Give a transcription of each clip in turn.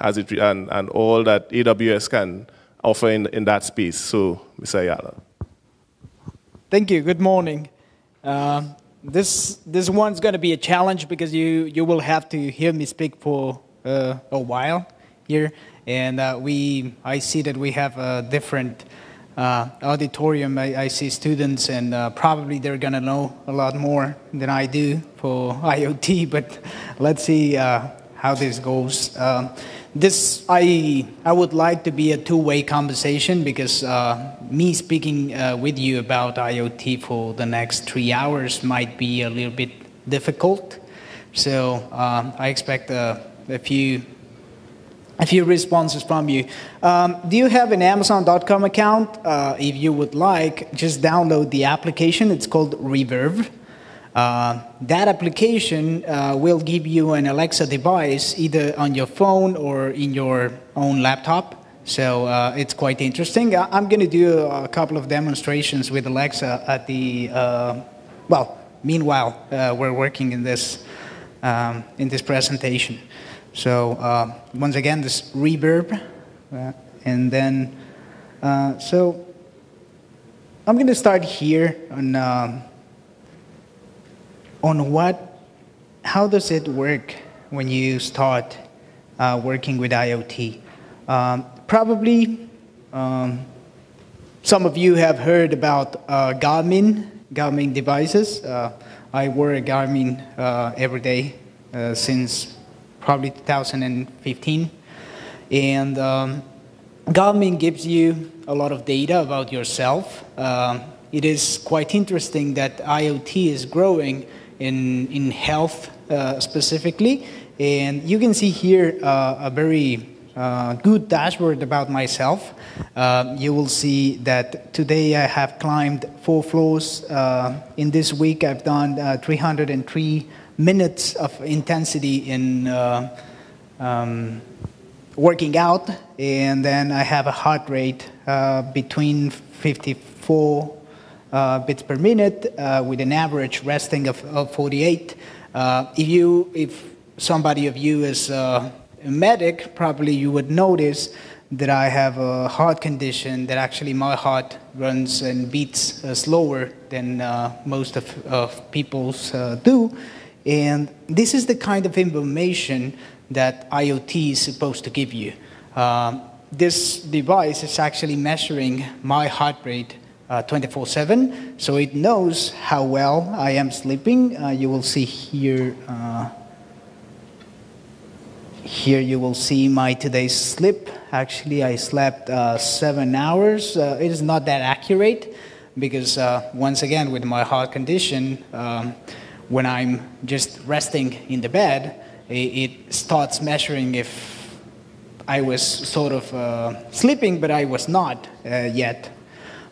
and all that AWS can offer in that space. So, Mr. Ayala. Thank you. Good morning. This one's going to be a challenge because you will have to hear me speak for a while here, and I see that we have a different auditorium. I see students, and probably they're going to know a lot more than I do for IoT. But let's see how this goes. I would like to be a two-way conversation because me speaking with you about IoT for the next 3 hours might be a little bit difficult. So I expect a few responses from you. Do you have an Amazon.com account? If you would like, just download the application. It's called Reverb. That application will give you an Alexa device either on your phone or in your own laptop. So it's quite interesting. I'm going to do a couple of demonstrations with Alexa at the, meanwhile, we're working in this presentation. So once again, this Reverb, and then, so I'm going to start here on how does it work when you start working with IoT. Probably some of you have heard about Garmin devices. I wear a Garmin every day since probably 2015. And Garmin gives you a lot of data about yourself. It is quite interesting that IoT is growing in health specifically. And you can see here a very good dashboard about myself. You will see that today I have climbed 4 floors. In this week I've done 303 minutes of intensity in working out, and then I have a heart rate between 54 beats per minute with an average resting of 48. If somebody of you is a medic, probably you would notice that I have a heart condition that actually my heart runs and beats slower than most of people's do. And this is the kind of information that IoT is supposed to give you. This device is actually measuring my heart rate 24/7, so it knows how well I am sleeping. You will see here, you will see my today's sleep. Actually, I slept 7 hours. It is not that accurate because, once again, with my heart condition, when I'm just resting in the bed, it starts measuring if I was sort of sleeping, but I was not yet.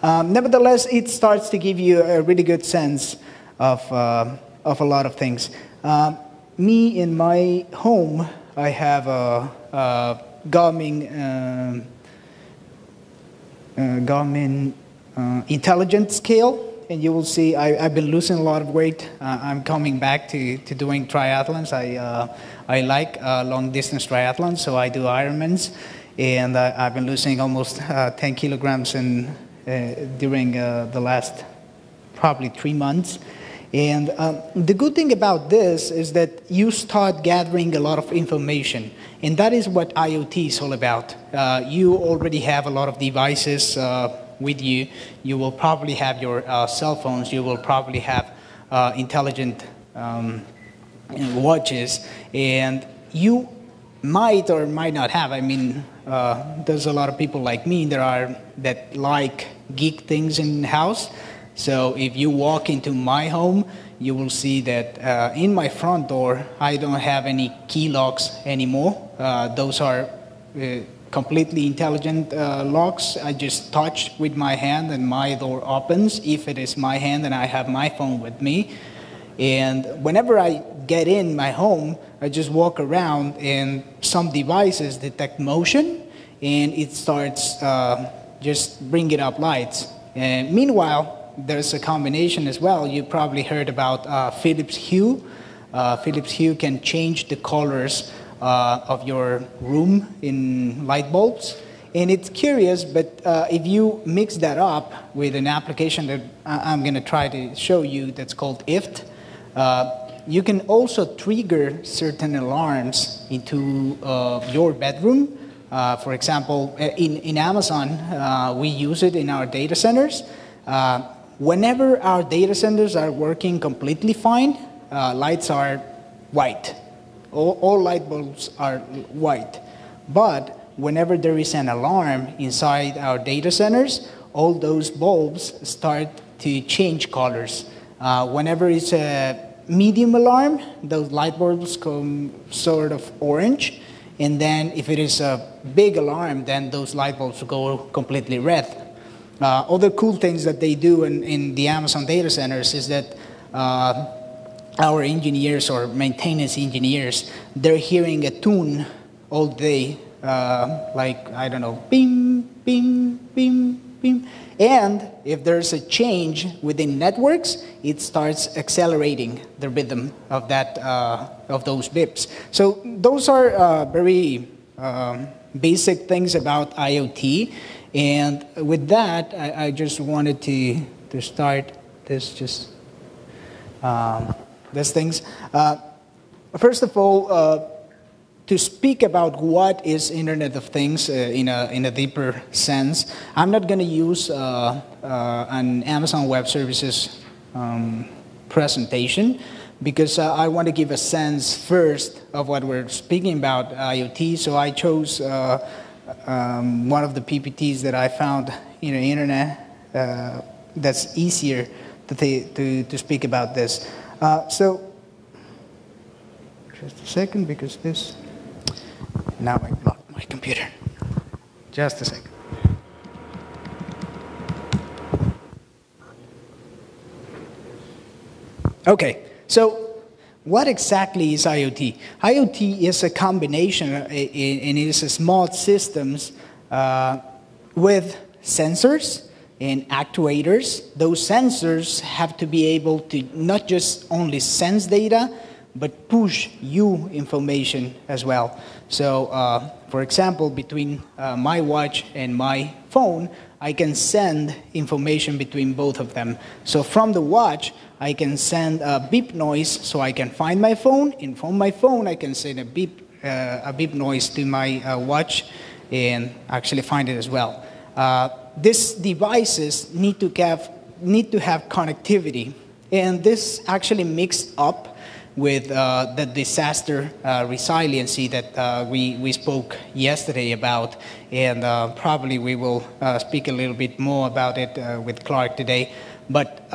Nevertheless, it starts to give you a really good sense of a lot of things. Me, in my home, I have a Garmin intelligent scale. And you will see I've been losing a lot of weight. I'm coming back to doing triathlons. I like long-distance triathlons, so I do Ironmans. And I've been losing almost 10 kilograms during the last probably 3 months. And the good thing about this is that you start gathering a lot of information. And that is what IoT is all about. You already have a lot of devices with you. You will probably have your cell phones. You will probably have intelligent watches, and you might or might not have. I mean, there's a lot of people like me that like geek things in the house. So if you walk into my home, you will see that in my front door, I don't have any key locks anymore. Those are completely intelligent locks. I just touch with my hand and my door opens. If it is my hand and I have my phone with me. And whenever I get in my home, I just walk around and some devices detect motion and it starts just bringing up lights. And meanwhile, there's a combination as well. You probably heard about Philips Hue. Philips Hue can change the colors of your room in light bulbs. And it's curious, but if you mix that up with an application that I'm going to try to show you that's called IFT, you can also trigger certain alarms into your bedroom. For example, in Amazon, we use it in our data centers. Whenever our data centers are working completely fine, lights are white. All light bulbs are white. But whenever there is an alarm inside our data centers, all those bulbs start to change colors. Whenever it's a medium alarm, those light bulbs come sort of orange. And then if it is a big alarm, then those light bulbs go completely red. Other cool things that they do in the Amazon data centers is that our engineers or maintenance engineers, they're hearing a tune all day, like, I don't know, bing, bing, bing, bing. And if there's a change within networks, it starts accelerating the rhythm of that of those bips. So those are very basic things about IoT. And with that, I just wanted to start this these things. First of all, to speak about what is Internet of Things in a deeper sense, I'm not going to use an Amazon Web Services presentation because I want to give a sense first of what we're speaking about IoT. So I chose one of the PPTs that I found in the internet that's easier to speak about this. So just a second, because this. Now I blocked my computer. Just a second. Okay, so what exactly is IoT? IoT is a combination, and it is a smart systems with sensors and actuators. Those sensors have to be able to not just only sense data, but push you information as well. So, for example, between my watch and my phone, I can send information between both of them. So from the watch, I can send a beep noise so I can find my phone, and from my phone, I can send a beep noise to my watch and actually find it as well. These devices need to have connectivity, and this actually mixed up with the disaster resiliency that we spoke yesterday about, and probably we will speak a little bit more about it with Clark today. But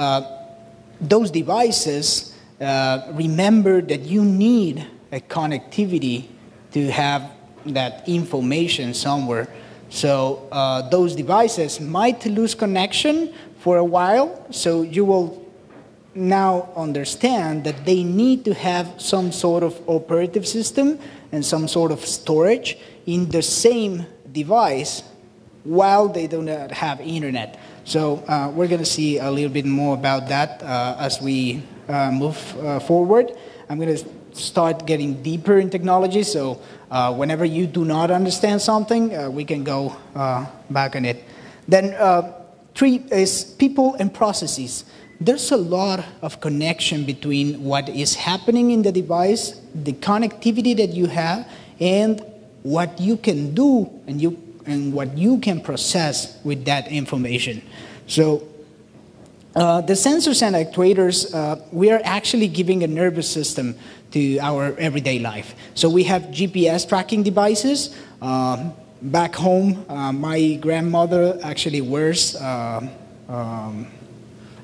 those devices, remember that you need a connectivity to have that information somewhere. So those devices might lose connection for a while, so you will now understand that they need to have some sort of operative system and some sort of storage in the same device while they do not have internet. So we're going to see a little bit more about that as we move forward. I'm going to start getting deeper in technology, so whenever you do not understand something, we can go back on it. Then 3 is people and processes. There's a lot of connection between what is happening in the device, the connectivity that you have, and what you can do and what you can process with that information. So the sensors and actuators, we are actually giving a nervous system to our everyday life. So we have GPS tracking devices. Back home, my grandmother actually wears a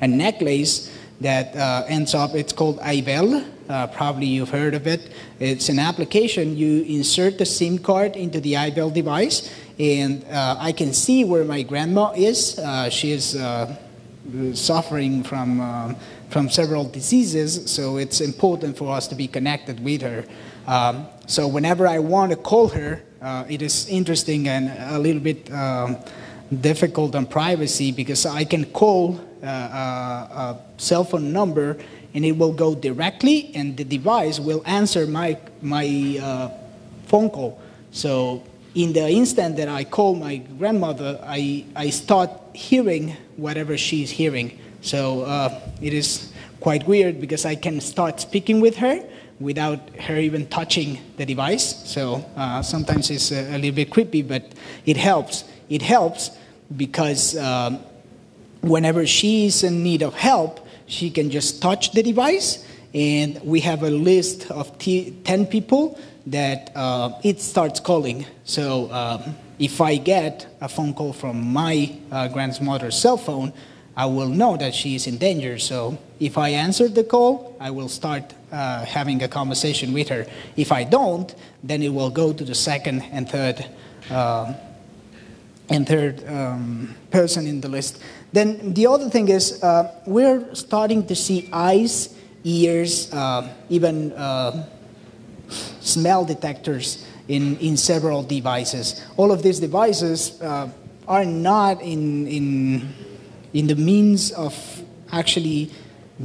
necklace that ends up, it's called iBell. Probably you've heard of it. It's an application. You insert the SIM card into the iBell device, and I can see where my grandma is. She is suffering from several diseases, so it's important for us to be connected with her. So whenever I want to call her, it is interesting and a little bit difficult on privacy, because I can call a cell phone number and it will go directly, and the device will answer my phone call. So in the instant that I call my grandmother, I start hearing whatever she's hearing. So it is quite weird because I can start speaking with her without her even touching the device. So sometimes it's a little bit creepy, but it helps. It helps because whenever she's in need of help, she can just touch the device, and we have a list of 10 people that it starts calling. So if I get a phone call from my grandmother's cell phone, I will know that she is in danger. So if I answer the call, I will start having a conversation with her. If I don't, then it will go to the second and third person in the list. Then the other thing is we're starting to see eyes, ears, even smell detectors in several devices. All of these devices are not in the means of actually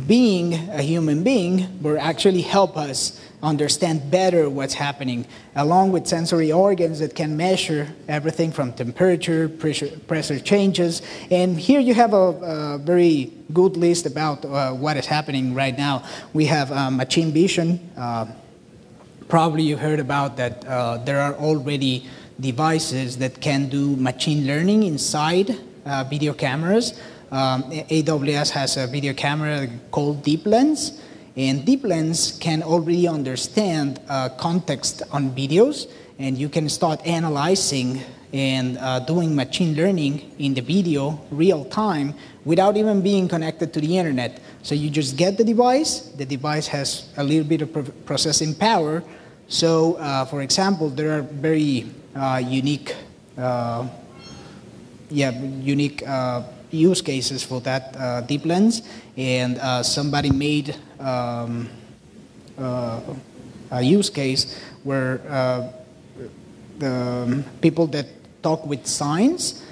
being a human being, but actually help us understand better what's happening, along with sensory organs that can measure everything from temperature, pressure changes. And here you have a very good list about what is happening right now. We have machine vision. Probably you heard about that there are already devices that can do machine learning inside video cameras. AWS has a video camera called Deep Lens, and Deep Lens can already understand context on videos, and you can start analyzing and doing machine learning in the video real time without even being connected to the internet. So you just get the device has a little bit of processing power. So for example, there are very unique use cases for that Deep Lens, and somebody made a use case where the people that talk with signs,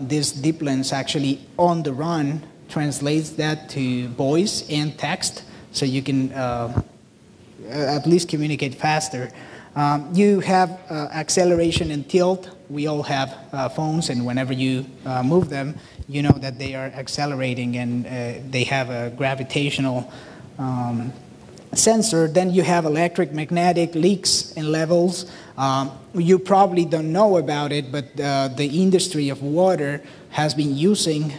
this Deep Lens actually on the run translates that to voice and text, so you can at least communicate faster. You have acceleration and tilt. We all have phones, and whenever you move them, you know that they are accelerating, and they have a gravitational sensor. Then you have electric, magnetic, leaks and levels. You probably don't know about it, but the industry of water has been using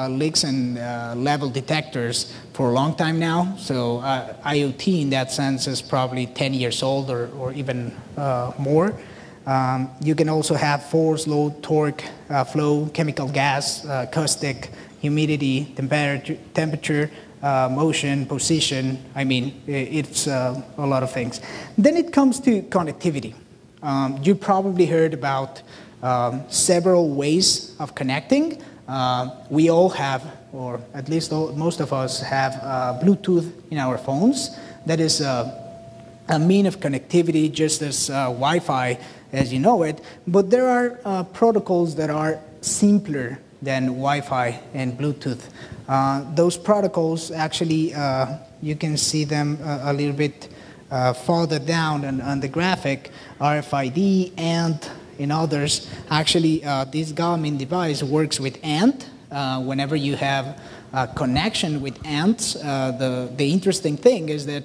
leaks and level detectors for a long time now. So IoT in that sense is probably 10 years old or even more. You can also have force, load, torque, flow, chemical gas, acoustic, humidity, temperature, motion, position. I mean, it's a lot of things. Then it comes to connectivity. You probably heard about several ways of connecting. We all have, or at least most of us have Bluetooth in our phones. That is a mean of connectivity, just as Wi-Fi as you know it. But there are protocols that are simpler than Wi-Fi and Bluetooth. Those protocols actually, you can see them a little bit farther down on the graphic, RFID, ANT, and others. Actually, this Garmin device works with ANT. Whenever you have a connection with ANTs, the interesting thing is that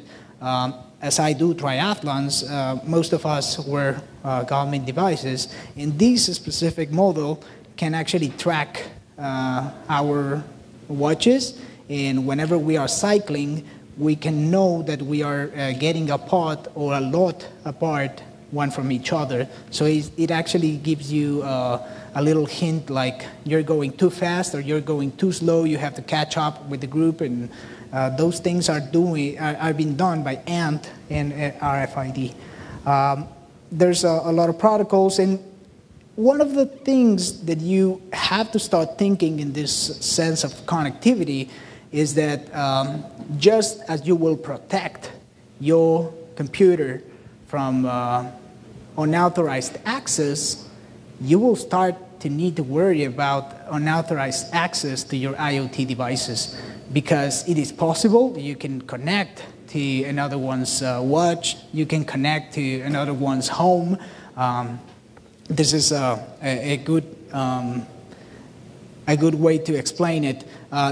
as I do triathlons, most of us wear Garmin devices, and this specific model can actually track our watches, and whenever we are cycling, we can know that we are getting apart or a lot apart one from each other. So it actually gives you a little hint, like you're going too fast or you're going too slow, you have to catch up with the group, and those things are being done by ANT and RFID. There's a lot of protocols, and one of the things that you have to start thinking in this sense of connectivity is that just as you will protect your computer from unauthorized access, you will start to need to worry about unauthorized access to your IoT devices, because it is possible you can connect to another one's watch. You can connect to another one's home. This is a good way to explain it.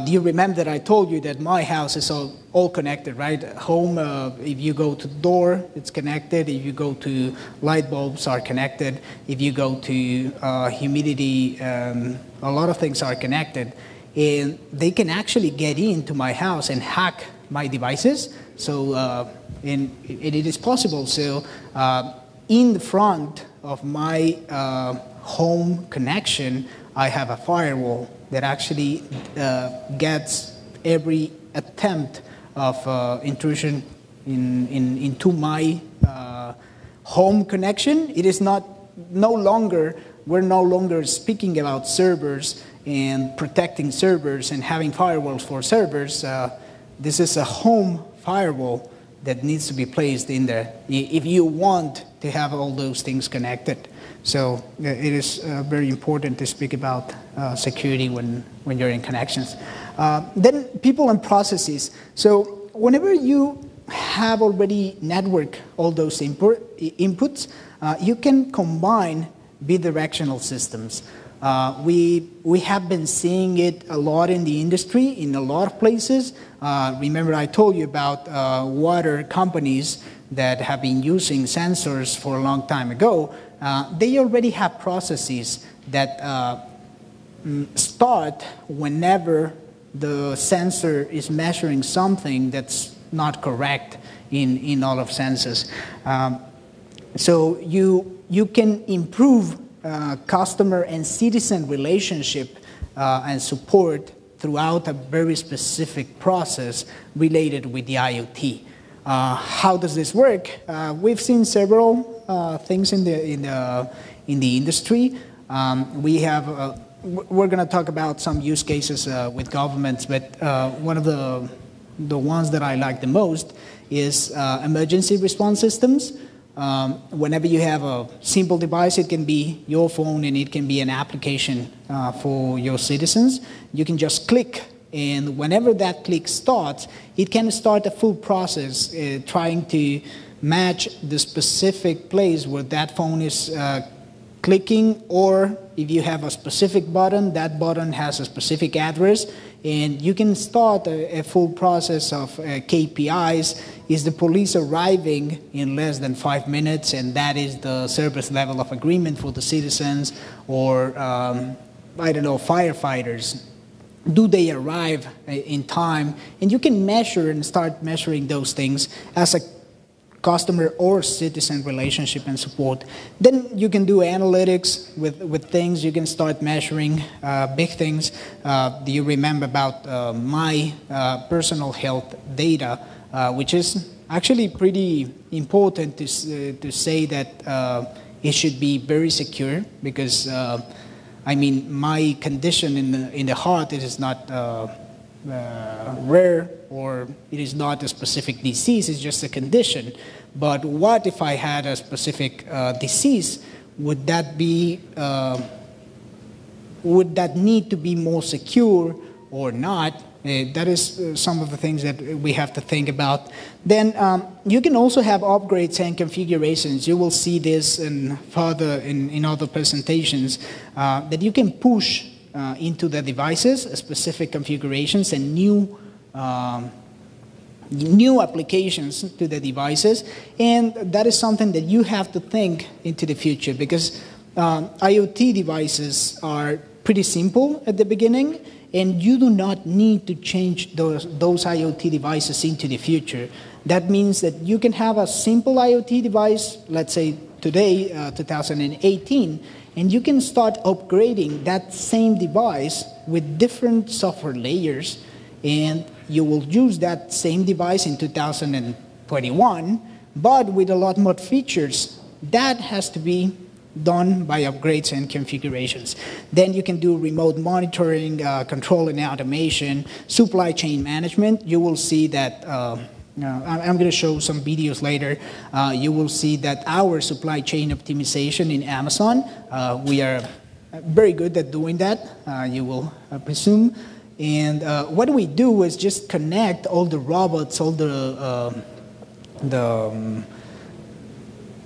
Do you remember that I told you that my house is all connected, right? Home, if you go to the door, it's connected. If you go to light bulbs are connected. If you go to humidity, a lot of things are connected. And they can actually get into my house and hack my devices. So, and it is possible. So, in the front of my home connection, I have a firewall that actually gets every attempt of intrusion into my home connection. It is we're no longer speaking about servers and protecting servers and having firewalls for servers. This is a home firewall that needs to be placed in there if you want to have all those things connected. So it is very important to speak about security when you're in connections. Then people and processes. So whenever you have already networked all those inputs, you can combine bidirectional systems. We have been seeing it a lot in the industry, in a lot of places. Remember I told you about water companies that have been using sensors for a long time ago. They already have processes that start whenever the sensor is measuring something that's not correct in all of senses. So you can improve customer and citizen relationship and support throughout a very specific process related with the IoT. How does this work? We've seen several things in the industry. We're going to talk about some use cases with governments, but one of the ones that I like the most is emergency response systems. Whenever you have a simple device, it can be your phone and it can be an application for your citizens. You can just click, and whenever that click starts, it can start a full process trying to match the specific place where that phone is clicking, or if you have a specific button, that button has a specific address, and you can start a full process of KPIs. Is the police arriving in less than 5 minutes, and that is the service level of agreement for the citizens, or I don't know, firefighters. Do they arrive in time? And you can measure and start measuring those things as a customer or citizen relationship and support. Then you can do analytics with things. You can start measuring big things. Do you remember about my personal health data, which is actually pretty important to say that it should be very secure, because I mean, my condition in the heart, it is not rare, or it is not a specific disease, it's just a condition. But what if I had a specific disease? Would that need to be more secure or not? That is some of the things that we have to think about. Then you can also have upgrades and configurations. You will see this further in other presentations, that you can push into the devices specific configurations and new applications to the devices. And that is something that you have to think into the future, because IoT devices are pretty simple at the beginning, and you do not need to change those IoT devices into the future. That means that you can have a simple IoT device, let's say today, 2018, and you can start upgrading that same device with different software layers, and you will use that same device in 2021, but with a lot more features. That has to be done by upgrades and configurations. Then you can do remote monitoring, control and automation, supply chain management. You will see that, I'm going to show some videos later. You will see that our supply chain optimization in Amazon, we are very good at doing that, you will presume. And what we do is just connect all the robots, all the the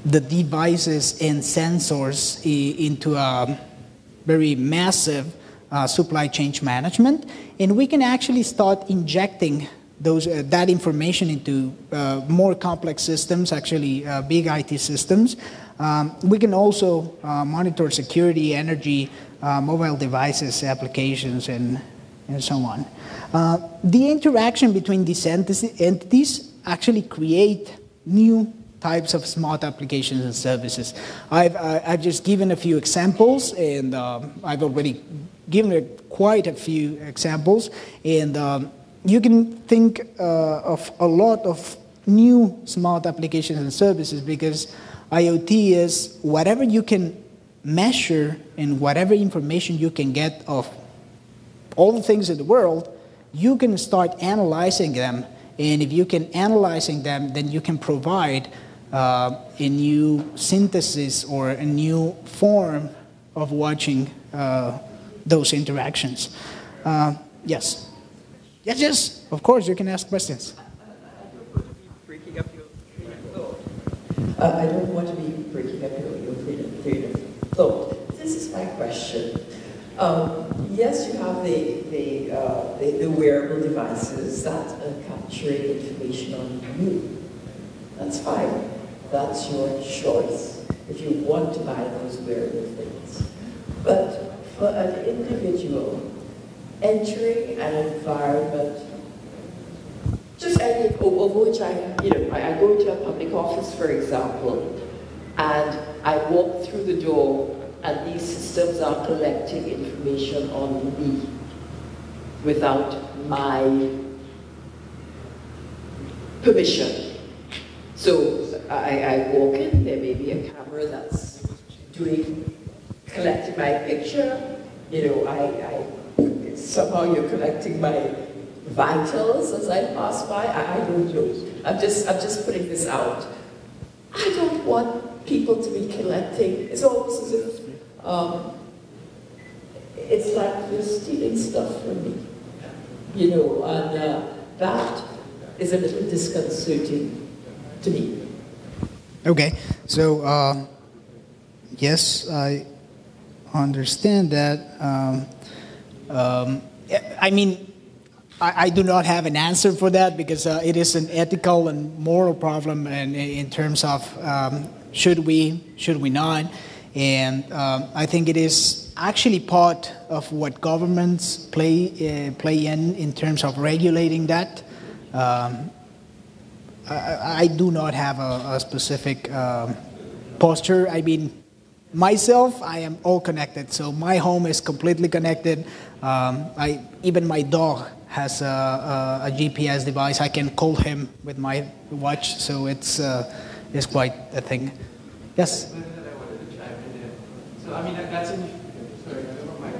the devices and sensors into a very massive supply chain management, and we can actually start injecting that information into more complex systems, actually big IT systems. We can also monitor security, energy, mobile devices, applications, and so on. The interaction between these entities actually create new types of smart applications and services. I've just given a few examples, and I've already given quite a few examples, and you can think of a lot of new smart applications and services, because IoT is whatever you can measure and whatever information you can get of all the things in the world, you can start analyzing them, and if you can analyzing them, then you can provide a new synthesis or a new form of watching those interactions. Yes. Yes, of course, you can ask questions. I don't want to be breaking up your train of thought. This is my question. Yes, you have the wearable devices that are capturing information on you. That's fine. That's your choice if you want to buy those wearable things. But for an individual entering an environment, just over which I go into a public office, for example, and I walk through the door, and these systems are collecting information on me without my permission. So I walk in, there may be a camera that's collecting my picture. Somehow you're collecting my vitals as I pass by. I don't know. I'm just putting this out. I don't want people to be collecting. It's almost as if it's like you're stealing stuff from me, and that is a little disconcerting to me. Okay, so yes, I understand that. I mean, I do not have an answer for that, because it is an ethical and moral problem, and in terms of should we not, and I think it is actually part of what governments play in terms of regulating that. I do not have a specific posture. I mean, myself, I am all connected, so my home is completely connected. Even my dog has a GPS device. I can call him with my watch, so it's quite a thing. Yes? So, I mean, that's in... Sorry, I don't know my...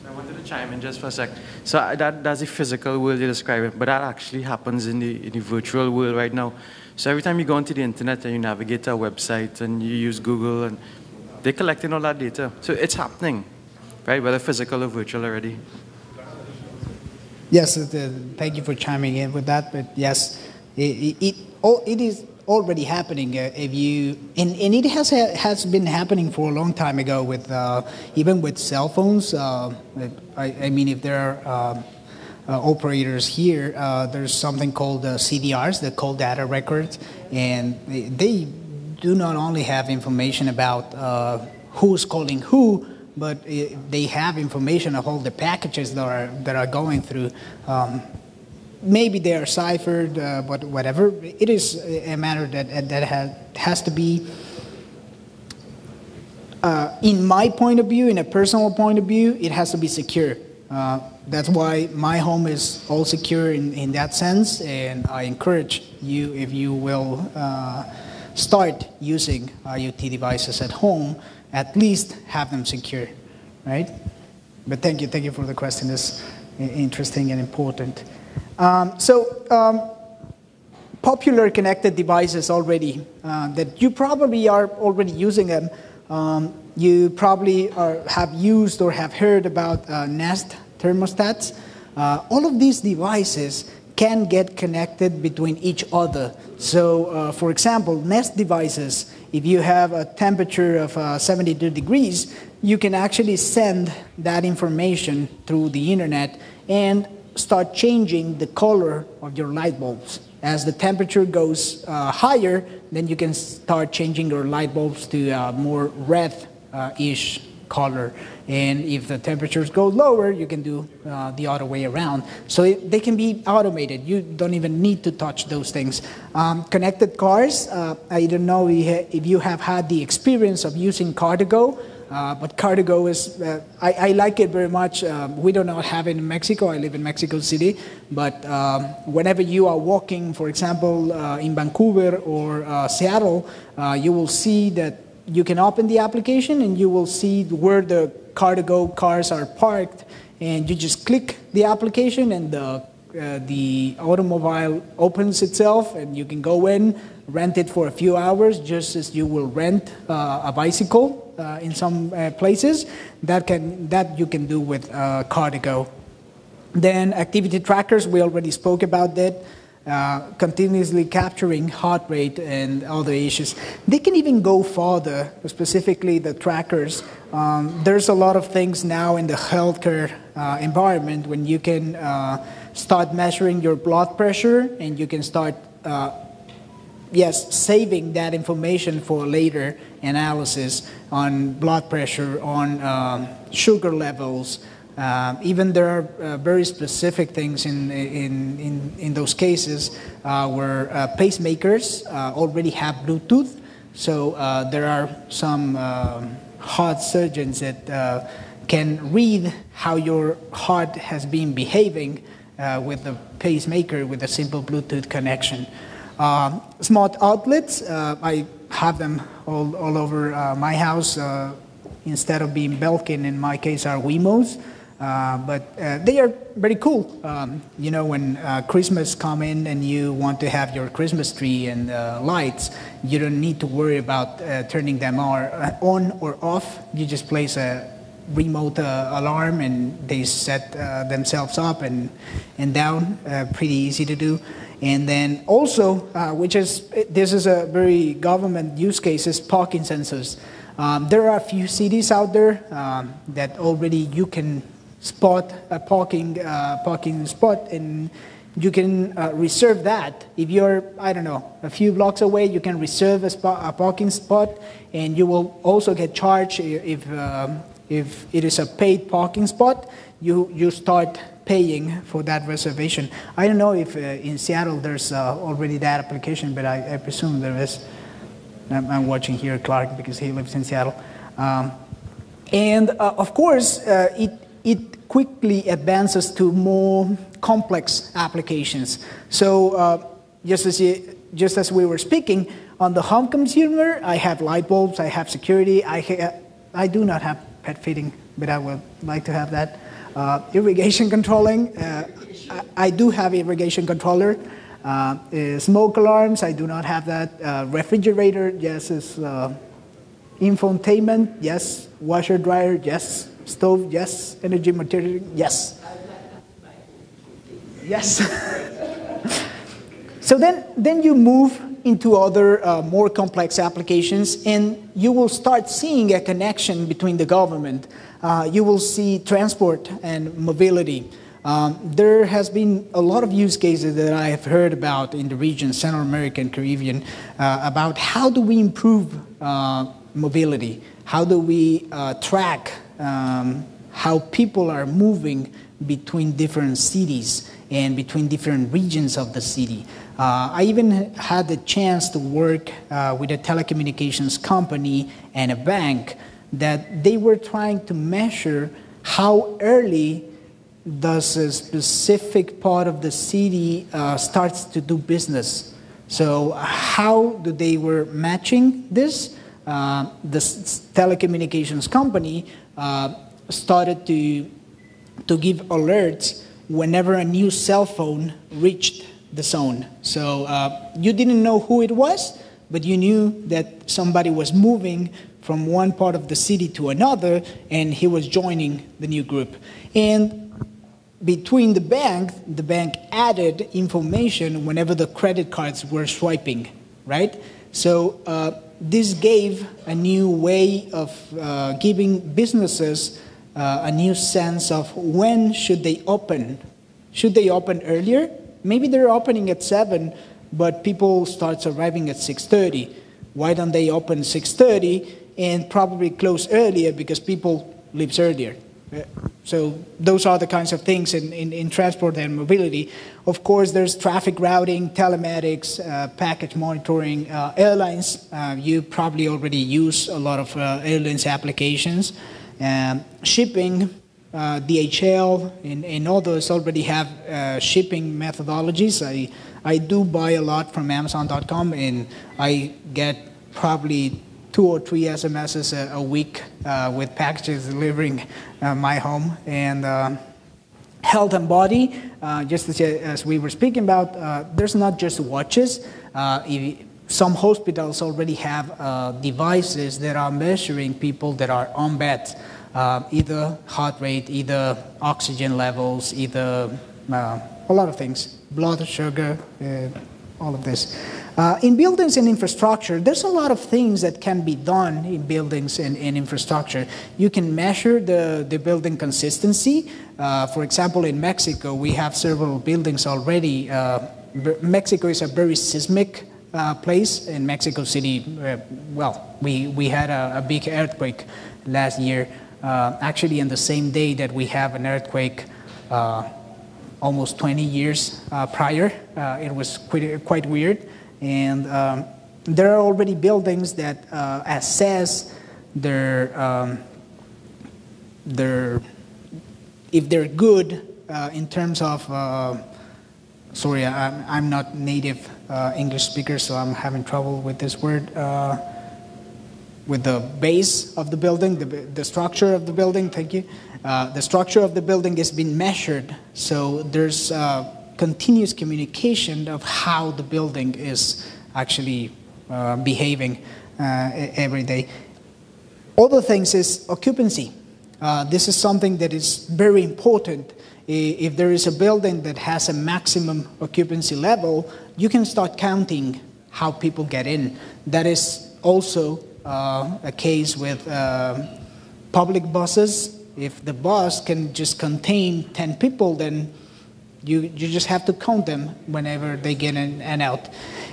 So I wanted to chime in just for a sec. So that's the physical world you're describing, but that actually happens in the virtual world right now. So every time you go onto the internet and you navigate to a website and you use Google, and they're collecting all that data. So it's happening, right? Whether physical or virtual already. Yes, thank you for chiming in with that. But yes, it is already happening. If you and it has been happening for a long time ago with even with cell phones. I mean, if there are operators here, there's something called CDRs, the call data records, and they do not only have information about who's calling who, but they have information of all the packages that are going through. Maybe they are ciphered, but whatever. It is a matter that has to be, in my point of view, in a personal point of view, it has to be secure. That's why my home is all secure in that sense, and I encourage you, if you will start using IoT devices at home, at least have them secure, right? But thank you for the question. It's interesting and important. Popular connected devices already that you probably are already using them. You probably have used or have heard about Nest thermostats. All of these devices can get connected between each other. So, for example, Nest devices, if you have a temperature of 72 degrees, you can actually send that information through the internet and start changing the color of your light bulbs. As the temperature goes higher, then you can start changing your light bulbs to a more red-ish color. And if the temperatures go lower, you can do the other way around. So they can be automated. You don't even need to touch those things. Connected cars, I don't know if you have had the experience of using Car2Go, but Car2Go is, I like it very much. We do not have it in Mexico. I live in Mexico City. But whenever you are walking, for example, in Vancouver or Seattle, you will see that you can open the application and you will see where the Car2Go cars are parked, and you just click the application and the automobile opens itself, and you can go in, rent it for a few hours, just as you will rent a bicycle in some places. That you can do with Car2Go. Then activity trackers, we already spoke about that. Continuously capturing heart rate and other issues. They can even go further, specifically the trackers. There's a lot of things now in the healthcare environment when you can start measuring your blood pressure, and you can start, saving that information for later analysis on blood pressure, on sugar levels. Even there are very specific things in those cases where pacemakers already have Bluetooth. So there are some heart surgeons that can read how your heart has been behaving with the pacemaker with a simple Bluetooth connection. Smart outlets, I have them all over my house. Instead of being Belkin, in my case, are Wemos. But they are very cool. When Christmas come in and you want to have your Christmas tree and lights, you don't need to worry about turning them on or off. You just place a remote alarm and they set themselves up and down. Pretty easy to do. And then also, this is a very government use case, is parking sensors. There are a few cities out there that already you can spot a parking spot, and you can reserve that. If you're, a few blocks away, you can reserve a parking spot, and you will also get charged if it is a paid parking spot. You start paying for that reservation. I don't know if in Seattle there's already that application, but I presume there is. I'm watching here Clark because he lives in Seattle. And of course, it quickly advances to more complex applications. So just as we were speaking, on the home consumer, I have light bulbs, I have security, I do not have pet feeding, but I would like to have that. Irrigation controlling, I do have irrigation controller. Smoke alarms, I do not have that. Refrigerator, yes. Is infotainment, yes. Washer, dryer, yes. Stove, yes. Energy material, yes. Yes. So then you move into other more complex applications, and you will start seeing a connection between the government. You will see transport and mobility. There has been a lot of use cases that I have heard about in the region, Central America and Caribbean, about how do we improve mobility? How do we track how people are moving between different cities and between different regions of the city? I even had the chance to work with a telecommunications company and a bank that they were trying to measure how early does a specific part of the city starts to do business. So how do they were matching this? The telecommunications company started to give alerts whenever a new cell phone reached the zone. So you didn't know who it was, but you knew that somebody was moving from one part of the city to another, and he was joining the new group. And between the bank added information whenever the credit cards were swiping, right? So this gave a new way of giving businesses a new sense of when should they open. Should they open earlier? Maybe they're opening at 7, but people start arriving at 6:30. Why don't they open 6:30 and probably close earlier because people leave earlier? So those are the kinds of things in transport and mobility. Of course, there's traffic routing, telematics, package monitoring, airlines. You probably already use a lot of airlines applications. Shipping, DHL, and others already have shipping methodologies. I do buy a lot from Amazon.com, and I get probably 2 or 3 SMSs a week with packages delivering my home. And health and body, just as we were speaking about, there's not just watches. Some hospitals already have devices that are measuring people that are on bed, either heart rate, either oxygen levels, either a lot of things, blood sugar, all of this. In buildings and infrastructure, there's a lot of things that can be done in buildings and infrastructure. You can measure the building consistency. For example, in Mexico, we have several buildings already. Mexico is a very seismic place. In Mexico City, we had a big earthquake last year. Actually, on the same day that we have an earthquake, almost 20 years prior. It was quite weird. And there are already buildings that assess if they're good in terms of, sorry, I'm not native English speaker, so I'm having trouble with this word, with the base of the building, the structure of the building, thank you. The structure of the building has been measured, so there's continuous communication of how the building is actually behaving every day. Other things is occupancy. This is something that is very important. If there is a building that has a maximum occupancy level, you can start counting how people get in. That is also a case with public buses. If the bus can just contain 10 people, then you just have to count them whenever they get in and out.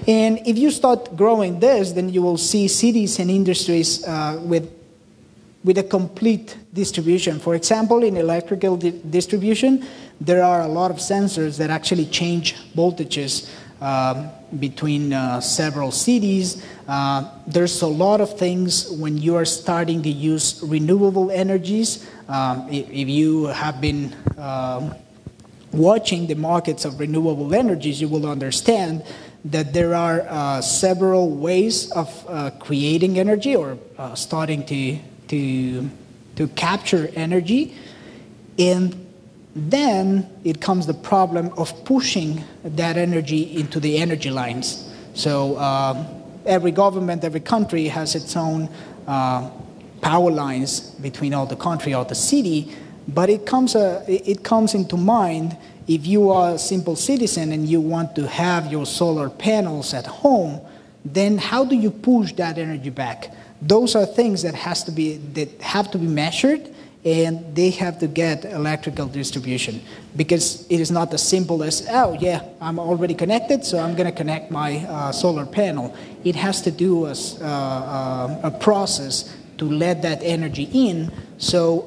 And if you start growing this, then you will see cities and industries with a complete distribution. For example, in electrical distribution, there are a lot of sensors that actually change voltages between several cities. There's a lot of things when you are starting to use renewable energies. If you have been watching the markets of renewable energies, you will understand that there are several ways of creating energy or starting to capture energy. And then it comes the problem of pushing that energy into the energy lines. So every government, every country has its own power lines between all the country or the city, but it comes into mind if you are a simple citizen and you want to have your solar panels at home, then how do you push that energy back? Those are things that have to be measured, and they have to get electrical distribution, because it is not as simple as, oh yeah, I'm already connected, so I'm going to connect my solar panel. It has to do a process to let that energy in, so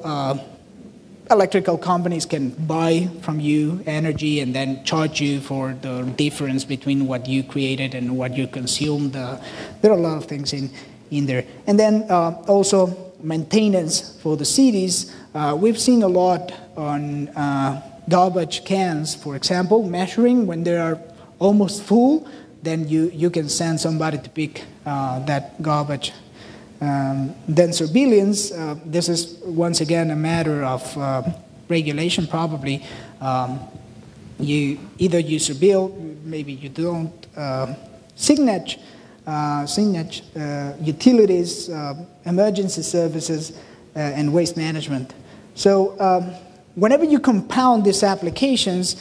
electrical companies can buy from you energy and then charge you for the difference between what you created and what you consumed. There are a lot of things in there. And then also maintenance for the cities. We've seen a lot on garbage cans, for example, measuring when they are almost full, then you can send somebody to pick that garbage. Then surveillance, this is once again a matter of regulation probably. You either you surveil, maybe you don't. Signage, signage, utilities, emergency services, and waste management. So whenever you compound these applications,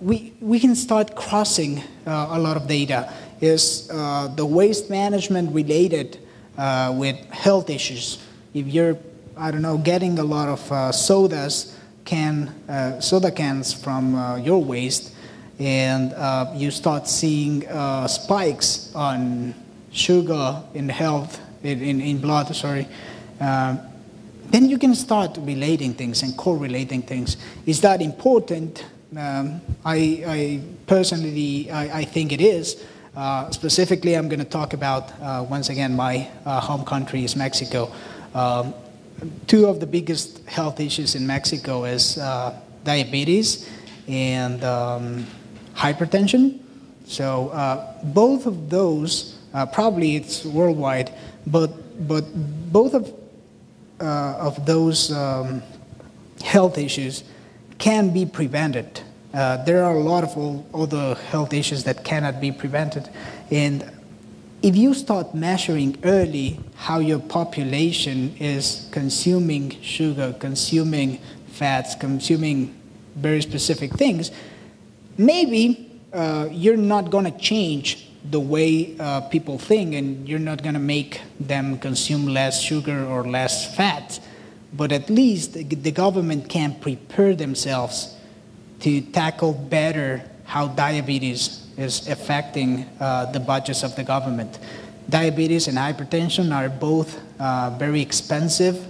we can start crossing a lot of data. Is the waste management related with health issues? If you're, I don't know, getting a lot of soda cans from your waste, and you start seeing spikes on sugar in health, in blood, sorry, then you can start relating things and correlating things. Is that important? I personally, I think it is. Specifically, I'm going to talk about, once again, my home country is Mexico. Two of the biggest health issues in Mexico is diabetes and hypertension. So both of those, probably it's worldwide, but both of those health issues can be prevented. There are a lot of other health issues that cannot be prevented. And if you start measuring early how your population is consuming sugar, consuming fats, consuming very specific things, maybe you're not going to change the way people think, and you're not going to make them consume less sugar or less fat, but at least the government can prepare themselves to tackle better how diabetes is affecting the budgets of the government. Diabetes and hypertension are both very expensive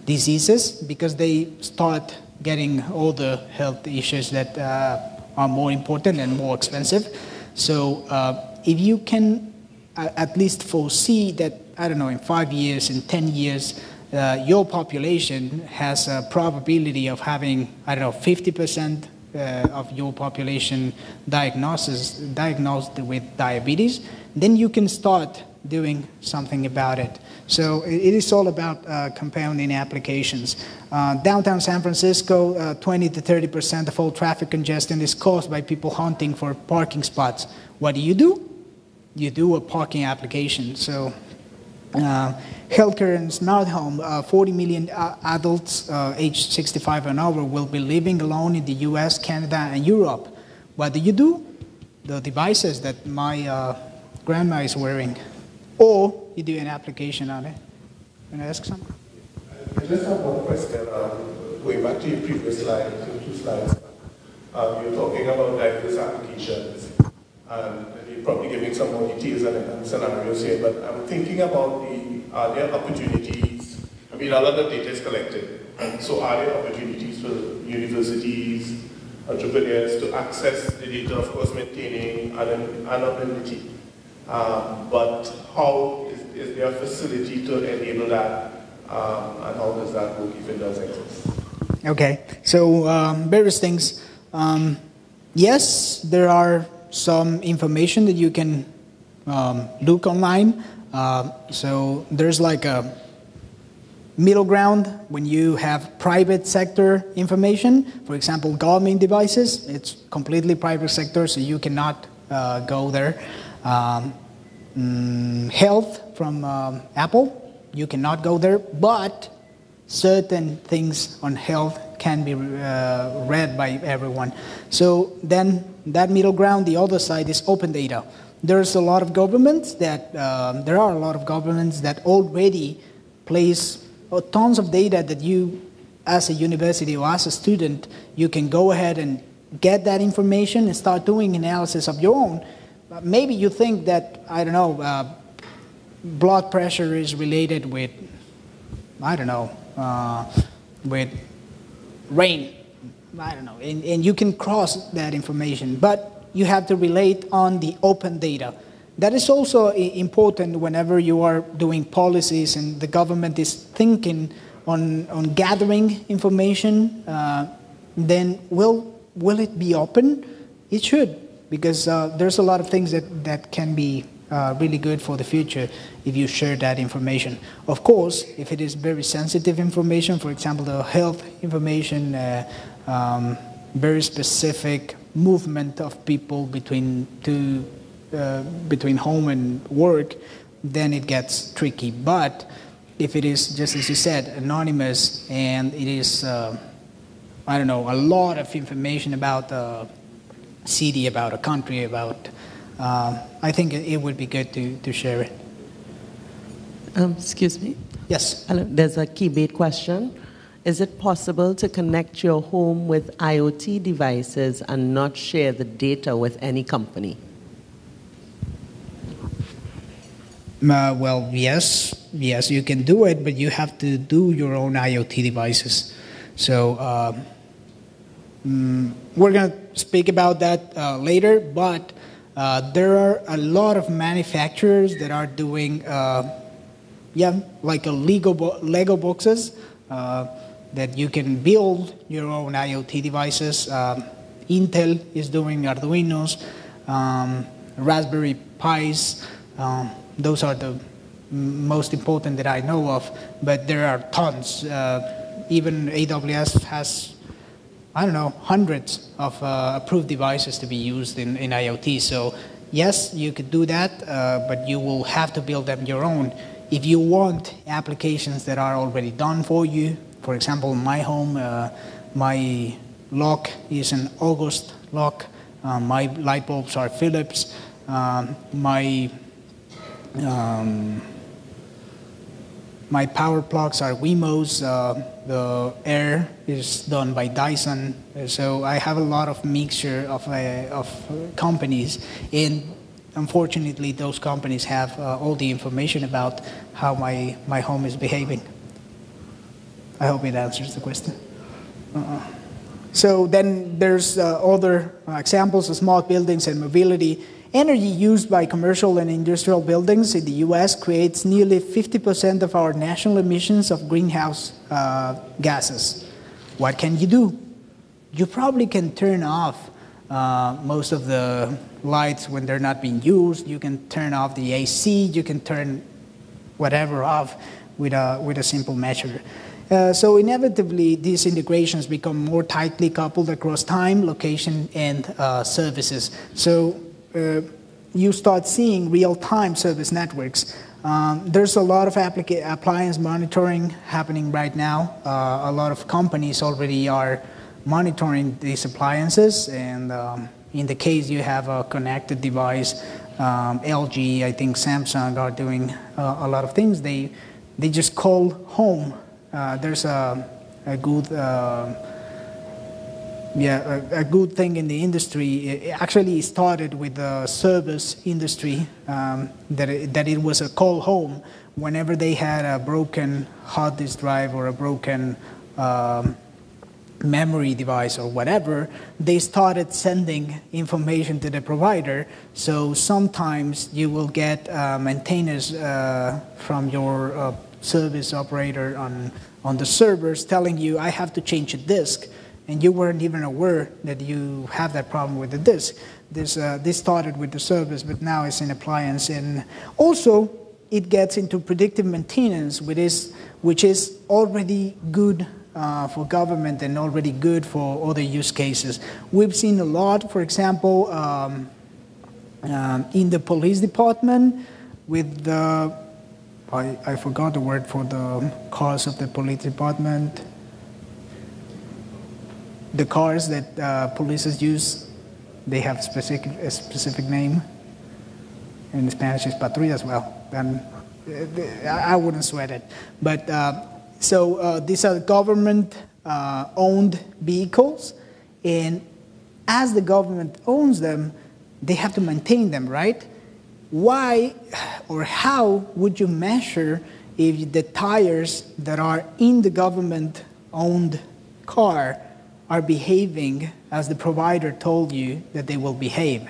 diseases because they start getting all the health issues that are more important and more expensive. So if you can at least foresee that, I don't know, in 5 years, in 10 years, your population has a probability of having, I don't know, 50% of your population diagnosed with diabetes, then you can start doing something about it. So it is all about compounding applications. Downtown San Francisco, 20 to 30% of all traffic congestion is caused by people hunting for parking spots. What do? You do a parking application. So healthcare and smart home, 40 million adults aged 65 and over will be living alone in the US, Canada, and Europe. What do? The devices that my grandma is wearing. Or you do an application on it. Can I ask something? I just have one question. Going back to your previous slide, 2 slides, you're talking about diverse applications, and you're probably giving some more details and scenarios here, but I'm thinking about are there opportunities? I mean, a lot of data is collected, so are there opportunities for universities, entrepreneurs to access the data, of course, maintaining anonymity? But how is there a facility to enable that, and how does that work if it does exist? Okay, so various things. Yes, there are some information that you can look online. So there's like a middle ground when you have private sector information. For example, government devices, it's completely private sector, so you cannot go there. Health from Apple, you cannot go there, but certain things on health can be read by everyone. So then that middle ground, the other side is open data. There's a lot of governments that, there are a lot of governments that already place tons of data that you, as a university or as a student, you can go ahead and get that information and start doing analysis of your own. Maybe you think that, I don't know, blood pressure is related with, I don't know, with rain. I don't know, and you can cross that information, but you have to relate on the open data. That is also important whenever you are doing policies and the government is thinking on gathering information. Then will it be open? It should, because there's a lot of things that can be really good for the future if you share that information. Of course, if it is very sensitive information, for example, the health information, very specific movement of people between two between home and work, then it gets tricky. But if it is, just as you said, anonymous, and it is, I don't know, a lot of information about a city, about a country, about, I think it would be good to share it. Excuse me? Yes. Hello. There's a key-bait question. Is it possible to connect your home with IoT devices and not share the data with any company? Well, yes, you can do it, but you have to do your own IoT devices. So we're going to speak about that later, but there are a lot of manufacturers that are doing, like a Lego boxes that you can build your own IoT devices. Intel is doing Arduinos, Raspberry Pis. Those are the most important that I know of, but there are tons. Even AWS has, I don't know, hundreds of approved devices to be used in IoT. So yes, you could do that, but you will have to build them your own. If you want applications that are already done for you, for example, in my home, my lock is an August lock. My light bulbs are Philips. My power plugs are Wemos. The air is done by Dyson. So I have a lot of mixture of companies, and unfortunately, those companies have all the information about how my home is behaving. I hope it answers the question. So then there's other examples of smart buildings and mobility. Energy used by commercial and industrial buildings in the U.S. creates nearly 50% of our national emissions of greenhouse gases. What can you do? You probably can turn off most of the lights when they're not being used. You can turn off the AC. You can turn whatever off with a simple measure. So inevitably, these integrations become more tightly coupled across time, location, and services. So you start seeing real-time service networks. There's a lot of appliance monitoring happening right now. A lot of companies already are monitoring these appliances, and in the case you have a connected device, LG, I think Samsung are doing a lot of things. They just call home. There's a good a good thing in the industry. It actually started with the service industry, that it was a call home whenever they had a broken hard disk drive or a broken memory device or whatever. They started sending information to the provider. So sometimes you will get maintainers from your service operator on the servers telling you, I have to change a disk, and you weren't even aware that you have that problem with the disk. This started with the service, but now it's an appliance. And also, it gets into predictive maintenance, which is already good for government and already good for other use cases. We've seen a lot, for example, in the police department with the, I forgot the word for the cars of the police department. The cars that police use, they have a specific name. In Spanish, it's patrulla as well. And I wouldn't sweat it. But so these are government-owned vehicles, and as the government owns them, they have to maintain them, right? Why or how would you measure if the tires that are in the government-owned car are behaving as the provider told you that they will behave?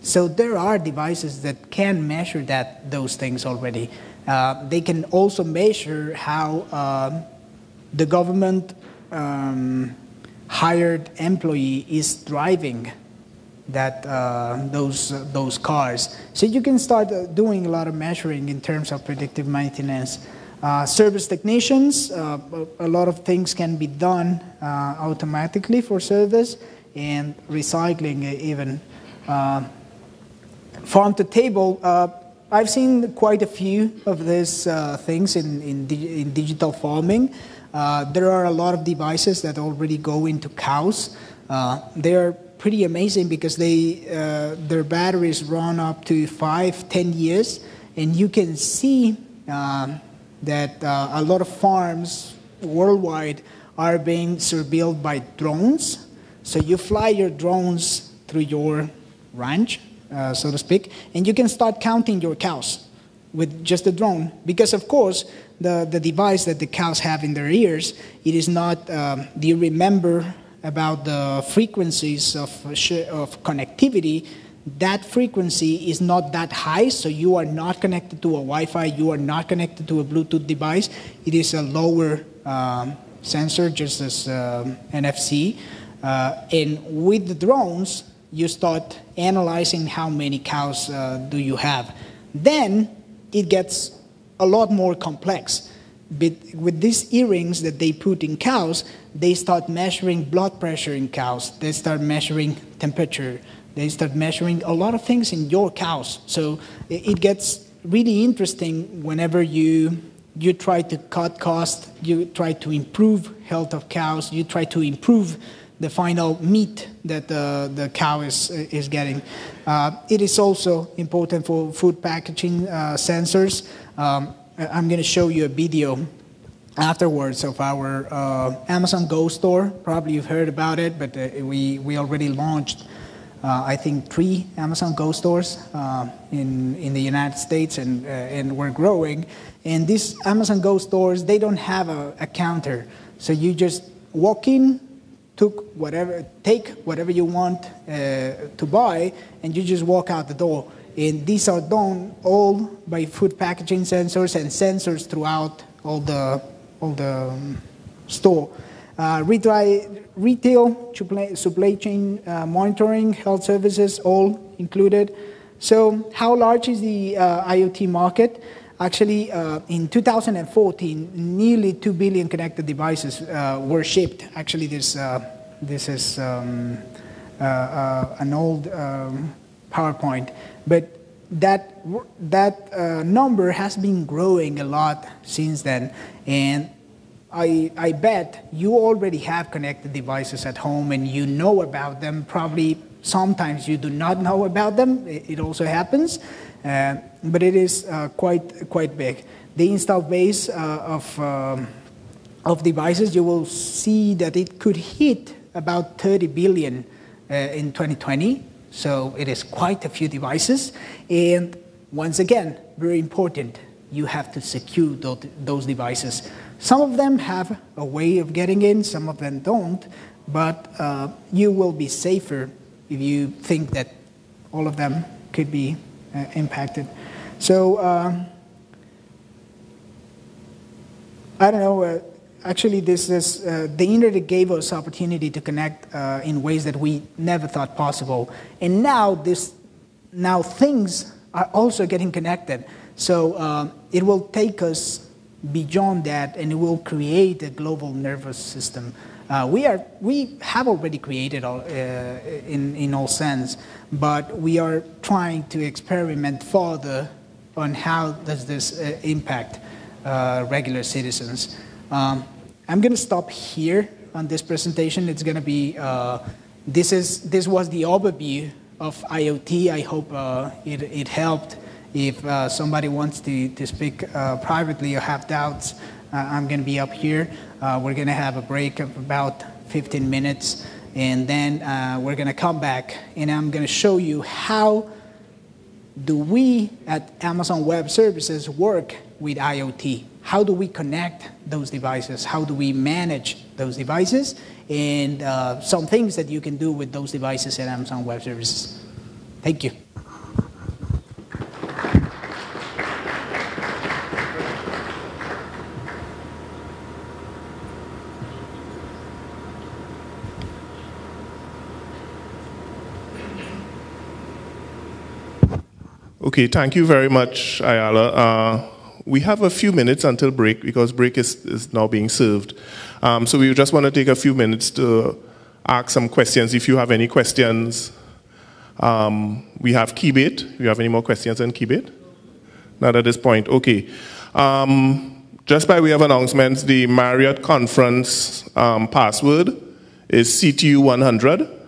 So there are devices that can measure those things already. They can also measure how the government hired employee is driving those cars. So you can start doing a lot of measuring in terms of predictive maintenance. Service technicians, a lot of things can be done automatically for service, and recycling even. farm to table, I've seen quite a few of these things in digital farming. There are a lot of devices that already go into cows. They're pretty amazing because their batteries run up to 5-10 years, and you can see that a lot of farms worldwide are being surveilled by drones. So you fly your drones through your ranch, so to speak, and you can start counting your cows with just a drone. Because, of course, the device that the cows have in their ears, it is not, do you remember about the frequencies of connectivity? That frequency is not that high, so you are not connected to a Wi-Fi, you are not connected to a Bluetooth device. It is a lower sensor, just as NFC. And with the drones, you start analyzing how many cows do you have. Then it gets a lot more complex. But with these earrings that they put in cows, they start measuring blood pressure in cows. They start measuring temperature. They start measuring a lot of things in your cows. So it gets really interesting whenever you try to cut costs, you try to improve health of cows, you try to improve the final meat that the cow is getting. It is also important for food packaging sensors. I'm going to show you a video afterwards of our Amazon Go store. Probably you've heard about it, but we already launched, I think, 3 Amazon Go stores in the United States, and we're growing. And these Amazon Go stores, they don't have a counter. So you just walk in, take whatever you want to buy, and you just walk out the door. And these are done all by food packaging sensors and sensors throughout all the store. Retail, supply chain monitoring, health services, all included. So how large is the IoT market? Actually, in 2014, nearly 2 billion connected devices were shipped. Actually, this is an old PowerPoint, but that number has been growing a lot since then. And I bet you already have connected devices at home and you know about them. Probably sometimes you do not know about them. It also happens. But it is quite big. The installed base of devices, you will see that it could hit about 30 billion in 2020. So it is quite a few devices. And once again, very important, you have to secure those devices. Some of them have a way of getting in, some of them don't, but you will be safer if you think that all of them could be impacted. So I don't know, actually this is, the internet gave us opportunity to connect in ways that we never thought possible. And now things are also getting connected. So it will take us beyond that, and it will create a global nervous system. We have already created in all sense, but we are trying to experiment further on how does this impact regular citizens. I'm going to stop here on this presentation. It's going to be this was the overview of IoT. I hope it helped. If somebody wants to speak privately or have doubts, I'm going to be up here. We're going to have a break of about 15 minutes, and then we're going to come back, and I'm going to show you how do we at Amazon Web Services work with IoT. How do we connect those devices? How do we manage those devices? And some things that you can do with those devices at Amazon Web Services. Thank you. Okay, thank you very much, Ayala. We have a few minutes until break because break is now being served. So we just want to take a few minutes to ask some questions if you have any questions. We have Keybait. Do you have any more questions on Keybait? Not at this point. Okay. Just by way of announcements, the Marriott conference password is CTU100.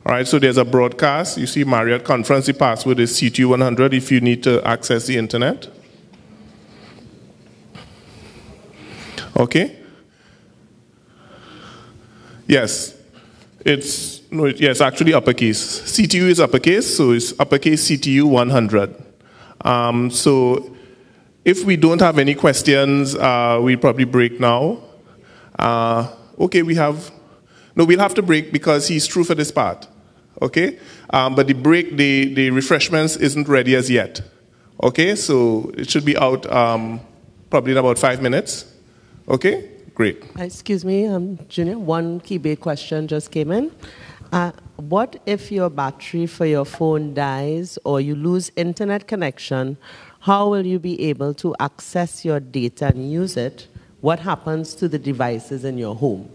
All right, so there's a broadcast. You see Marriott conference, the password is CTU100 if you need to access the internet. Okay? Yes. Yes, actually uppercase. CTU is uppercase, so it's uppercase CTU100. So if we don't have any questions, we'll probably break now. Okay, we'll have to break because he's through for this part. Okay? But the break, the refreshments isn't ready as yet. Okay? So it should be out probably in about 5 minutes. Okay? Great. Excuse me, Junior, one Keybait question just came in. What if your battery for your phone dies or you lose internet connection? How will you be able to access your data and use it? What happens to the devices in your home?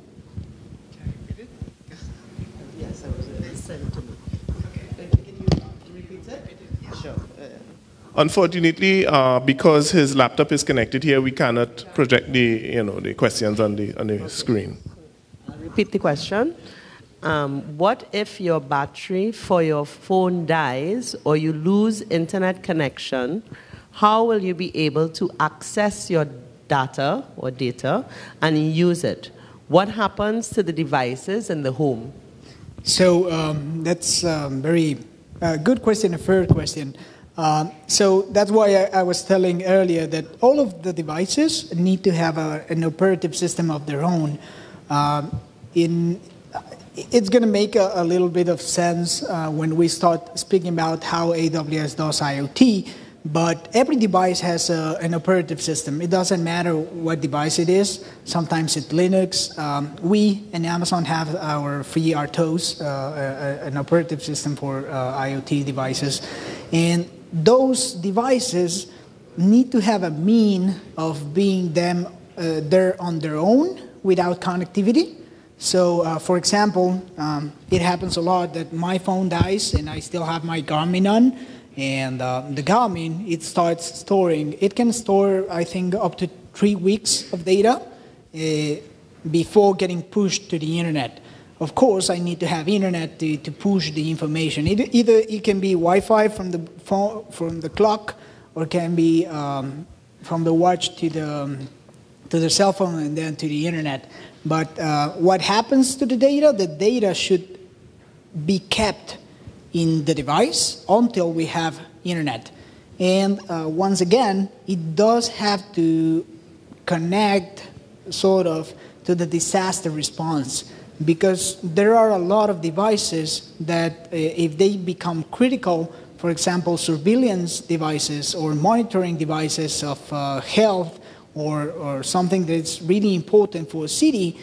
Yes, it was sent to me. Okay. Can you repeat it? Sure. Unfortunately, because his laptop is connected here, we cannot project the questions on the screen. I'll repeat the question. What if your battery for your phone dies or you lose internet connection? How will you be able to access your data and use it? What happens to the devices in the home? So that's a very good question, a fair question. So that's why I was telling earlier that all of the devices need to have an operative system of their own. It's going to make a little bit of sense when we start speaking about how AWS does IoT, but every device has an operative system. It doesn't matter what device it is. Sometimes it's Linux. We and Amazon have our free RTOS, an operative system for IoT devices. And those devices need to have a mean of being there on their own without connectivity. So, for example, it happens a lot that my phone dies and I still have my Garmin on, and the Garmin, it starts storing. It can store, I think, up to 3 weeks of data before getting pushed to the internet. Of course, I need to have internet to push the information. Either it can be Wi-Fi from the phone, from the clock, or it can be from the watch to the cell phone and then to the internet. But what happens to the data? The data should be kept in the device until we have internet. And once again, it does have to connect sort of to the disaster response, because there are a lot of devices that if they become critical, for example, surveillance devices or monitoring devices of health or something that's really important for a city,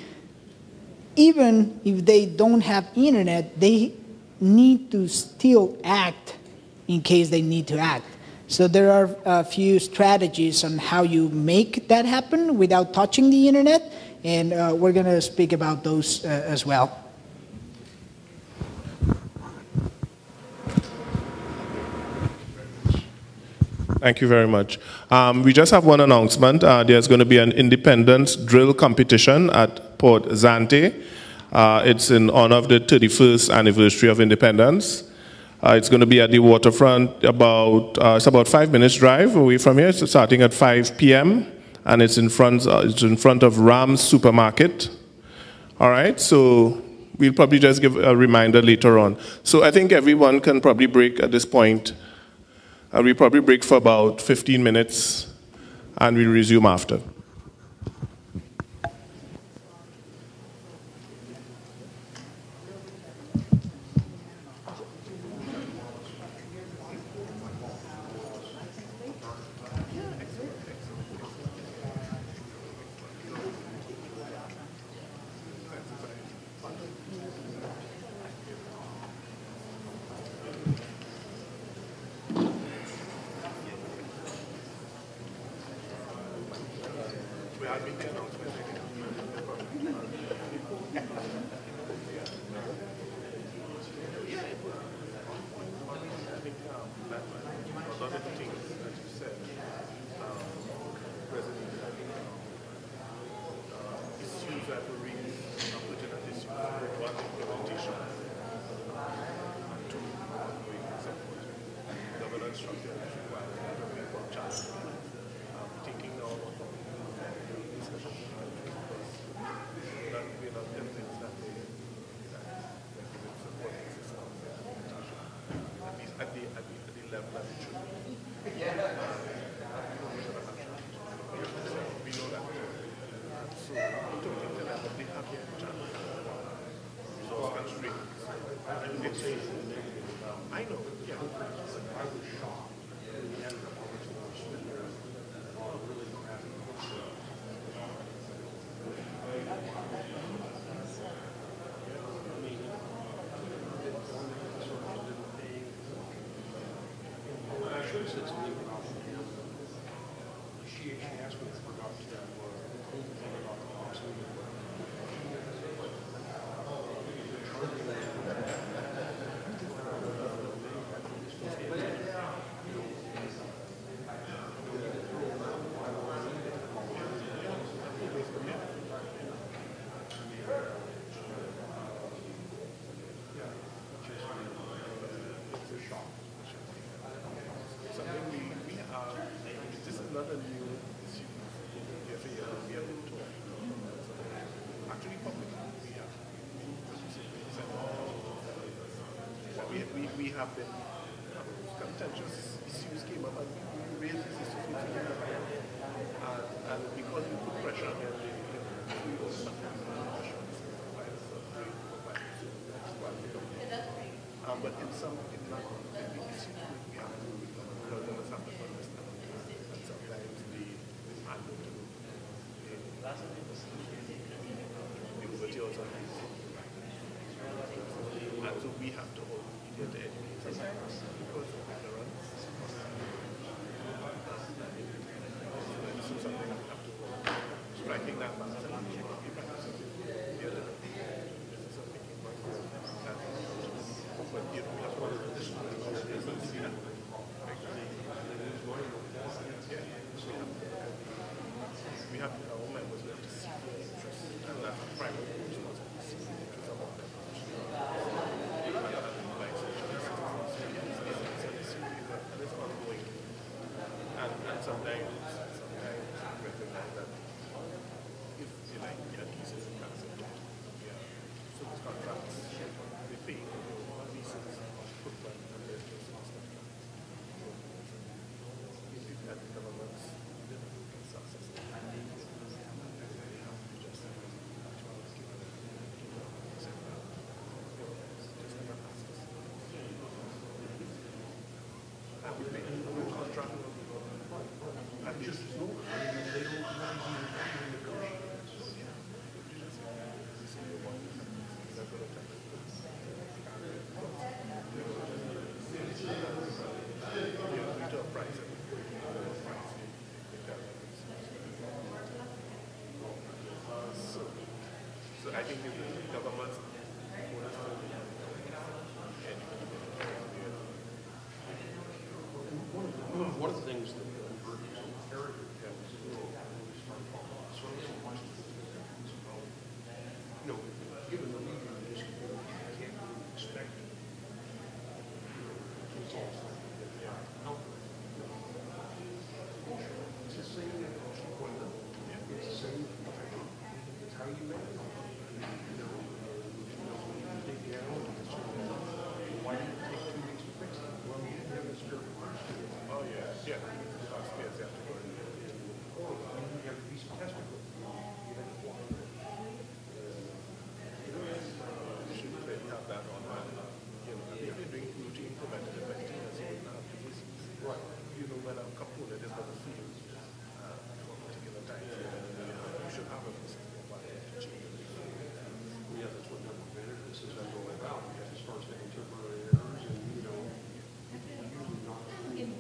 even if they don't have internet, they need to still act in case they need to act. So there are a few strategies on how you make that happen without touching the internet, and we're going to speak about those as well. Thank you very much. We just have one announcement. There's going to be an independence drill competition at Port Zante. It's in honor of the 31st anniversary of independence. It's going to be at the waterfront. It's about 5 minutes drive away from here. It's starting at 5 p.m. and it's in front of Ram's Supermarket. All right, so we'll probably just give a reminder later on. So I think everyone can probably break at this point. We'll probably break for about 15 minutes, and we'll resume after. at the level that it should be. We know that. So, to the level they have here in China, resource constraints. And it's, I know, yeah. I was shocked. Another new issue every year we have been taught. Actually, publicly, we have been contentious issues came up and we raised these issues with the and because we put pressure on them, we also but in some, in not the issues we have to learners have to understand. Sometimes the handle to the overtures on these. And so we have to hold media to educate us because of ignorance. So something we have to striking that balance and be practicing media literacy. This is something you might do. But you know, we have to hold this one. We have our members, we have to see their interests, and that's a private responsibility to see the interests of our members. And it's ongoing. And sometimes we recognize that if you like your leases and cancel, service contracts, they pay leases, footprint, and there's no service contract. So if you had the government's success. So I think the government's one of the things that we've heard is imperative given the leader of this community, you can't really expect results out there. It's the same appointment. It's the same profession. It's how you make it. Take the analysis. Why did it take 2 weeks to fix it? Well, we didn't have a spare part. Oh, yeah. Yeah. Yes, yeah. Or you have a piece of test equipment. You have to fly. You should really have that on hand. If you're doing routine preventative maintenance, you wouldn't have to disease. Right. When a component is going to fail for a particular time, you should have a process to change it. Yeah, that's what number preventative is all about. You have to start taking temporary errors and, usually not. You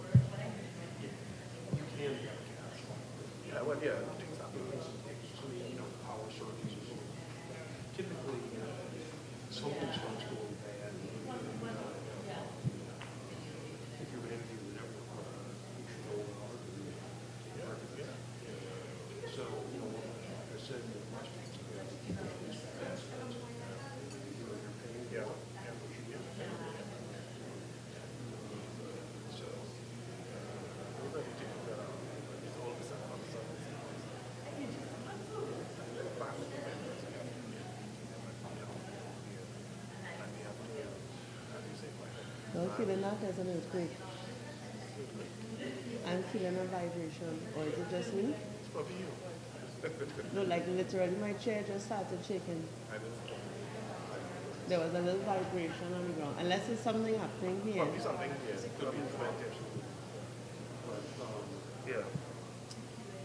can get cash. Yeah, well, yeah, things happen. Power surges or something. Typically, something starts going bad. If you're going to do the network, you should know about it. So, like I said, the questions So, those are the things that are always a concern. you feeling that as an earthquake? I'm feeling a vibration, or is it just me? It's probably you. No, like literally my chair just started shaking. I don't know. There was a little vibration on the ground, unless it's something happening here. Probably something, yes. It could be instrumentation. But, Yeah.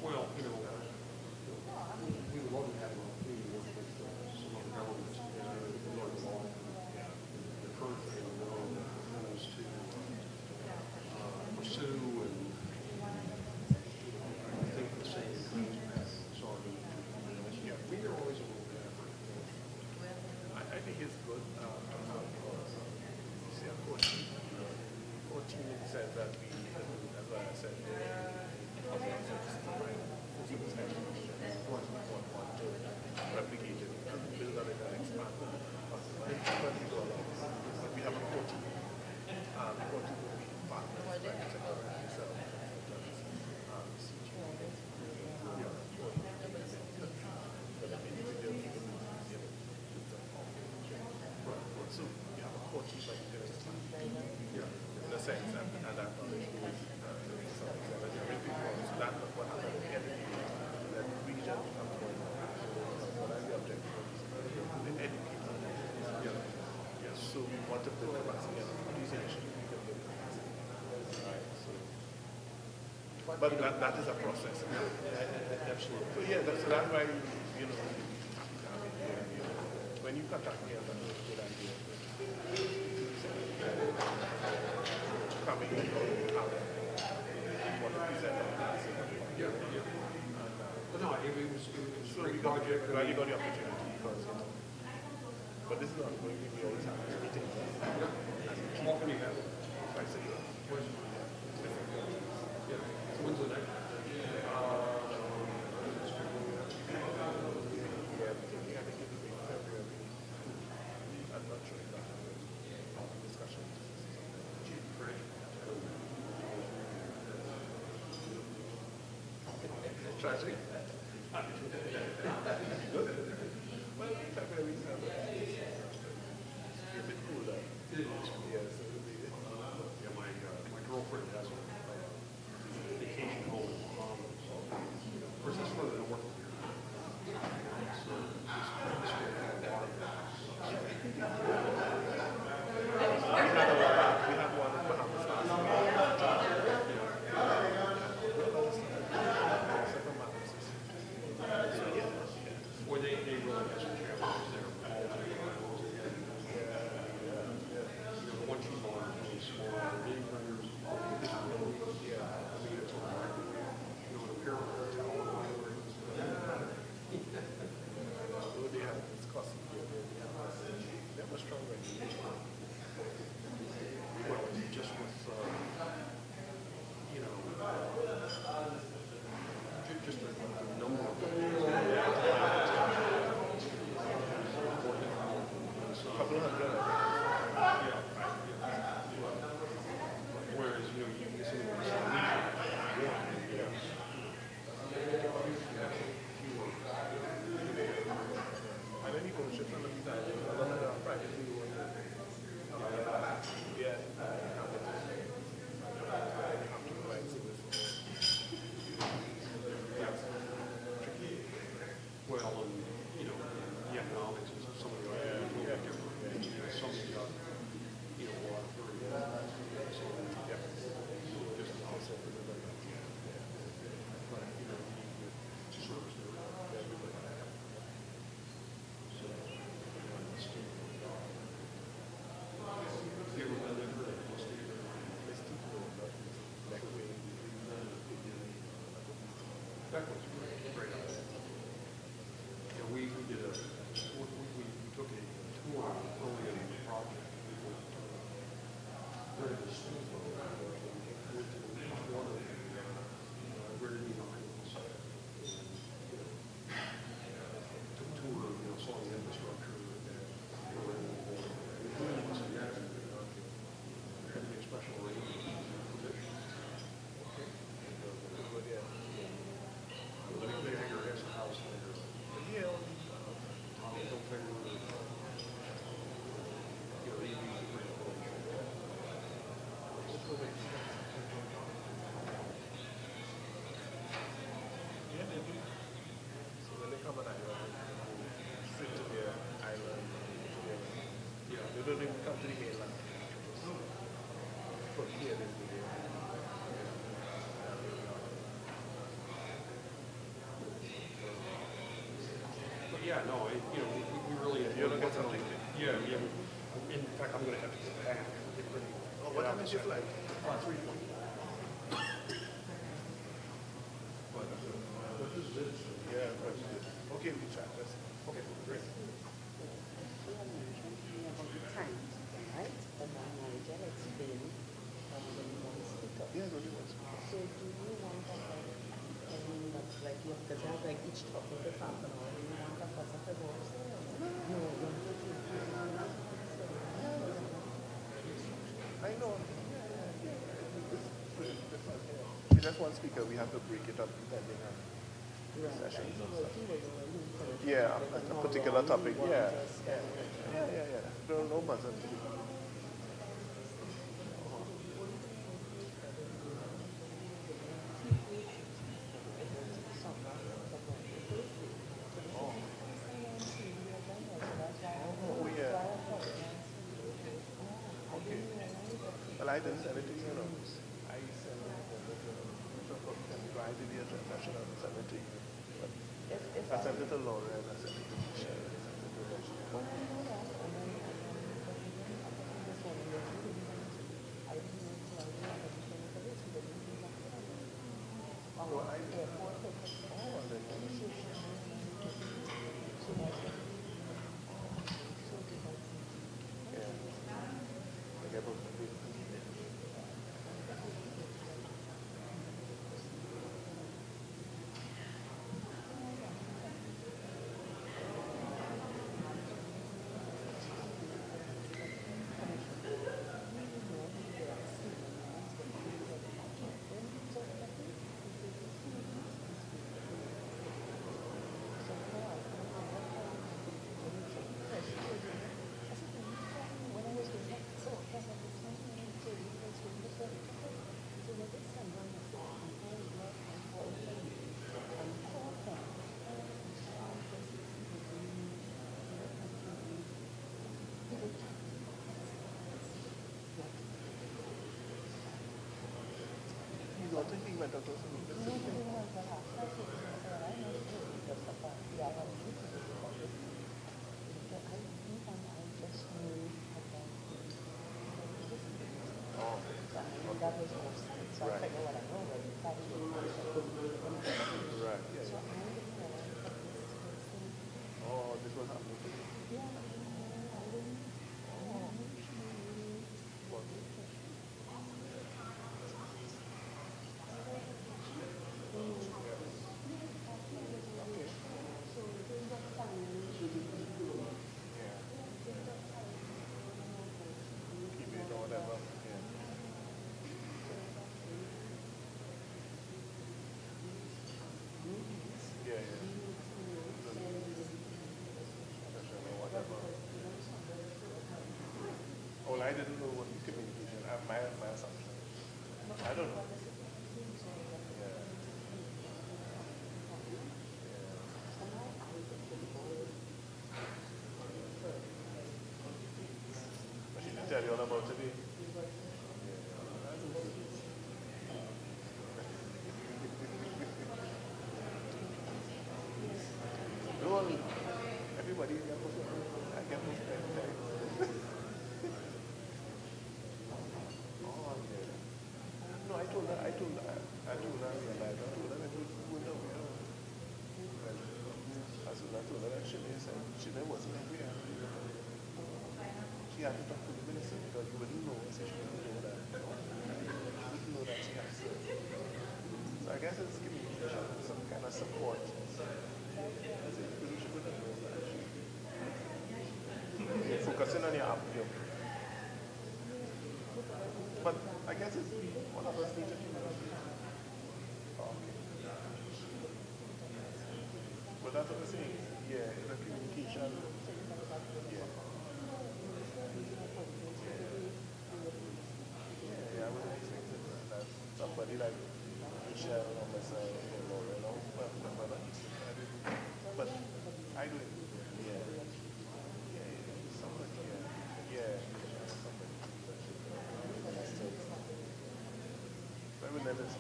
well, you know, we would love to have a meeting with some other governments and learn along. The current thing, you know, is to pursue and I think the same kinds of paths. Sorry. Yeah, we are always a little bit effort. I think it's good. See, of course, 14 said that we, as I said, want to replicate it and build on it and expand it. But we have a 14. 14 will be partners, right? So, so you have a 14 by in a sense, and that knowledge goes so that's what happened in every that region becomes more what are the objectives? The education. Yes. So we want to build capacity and utilization. We can build capacity. Right. So but that is a process. Absolutely. So yeah, that's why you know when you contact me, that's a good idea. Coming in, how you want to present it. Yeah. But no, it was So a great we got project. the opportunity because, but this is not going to be always happening. Meetings. How often do you have it? Twice a year. Yeah. So when's the next? I think it will be February. I'm not sure if that's a discussion. Tragic. Good. Well, February is a bit cooler. Yeah, so it'll be. Yeah, my girlfriend has a vacation home in Bahamas. Of course, that's further north of here. So this way we have water. We had one in Bahamas last week. Boy, they really have some challenges there. All the animals again. You know, the one she's on is really small. The big runners, I mean, it's like, you know, an apparel hotel or whatever. They have this cost here. They have a strong regulation. Well, just with, you know, just a number of Couple of hundred. yeah. Whereas, you know, you can get some of those And then you go to ship from the design, a lot of them privately owned. Yeah. You have to provide service. well, and, you know, the economics is some of the items will be different. You know, some got, you know, water for so, yeah. Just the also for the but, you know, you get service there. So, it's still, you ever been there? Let's do it. That was great idea. Yeah, we did we took a tour early in the project. We rented a steamboat, went to one of the Brittany Islands. Took a tour, you know, saw the infrastructure. Had to get special arrangements and permissions. Let me figure your guest house later. Yeah. Tommy Hilfiger, you know, they use the great approach. here it is today. But yeah, no, we really. You're gonna get something. Yeah, yeah. In fact, I'm gonna have to get back. Get ready. Oh, what time is your flight? 3:20. Yeah, right. Okay, we chat. Okay, great. Yes, only one speaker. So do you want to have any much like you because I have like each topic is half an hour. Do you want a person to go upstairs? No, I know. It's just one speaker. We have to break it up depending on sessions and stuff. Yeah, a particular topic. Yeah. No buzzer. Well, I didn't send it to you, I sent it I did the transaction and sent it to you. But I sent it to Laura and I sent it to Michelle and I sent it to Reggie. No, I did. Oh, then yeah. I get both of you. I don't think he went out to that was more sense. So I figured what I know was probably right, yeah. Oh, this was happening to you? Keep it or whatever. Yeah. Well, I didn't know what communication. My assumption. I don't know. But she didn't tell you all about today. Don't worry. Everybody get I get Oh, yeah. No, I told her, I told her, I told her that it would know, as soon as I told her that she wasn't aware. She had to talk to the minister because you wouldn't know, so she wouldn't know that. She wouldn't know that she has to. So I guess it's communication, some kind of support. She wouldn't know that. You're focusing on your app. But I guess it's one of us need to communicate. Okay. But that's what I'm saying. Yeah, it's a communication. Yeah. Yeah, I wouldn't expect that somebody like Michelle or myself or Laura, but I do it. Yeah. Yeah, somebody, yeah. Yeah, somebody. with Nevis.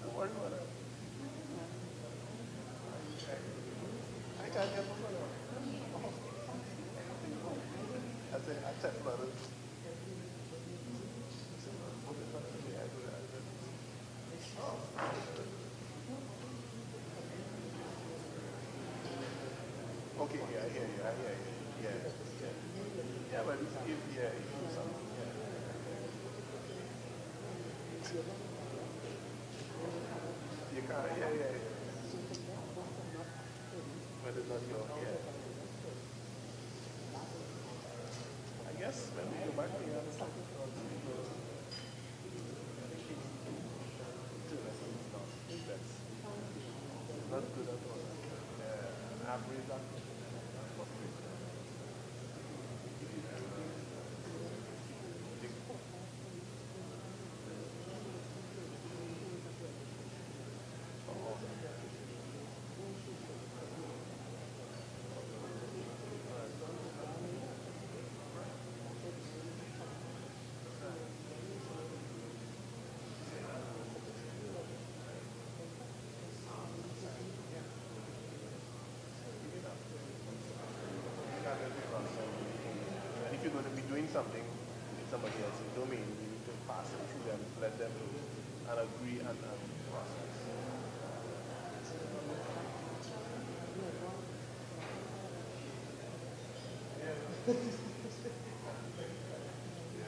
Don't worry about it. I can't get over it. I said brothers. Okay, yeah, I hear you. Yeah. Yeah, but if you do something, you can't, yeah. But it's not your, I guess when we go back, we have to it's not good at all. Average actor. And if you're going to be doing something in somebody else's domain, you need to pass it through them, let them know, and agree and process.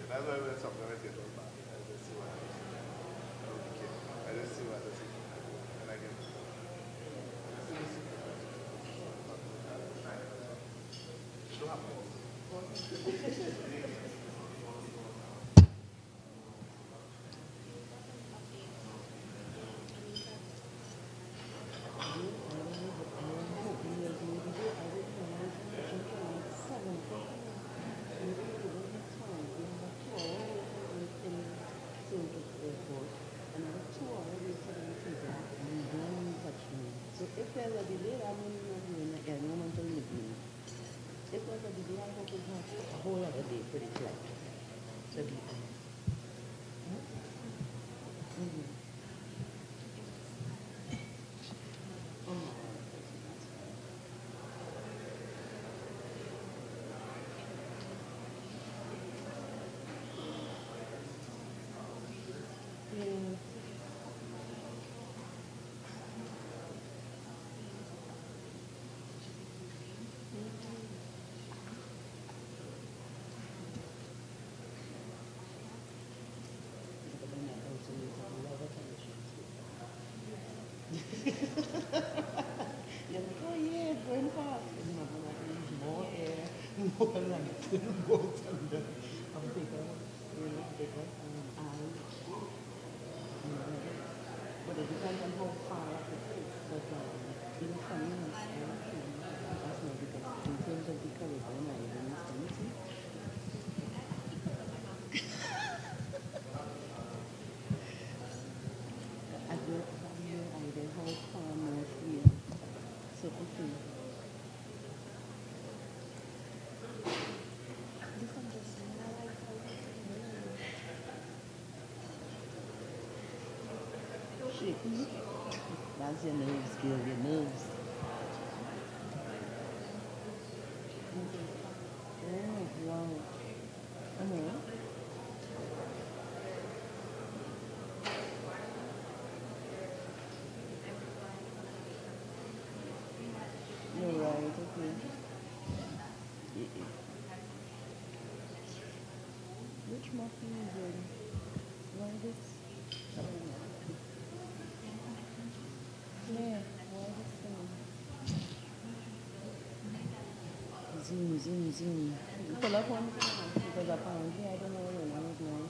That's why when sometimes I get all back, I just see what happens. I don't care. I just see what happens. And I get So if there's a delay, I'm not doing it again. No one will meet me. If there's a delay, I hope it has a whole other day pretty clear. So be You're like, oh yeah, it's going fast. And you're like, more air, more light, more thunder. I'm bigger, bigger, eyes. But it depends on how far up it is. But in funny enough, that's not because in terms of the Caribbean islands, can you see? I work from here, I did how far north here. So okay. This one just like how shaky. That's your nerves, girl, your nerves. Oh, wow. You're right, okay. Which muffin is it? Why this? Yeah, why this thing? Zoom. Pull up one because apparently I don't know what I'm doing.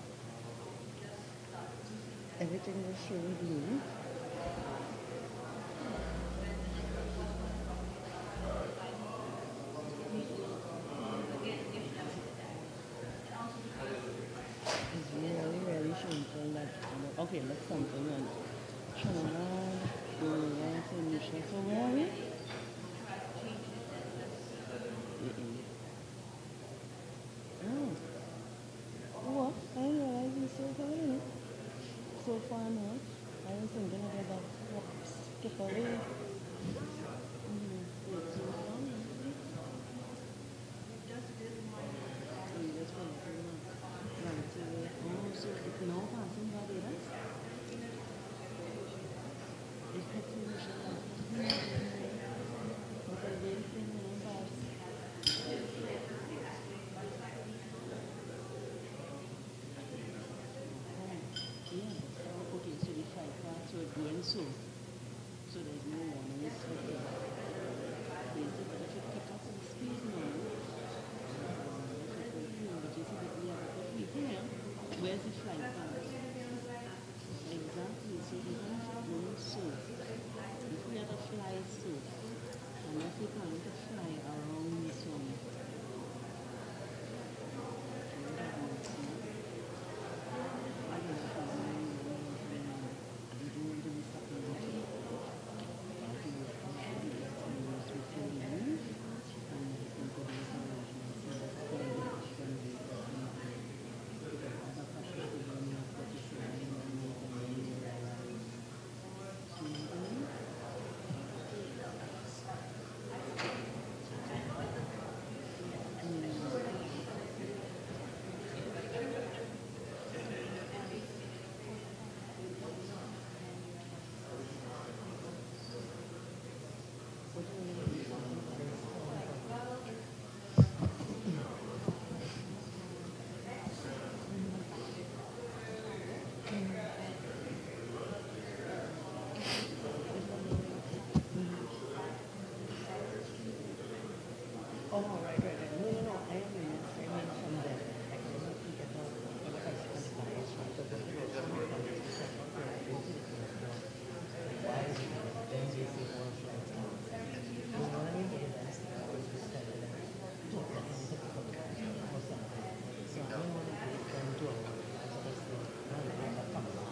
Everything is showing blue. It's really showing that okay, that's something. And Trinidad, St. Lucia. So where are we? Oh. Oh, I didn't realize we so far in. So far north. I was thinking about that. Skip away. Wait, so long? So you just went to right away. Oh, so it's now passing Barbados? It's St. Lucia. But I didn't think it was pass. Yeah. Okay, so the flight parts were going so. So there's no warning. It's okay. Basic, but if you pick up the speed now, but you see that we have a here. Where's the flight path? Exactly. So even if you're going so, if we had to fly so, unless we plan to fly around this one, oh, right, right, right. No, no, no. I mean from there. I cannot get out. But I can fly as well. So this is also my why is it then they say more flights now? You know what I mean? That's the always be said. So I can pick up or something. So I don't want to take them to our lives. I just think, no, I have a couple of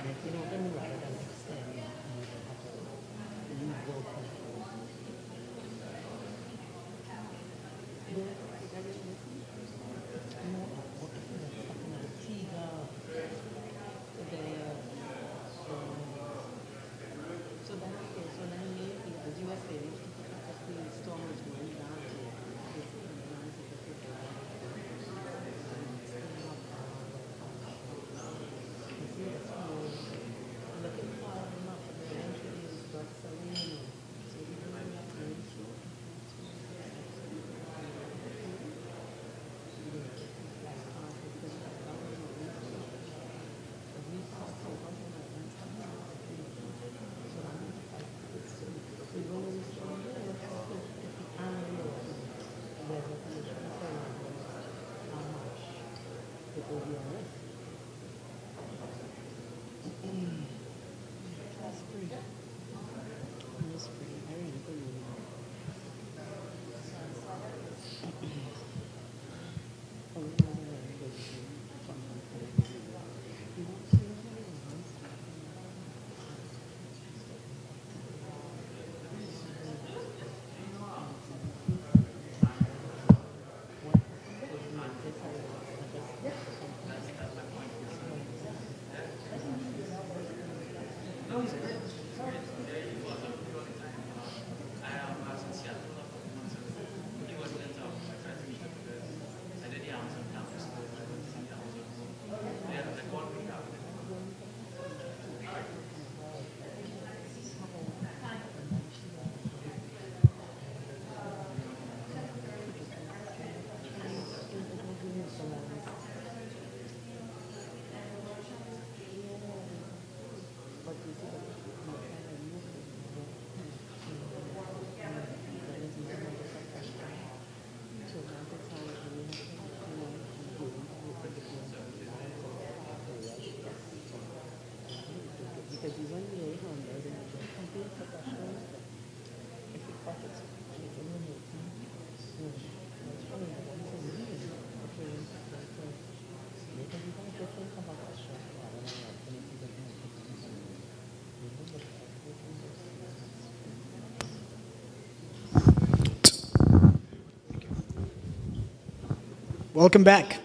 and if you know them rather than extend, you have to leave work control. So that's okay. So then maybe, as you were saying, if the storm was going down here, looking far enough, and eventually it's got Salino. So we don't have to ensure. It will be a risk. That's free. That's free. I really put it in. Oh, no, no, no, no, you won't see anyone. Because you went away from there, then you just complete professional. If you cut it, it's in the meeting. That's funny, I want to leave it. Okay, because you can different from a question. I don't know. welcome back.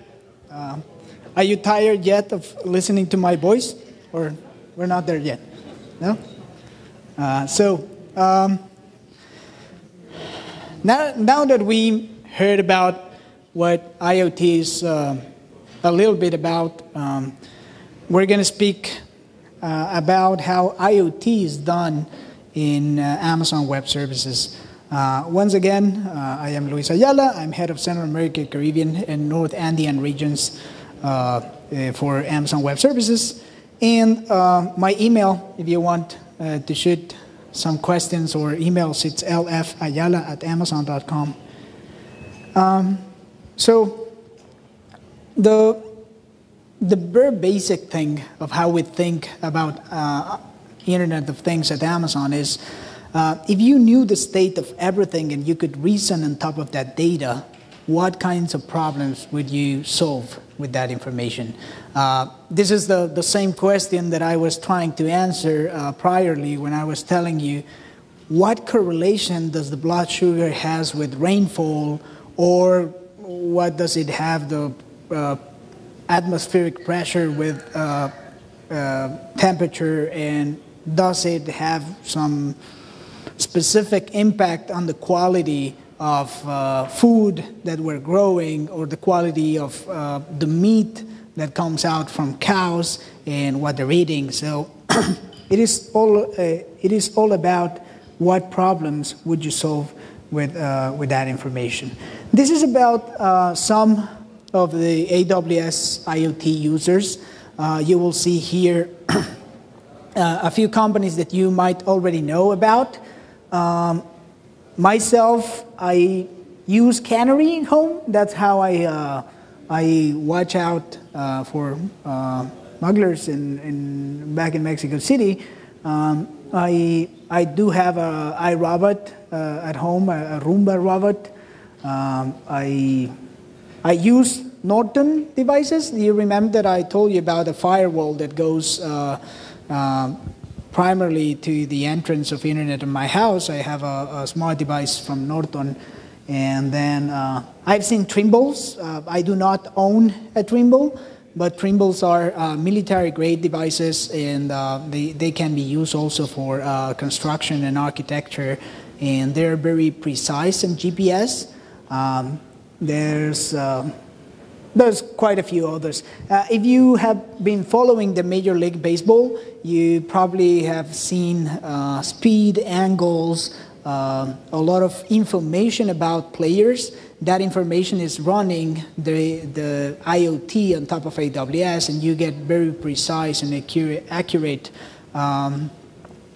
Are you tired yet of listening to my voice? Or we're not there yet? No? Now that we heard about what IoT is a little bit about, we're going to speak about how IoT is done in Amazon Web Services. Once again, I am Luis Ayala. I'm head of Central America, Caribbean, and North Andean regions for Amazon Web Services. And my email, if you want to shoot some questions or emails, it's lfayala@amazon.com. So the very basic thing of how we think about Internet of Things at Amazon is if you knew the state of everything and you could reason on top of that data, what kinds of problems would you solve with that information? This is the same question that I was trying to answer priorly when I was telling you what correlation does the blood sugar has with rainfall, or what does it have the atmospheric pressure with temperature, and does it have some specific impact on the quality of food that we're growing, or the quality of the meat that comes out from cows and what they're eating. So it is all about what problems would you solve with that information. This is about some of the AWS IoT users. You will see here a few companies that you might already know about. Myself, I use Canary Home. That's how I watch out for smugglers back in Mexico City. I do have a iRobot at home, a Roomba robot. I use Norton devices. Do you remember that I told you about a firewall that goes primarily to the entrance of internet in my house? I have a smart device from Norton. And then I've seen Trimbles. I do not own a Trimble, but Trimbles are military-grade devices, and they can be used also for construction and architecture, and they're very precise in GPS. There's quite a few others. If you have been following the Major League Baseball, you probably have seen speed, angles, a lot of information about players. That information is running the IoT on top of AWS, and you get very precise and accurate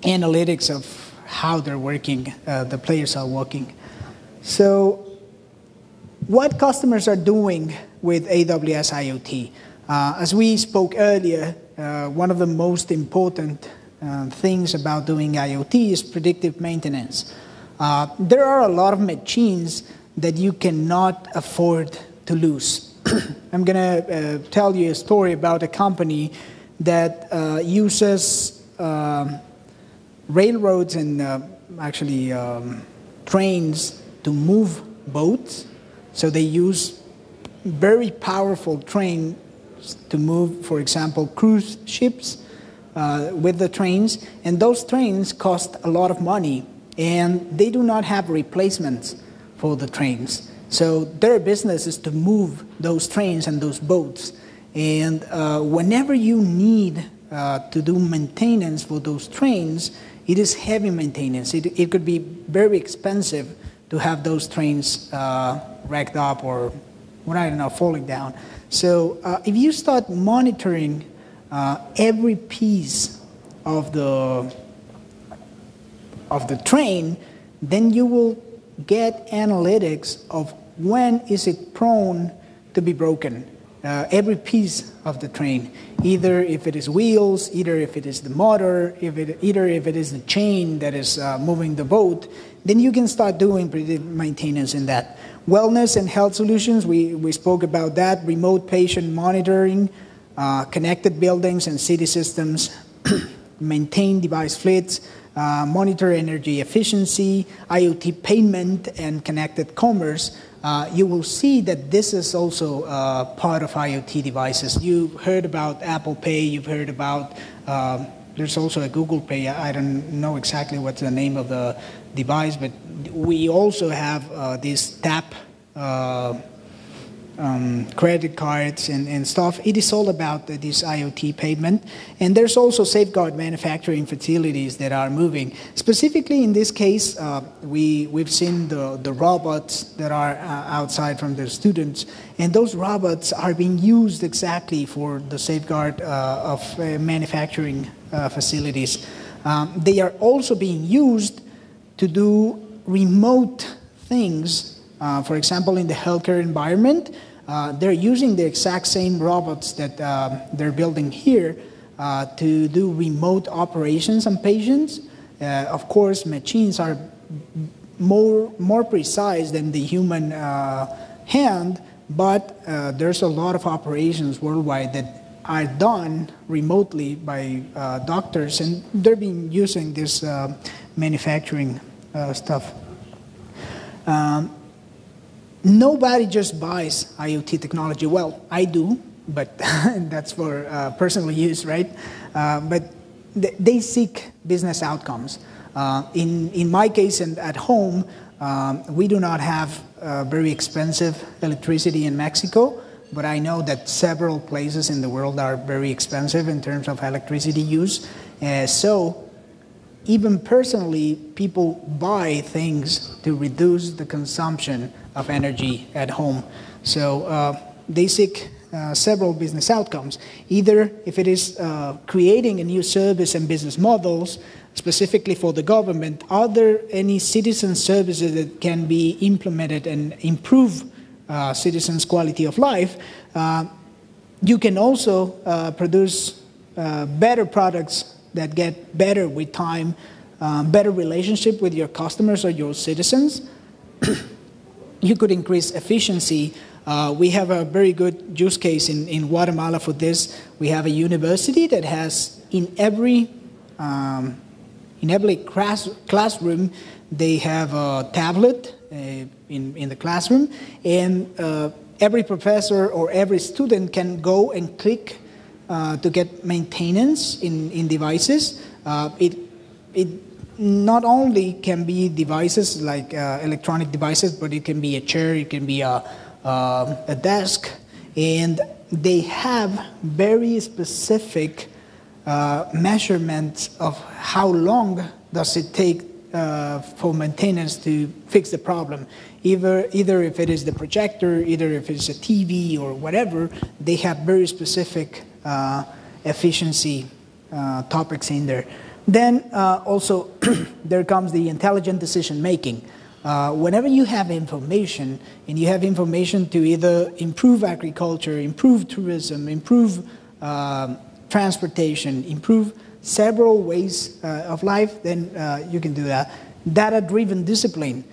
analytics of how they're working, the players are working. So what customers are doing with AWS IoT? As we spoke earlier, one of the most important things about doing IoT is predictive maintenance. There are a lot of machines that you cannot afford to lose. I'm going to tell you a story about a company that uses railroads and actually trains to move boats. So they use very powerful trains to move, for example, cruise ships with the trains. And those trains cost a lot of money, and they do not have replacements for the trains. So their business is to move those trains and those boats. And whenever you need to do maintenance for those trains, it is heavy maintenance. It could be very expensive to have those trains wrecked up or, well, I don't know, falling down. So if you start monitoring every piece of the train, then you will get analytics of when is it prone to be broken. Every piece of the train, either if it is wheels, either if it is the motor, either if it is the chain that is moving the boat, then you can start doing predictive maintenance in that. Wellness and health solutions, we spoke about that. Remote patient monitoring, connected buildings and city systems, maintain device fleets, monitor energy efficiency, IoT payment, and connected commerce. you will see that this is also part of IoT devices. You've heard about Apple Pay, you've heard about, there's also a Google Pay. I don't know exactly what's the name of the device, but we also have this tap credit cards and stuff. It is all about this IoT payment. And there's also safeguard manufacturing facilities that are moving. Specifically in this case, we've seen the robots that are outside from the students. And those robots are being used exactly for the safeguard of manufacturing facilities. They are also being used to do remote things. For example, in the healthcare environment, they're using the exact same robots that they're building here to do remote operations on patients. Of course, machines are more precise than the human hand, but there's a lot of operations worldwide that are done remotely by doctors, and they're being using this manufacturing stuff. Nobody just buys IoT technology. Well, I do, but that's for personal use, right? But they seek business outcomes. In my case and at home, we do not have very expensive electricity in Mexico, but I know that several places in the world are very expensive in terms of electricity use. So even personally, people buy things to reduce the consumption of energy at home. So they seek several business outcomes. Either if it is creating a new service and business models, specifically for the government, are there any citizen services that can be implemented and improve citizens' quality of life? You can also produce better products that get better with time, better relationship with your customers or your citizens. You could increase efficiency. We have a very good use case in Guatemala for this. We have a university that has in every classroom, they have a tablet in the classroom, and every professor or every student can go and click to get maintenance in devices. It not only can be devices like electronic devices, but it can be a chair, it can be a desk, and they have very specific measurements of how long does it take for maintenance to fix the problem. Either if it is the projector, either if it's a TV or whatever, they have very specific efficiency topics in there. Then also there comes the intelligent decision making. Whenever you have information, and you have information to either improve agriculture, improve tourism, improve transportation, improve several ways of life, then you can do that. Data-driven discipline.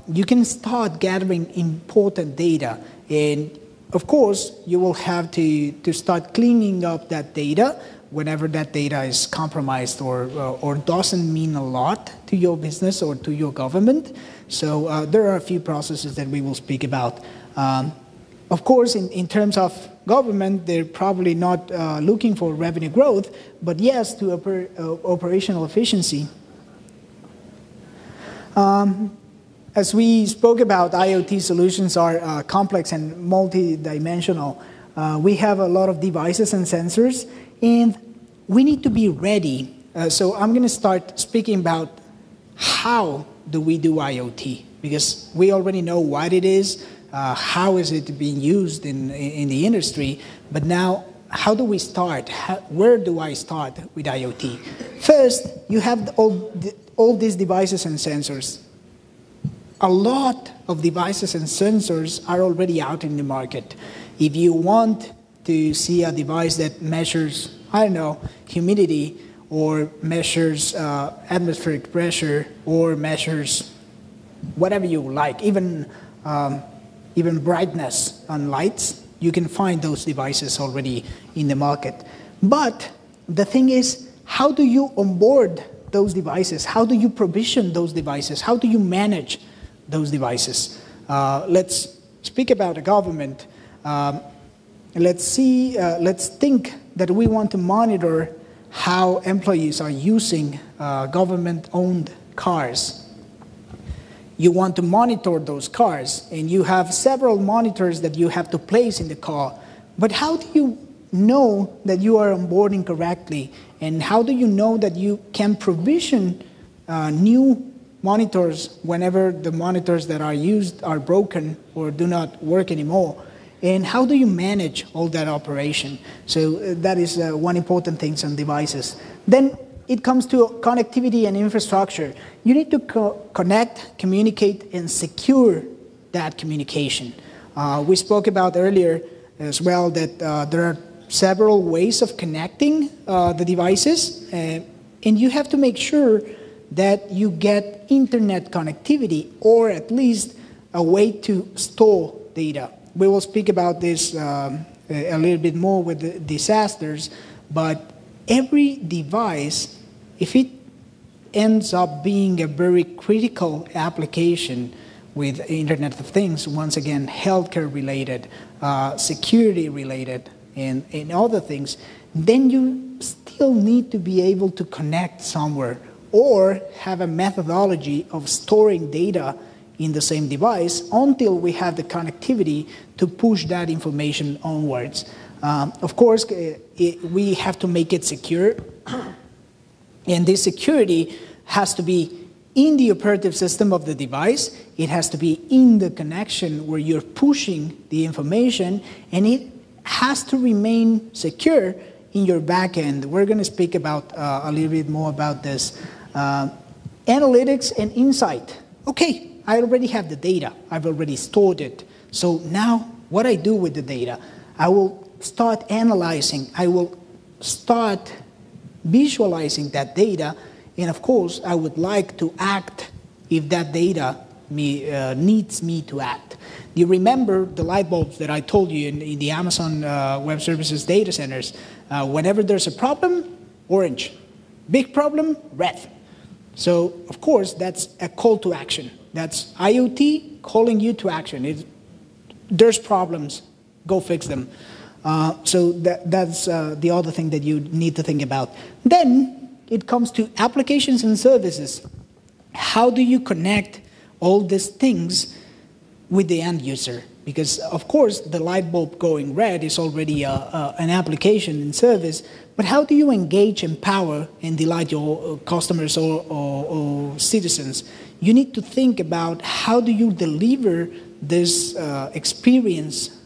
You can start gathering important data, and of course, you will have to start cleaning up that data whenever that data is compromised or doesn't mean a lot to your business or to your government. So there are a few processes that we will speak about. Of course, in terms of government, they're probably not looking for revenue growth, but yes, to operational efficiency. As we spoke about, IoT solutions are complex and multidimensional. We have a lot of devices and sensors, and we need to be ready. So I'm going to start speaking about how do we do IoT, because we already know what it is, how is it being used in the industry, but now how do we start? Where do I start with IoT? First, you have all these devices and sensors. A lot of devices and sensors are already out in the market. If you want to see a device that measures, I don't know, humidity, or measures atmospheric pressure, or measures whatever you like, even brightness on lights, you can find those devices already in the market. But the thing is, how do you onboard those devices? How do you provision those devices? How do you manage those devices? Let's speak about the government. Let's think that we want to monitor how employees are using government-owned cars. You want to monitor those cars, and you have several monitors that you have to place in the car. But how do you know that you are onboarding correctly? And how do you know that you can provision new monitors whenever the monitors that are used are broken or do not work anymore? And how do you manage all that operation? So that is one important thing on devices. Then it comes to connectivity and infrastructure. You need to connect, communicate, and secure that communication. We spoke about earlier as well that there are several ways of connecting the devices, and you have to make sure that you get internet connectivity, or at least a way to store data. We will speak about this a little bit more with the disasters, but every device, if it ends up being a very critical application with Internet of Things, once again, healthcare related, security related, and other things, then you still need to be able to connect somewhere or have a methodology of storing data in the same device until we have the connectivity to push that information onwards. Of course, we have to make it secure, and this security has to be in the operative system of the device. It has to be in the connection where you're pushing the information, and it has to remain secure in your backend. We're going to speak about a little bit more about this. Analytics and insight. Okay, I already have the data. I've already stored it. So now what I do with the data, I will start analyzing. I will start visualizing that data. And of course, I would like to act if that data needs me to act. Do you remember the light bulbs that I told you in the Amazon Web Services data centers? Whenever there's a problem, orange. Big problem, red. So, of course, that's a call to action. That's IoT calling you to action. There's problems, go fix them. So that's the other thing that you need to think about. Then it comes to applications and services. How do you connect all these things with the end user? Because, of course, the light bulb going red is already an application and service, but how do you engage, empower, and delight your customers or citizens? You need to think about how do you deliver this experience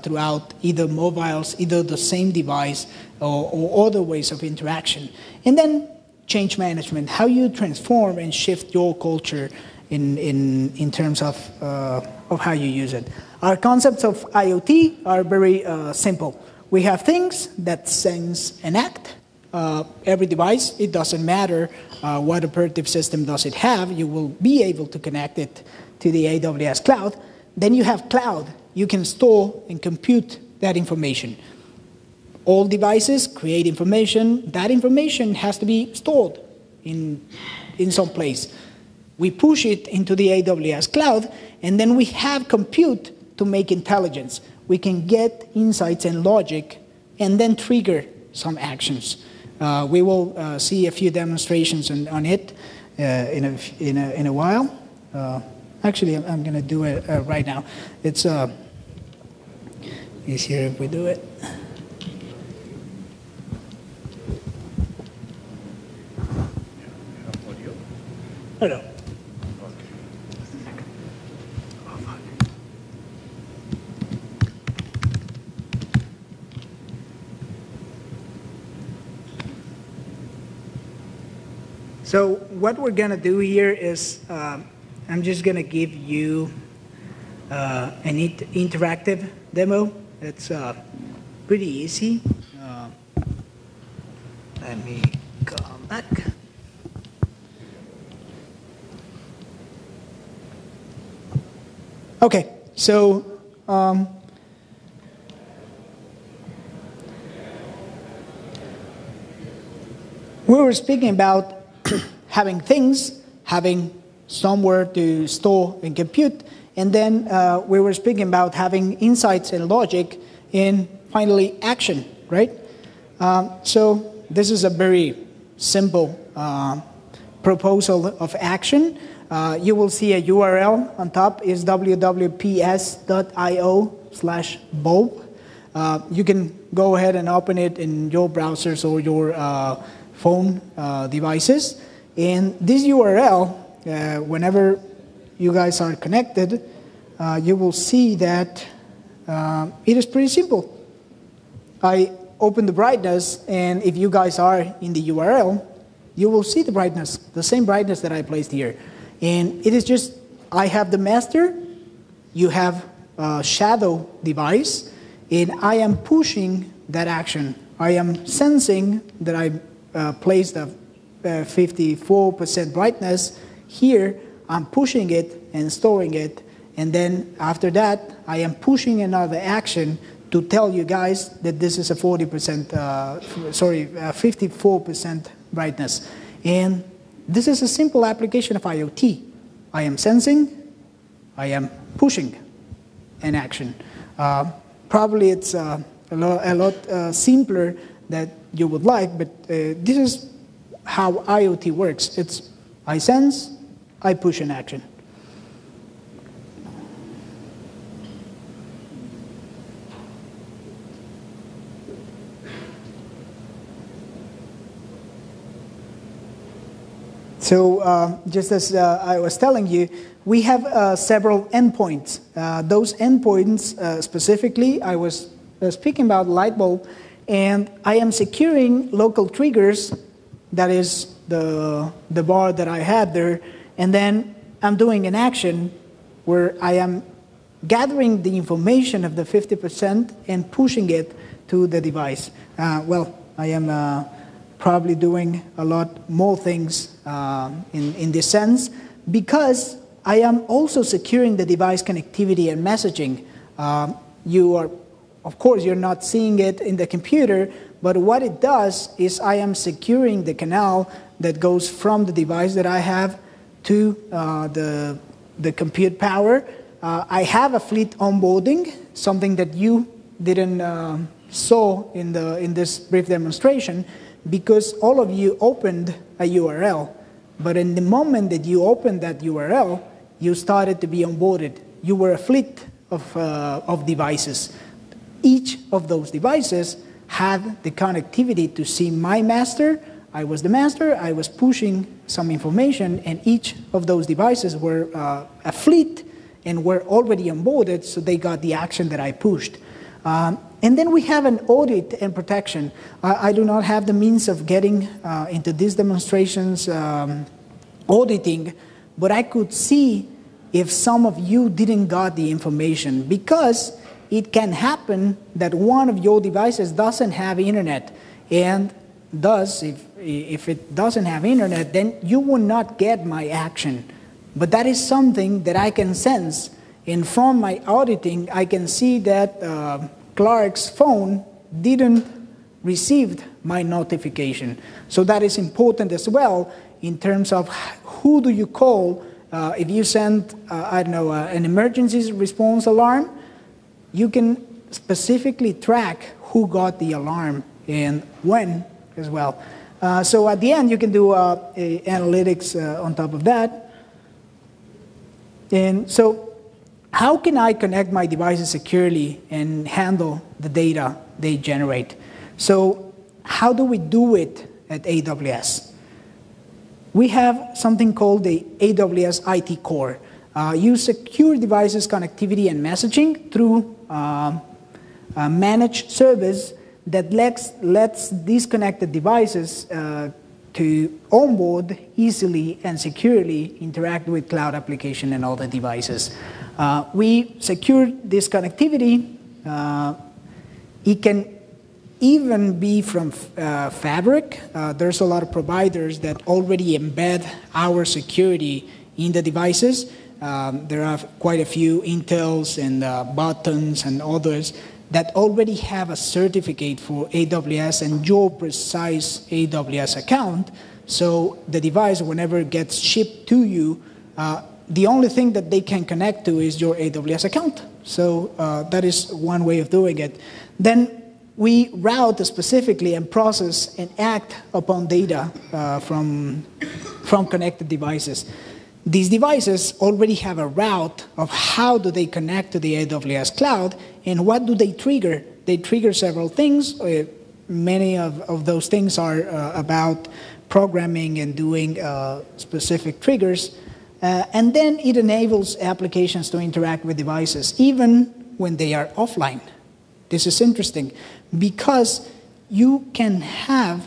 throughout either mobiles, either the same device, or other ways of interaction. And then change management, how you transform and shift your culture in terms of how you use it. Our concepts of IoT are very simple. We have things that sense and act. Every device, it doesn't matter what operative system does it have, you will be able to connect it to the AWS cloud. Then you have cloud. You can store and compute that information. All devices create information. That information has to be stored in some place. We push it into the AWS cloud, and then we have compute to make intelligence. We can get insights and logic and then trigger some actions. We will see a few demonstrations on it in a while. Actually, I'm going to do it right now. It's easier if we do it. Oh, no. So what we're going to do here is I'm just going to give you an interactive demo. It's pretty easy. Let me come back. Okay, so we were speaking about having things, having somewhere to store and compute, and then we were speaking about having insights and logic, and finally action, right? So this is a very simple proposal of action. You will see a URL on top is www.ps.io/bulb. You can go ahead and open it in your browsers or your phone devices. And this URL, whenever you guys are connected, you will see that it is pretty simple. I open the brightness, and if you guys are in the URL, you will see the brightness, the same brightness that I placed here. And it is just, I have the master, you have a shadow device, and I am pushing that action. I am sensing that I placed a 54% brightness here. I'm pushing it and storing it, and then after that, I am pushing another action to tell you guys that this is a 54% brightness. And this is a simple application of IoT. I am sensing, I am pushing an action. Probably it's a lot simpler that you would like, but this is how IoT works. It's I sense, I push an action. So just as I was telling you, we have several endpoints. Those endpoints specifically, I was speaking about light bulb, and I am securing local triggers. That is the bar that I had there, and then I'm doing an action where I am gathering the information of the 50% and pushing it to the device. Well, I am probably doing a lot more things in this sense, because I am also securing the device connectivity and messaging. You are, of course, you're not seeing it in the computer, but what it does is I am securing the canal that goes from the device that I have to the compute power. I have a fleet onboarding, something that you didn't saw in this brief demonstration, because all of you opened a URL, but in the moment that you opened that URL, you started to be onboarded. You were a fleet of devices. Each of those devices had the connectivity to see my master. I was the master, I was pushing some information, and each of those devices were a fleet and were already onboarded, so they got the action that I pushed. And then we have an audit and protection. I do not have the means of getting into these demonstrations auditing, but I could see if some of you didn't got the information, because it can happen that one of your devices doesn't have internet, and thus if it doesn't have internet, then you will not get my action. But that is something that I can sense, and from my auditing I can see that Clark's phone didn't receive my notification. So that is important as well in terms of who do you call. If you send, I don't know, an emergency response alarm, you can specifically track who got the alarm and when as well. So at the end, you can do analytics on top of that. And so how can I connect my devices securely and handle the data they generate? So how do we do it at AWS? We have something called the AWS IT Core. You secure devices connectivity and messaging through a managed service that lets disconnected devices to onboard easily and securely interact with cloud application and other devices. We secure this connectivity. It can even be from Fabric. There's a lot of providers that already embed our security in the devices. There are quite a few, Intels and Buttons and others, that already have a certificate for AWS and your precise AWS account. So the device, whenever it gets shipped to you, the only thing that they can connect to is your AWS account. So that is one way of doing it. Then we route specifically and process and act upon data from connected devices. These devices already have a route of how do they connect to the AWS cloud, and what do they trigger. They trigger several things. Many of those things are about programming and doing specific triggers. And then it enables applications to interact with devices, even when they are offline. This is interesting because you can have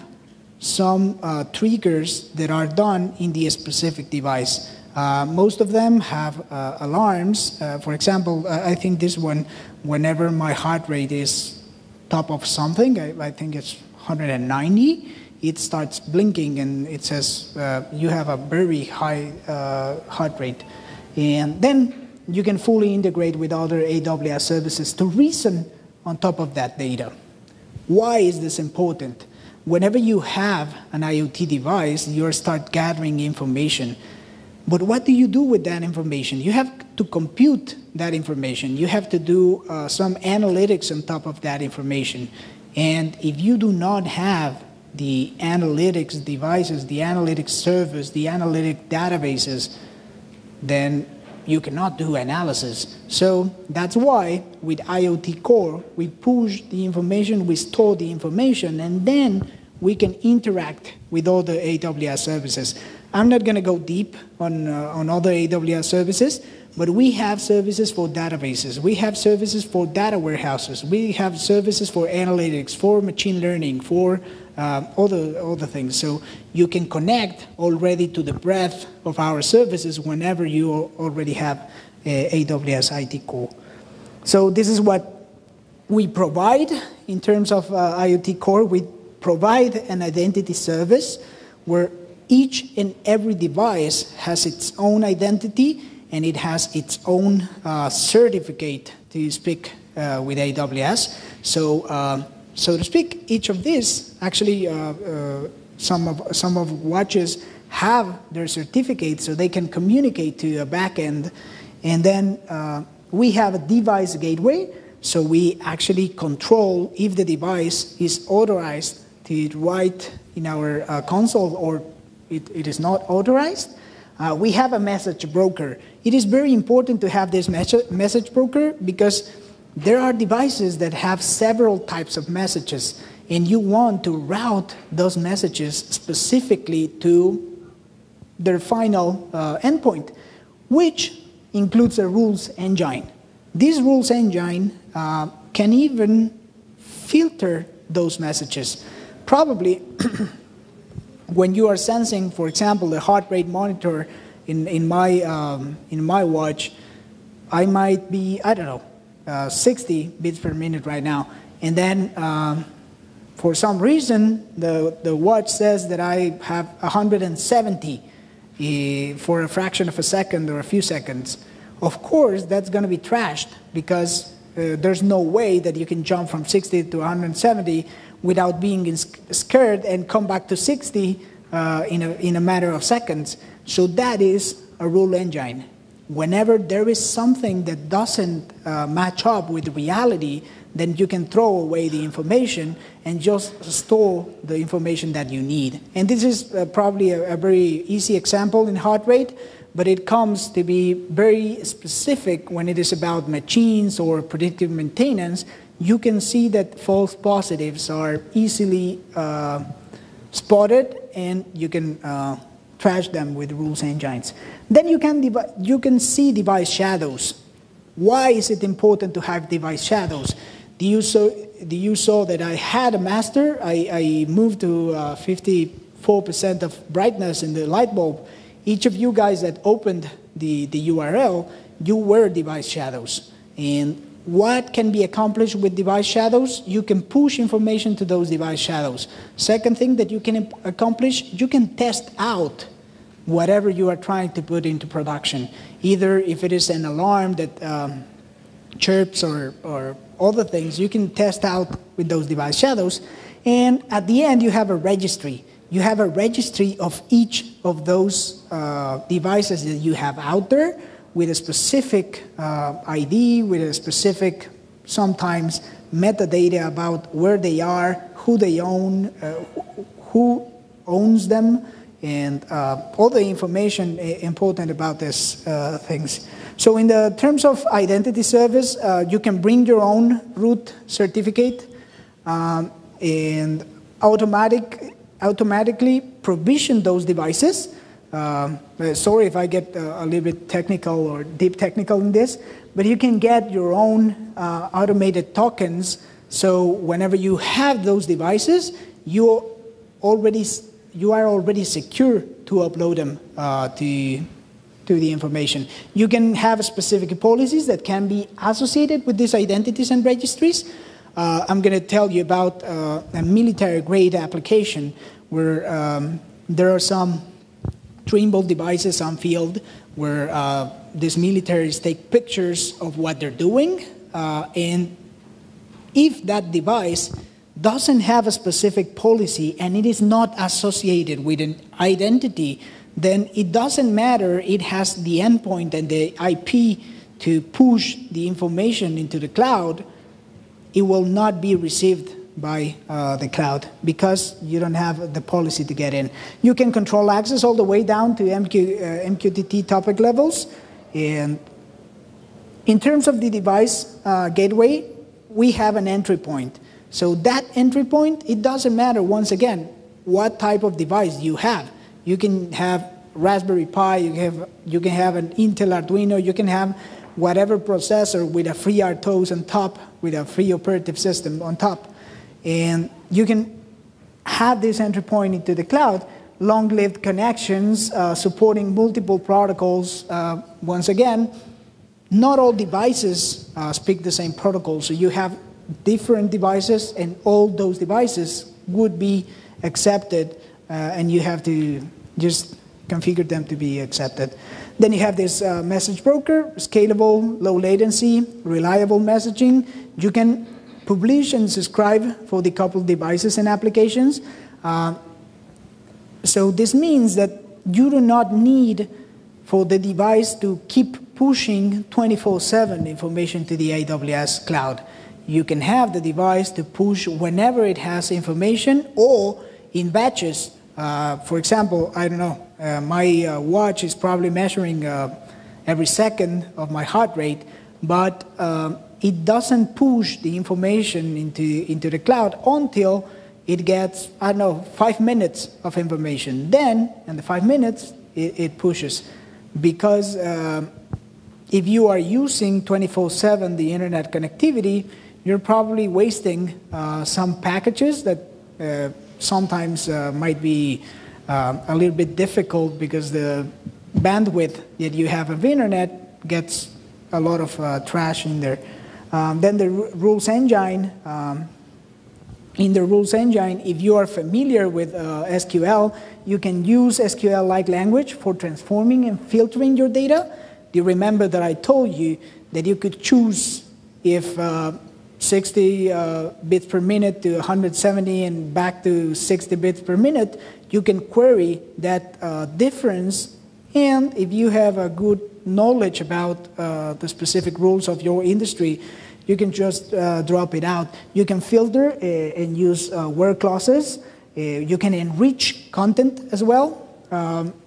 some triggers that are done in the specific device. Most of them have alarms. For example, I think this one, whenever my heart rate is top of something, I think it's 190, it starts blinking and it says you have a very high heart rate. And then you can fully integrate with other AWS services to reason on top of that data. Why is this important? Whenever you have an IoT device, you start gathering information. But what do you do with that information? You have to compute that information. You have to do some analytics on top of that information. And if you do not have the analytics devices, the analytics servers, the analytic databases, then you cannot do analysis. So that's why with IoT Core, we push the information, we store the information, and then we can interact with all the AWS services. I'm not going to go deep on other AWS services, but we have services for databases. We have services for data warehouses. We have services for analytics, for machine learning, for other things. So you can connect already to the breadth of our services whenever you already have AWS IT Core. So this is what we provide in terms of IoT Core. We provide an identity service where each and every device has its own identity and it has its own certificate, to speak with AWS. So to speak, each of these, actually some of watches have their certificate so they can communicate to a backend. And then we have a device gateway, so we actually control if the device is authorized to write in our console or it is not authorized. We have a message broker. It is very important to have this message broker because there are devices that have several types of messages, and you want to route those messages specifically to their final endpoint, which includes a rules engine. This rules engine can even filter those messages. Probably when you are sensing, for example, the heart rate monitor in my watch, I might be, 60 beats per minute right now, and then for some reason the watch says that I have 170 for a fraction of a second or a few seconds. Of course, that's going to be trashed because there's no way that you can jump from 60 to 170 without being scared and come back to 60 in a matter of seconds. So that is a rule engine. Whenever there is something that doesn't match up with reality, then you can throw away the information and just store the information that you need. And this is probably a very easy example in heart rate, but it comes to be very specific when it is about machines or predictive maintenance. You can see that false positives are easily spotted, and you can trash them with rules engines. Then you can see device shadows. Why is it important to have device shadows? You saw that I had a master. I moved to 54% of brightness in the light bulb. Each of you guys that opened the URL, you were device shadows. And what can be accomplished with device shadows? You can push information to those device shadows. Second thing that you can accomplish, you can test out whatever you are trying to put into production. Either if it is an alarm that chirps or other things, you can test out with those device shadows. And at the end, you have a registry. you have a registry of each of those devices that you have out there with a specific ID, with a specific, sometimes, metadata about where they are, who they own, who owns them, and all the information important about these things. So in the terms of identity service, you can bring your own root certificate and automatically provision those devices. Sorry if I get a little bit technical or deep technical in this, but you can get your own automated tokens. So whenever you have those devices, you are already secure to upload them to the information. You can have specific policies that can be associated with these identities and registries. I'm going to tell you about a military-grade application where there are some trainable devices on field where these militaries take pictures of what they're doing, and if that device doesn't have a specific policy and it is not associated with an identity, then it doesn't matter. It has the endpoint and the IP to push the information into the cloud. It will not be received by the cloud because you don't have the policy to get in. You can control access all the way down to MQTT topic levels. And in terms of the device gateway, we have an entry point. So that entry point, it doesn't matter, once again, what type of device you have. You can have Raspberry Pi, you can have an Intel Arduino, you can have whatever processor with a free RTOS on top, with a free operative system on top. And you can have this entry point into the cloud, long-lived connections, supporting multiple protocols. Once again, not all devices speak the same protocol, so you have different devices, and all those devices would be accepted, and you have to just configure them to be accepted. Then you have this message broker, scalable, low latency, reliable messaging. You can publish and subscribe for decoupled devices and applications. So this means that you do not need for the device to keep pushing 24/7 information to the AWS cloud. You can have the device to push whenever it has information or in batches. For example, I don't know, my watch is probably measuring every second of my heart rate, but it doesn't push the information into the cloud until it gets, I don't know, 5 minutes of information. Then, in the 5 minutes, it pushes. Because if you are using 24/7 the internet connectivity, you're probably wasting some packages that sometimes might be a little bit difficult because the bandwidth that you have of internet gets a lot of trash in there. Then the rules engine. In the rules engine, if you are familiar with SQL, you can use SQL-like language for transforming and filtering your data. Do you remember that I told you that you could choose if 60 bits per minute to 170 and back to 60 bits per minute, you can query that difference, and if you have a good knowledge about the specific rules of your industry, you can just drop it out. You can filter and use where clauses. You can enrich content as well.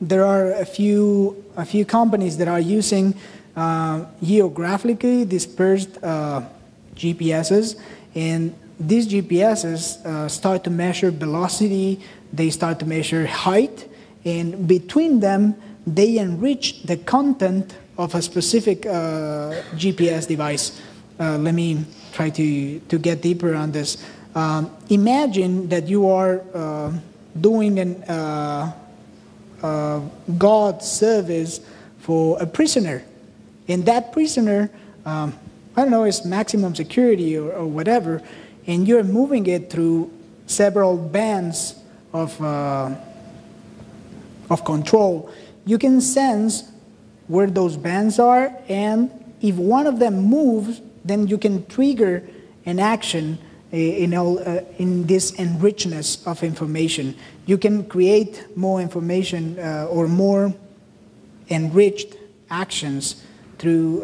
There are a few companies that are using geographically dispersed GPSs, and these GPSs start to measure velocity, they start to measure height, and between them, they enrich the content of a specific GPS device. Let me try to get deeper on this. Imagine that you are doing an God service for a prisoner, and that prisoner, I don't know, it's maximum security or whatever, and you're moving it through several bands of control. You can sense where those bands are, and if one of them moves, then you can trigger an action in this enrichedness of information. You can create more information or more enriched actions through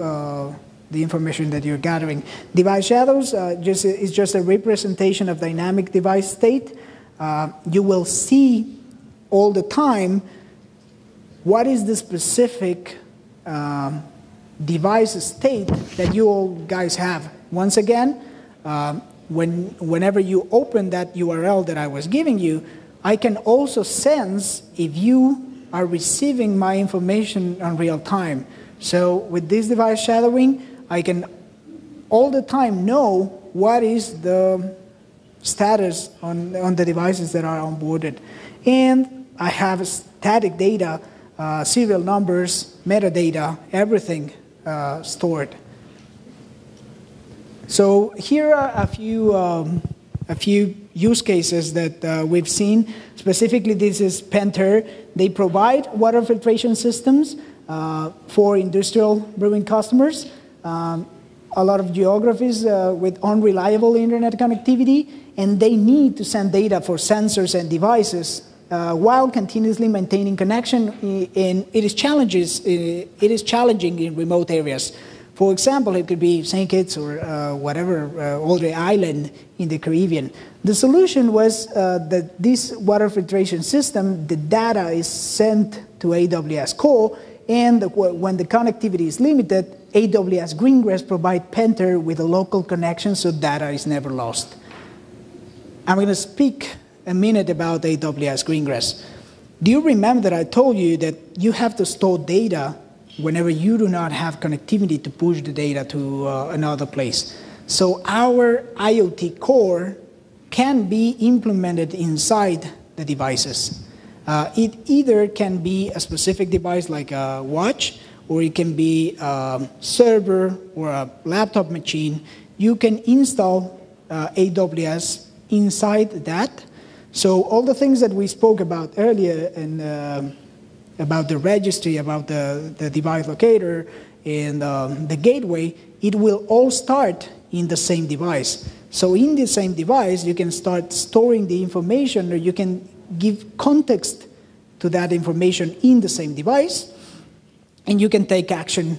the information that you're gathering. Device shadows is just a representation of dynamic device state. You will see all the time what is the specific device state that you all guys have. Once again, whenever you open that URL that I was giving you, I can also sense if you are receiving my information on real time. So with this device shadowing, I can all the time know what is the status on the devices that are onboarded. And I have static data, serial numbers, metadata, everything stored. So here are a few use cases that we've seen. Specifically, this is Penter. They provide water filtration systems for industrial brewing customers. A lot of geographies with unreliable internet connectivity, and they need to send data for sensors and devices while continuously maintaining connection. And it is challenging in remote areas. For example, it could be St. Kitts or whatever, other island in the Caribbean. The solution was that this water filtration system, the data is sent to AWS core, and when the connectivity is limited, AWS Greengrass provide Penter with a local connection so data is never lost. I'm going to speak a minute about AWS Greengrass. Do you remember that I told you that you have to store data whenever you do not have connectivity to push the data to another place? So our IoT core can be implemented inside the devices. It either can be a specific device like a watch, or it can be a server or a laptop machine. You can install AWS inside that. So all the things that we spoke about earlier and about the registry, about the device locator, and the gateway, it will all start in the same device. So in the same device, you can start storing the information, or you can give context to that information in the same device, and you can take action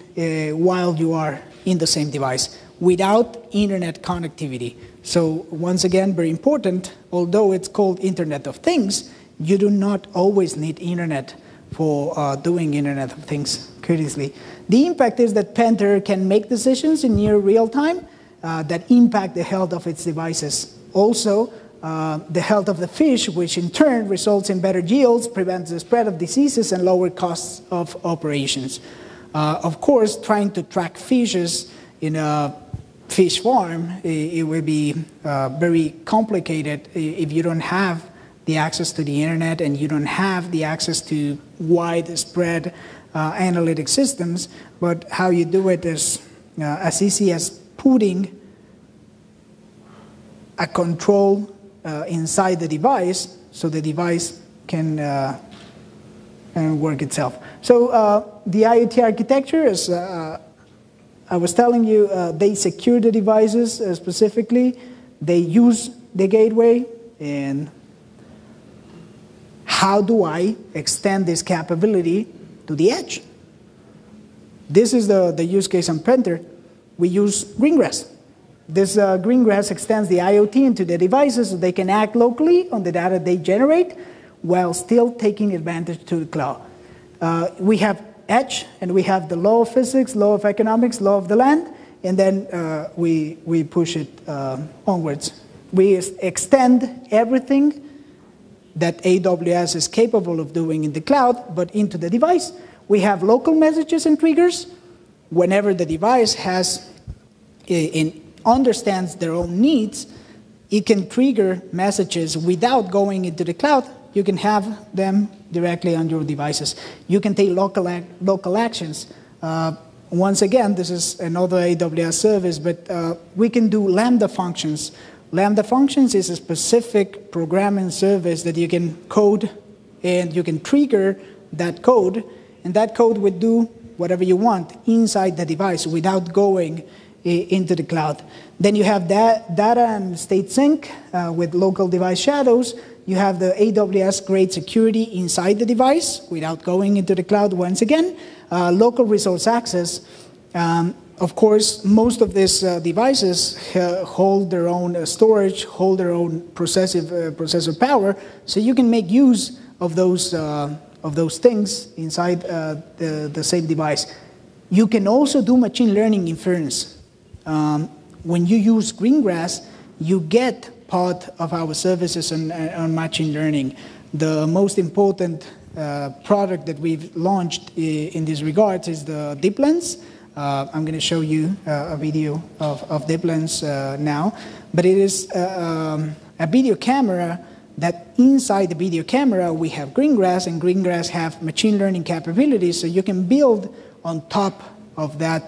while you are in the same device without internet connectivity. So once again, very important, although it's called Internet of Things, you do not always need internet for doing Internet of Things curiously. The impact is that Penter can make decisions in near real time that impact the health of its devices. Also, the health of the fish, which in turn results in better yields, prevents the spread of diseases, and lower costs of operations. Of course, trying to track fishes in a fish farm, it will be very complicated if you don't have the access to the internet and you don't have the access to widespread analytic systems. But how you do it is as easy as putting a control inside the device so the device can work itself. So the IoT architecture is, I was telling you, they secure the devices specifically. They use the gateway. And how do I extend this capability to the edge? This is the use case on Penter. We use Greengrass. This Greengrass extends the IoT into the devices so they can act locally on the data they generate while still taking advantage to the cloud. We have edge, and we have the law of physics, law of economics, law of the land, and then we push it onwards. We extend everything that AWS is capable of doing in the cloud, but into the device. We have local messages and triggers. Whenever the device has understands their own needs, it can trigger messages without going into the cloud. You can have them directly on your devices. You can take local actions. Once again, this is another AWS service, but we can do Lambda functions. Lambda functions is a specific programming service that you can code, and you can trigger that code, and that code would do whatever you want inside the device without going into the cloud. Then you have data and state sync with local device shadows. You have the AWS grade security inside the device without going into the cloud once again. Local resource access. Of course, most of these devices hold their own storage, hold their own processor power, so you can make use of those things inside the same device. You can also do machine learning inference. When you use Greengrass, you get part of our services on machine learning. The most important product that we've launched in this regard is the Deep Lens. I'm going to show you a video of Deep Lens now, but it is a video camera that inside the video camera we have Greengrass, and Greengrass have machine learning capabilities, so you can build on top of that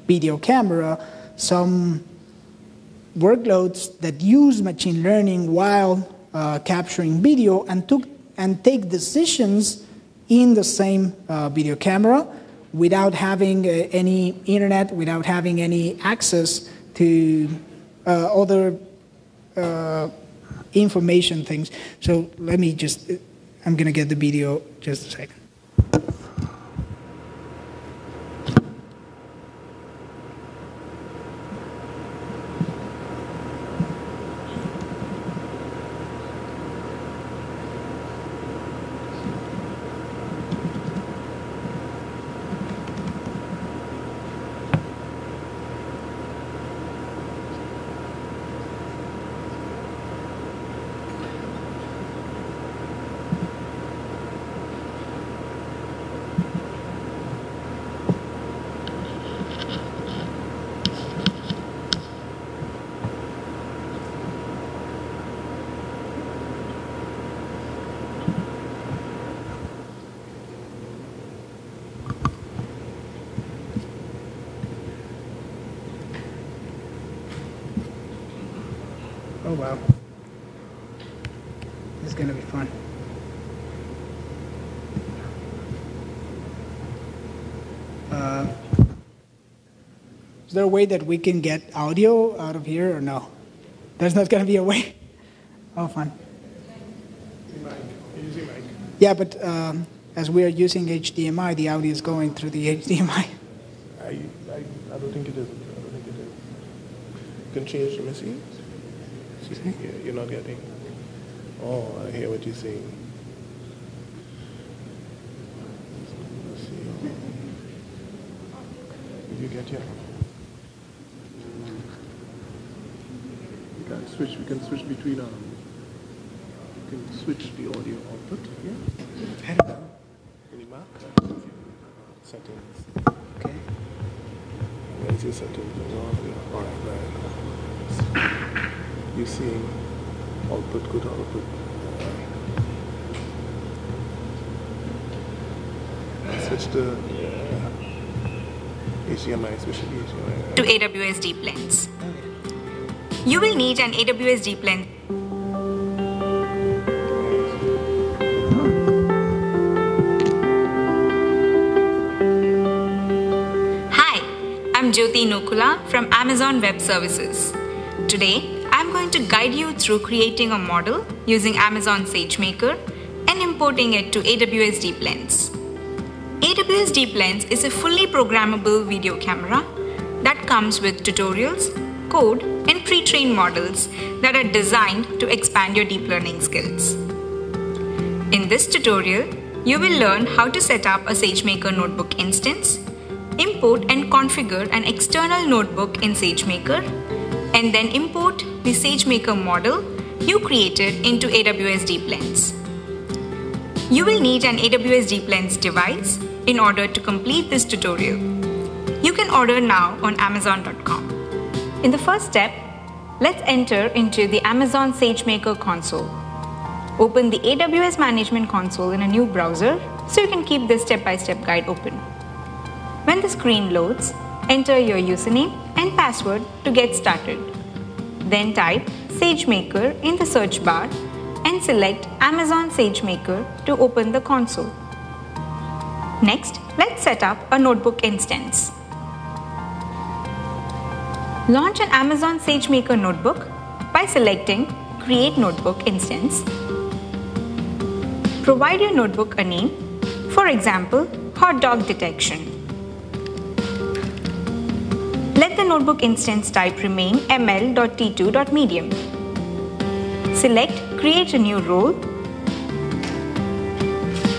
video camera some workloads that use machine learning while capturing video and take decisions in the same video camera without having any internet, without having any access to other information things. So let me just, I'm going to get the video just a second. Oh wow, this is going to be fun. Is there a way that we can get audio out of here or no? There's not going to be a way? Oh, fun. Yeah, but as we are using HDMI, the audio is going through the HDMI. I don't think it is. I don't think it is. You can change the machine. Yeah, you're not getting. Oh, I hear what you're saying. Let's see. Did you get here? We can switch. We can switch between. We can switch the audio output. Yeah. I don't know. Any mark? Settings. Okay. Where's your settings? All right, right. You see output, good output. Switch to HDMI, switch to HDMI. To AWS Deep Lens. You will need an AWS Deep Lens. Hi, I'm Jyoti Nukula from Amazon Web Services. Today, I'm going to guide you through creating a model using Amazon SageMaker and importing it to AWS Deep Lens. AWS Deep Lens is a fully programmable video camera that comes with tutorials, code, and pre-trained models that are designed to expand your deep learning skills. In this tutorial, you will learn how to set up a SageMaker notebook instance, import and configure an external notebook in SageMaker, and then import the SageMaker model you created into AWS Deep Lens. You will need an AWS Deep Lens device in order to complete this tutorial. You can order now on Amazon.com. In the first step, let's enter into the Amazon SageMaker console. Open the AWS Management Console in a new browser so you can keep this step-by-step guide open. When the screen loads, enter your username and password to get started. Then type SageMaker in the search bar and select Amazon SageMaker to open the console. Next, let's set up a notebook instance. Launch an Amazon SageMaker notebook by selecting Create Notebook Instance. Provide your notebook a name, for example, Hot Dog Detection. Let the notebook instance type remain ml.t2.medium. Select Create a new role,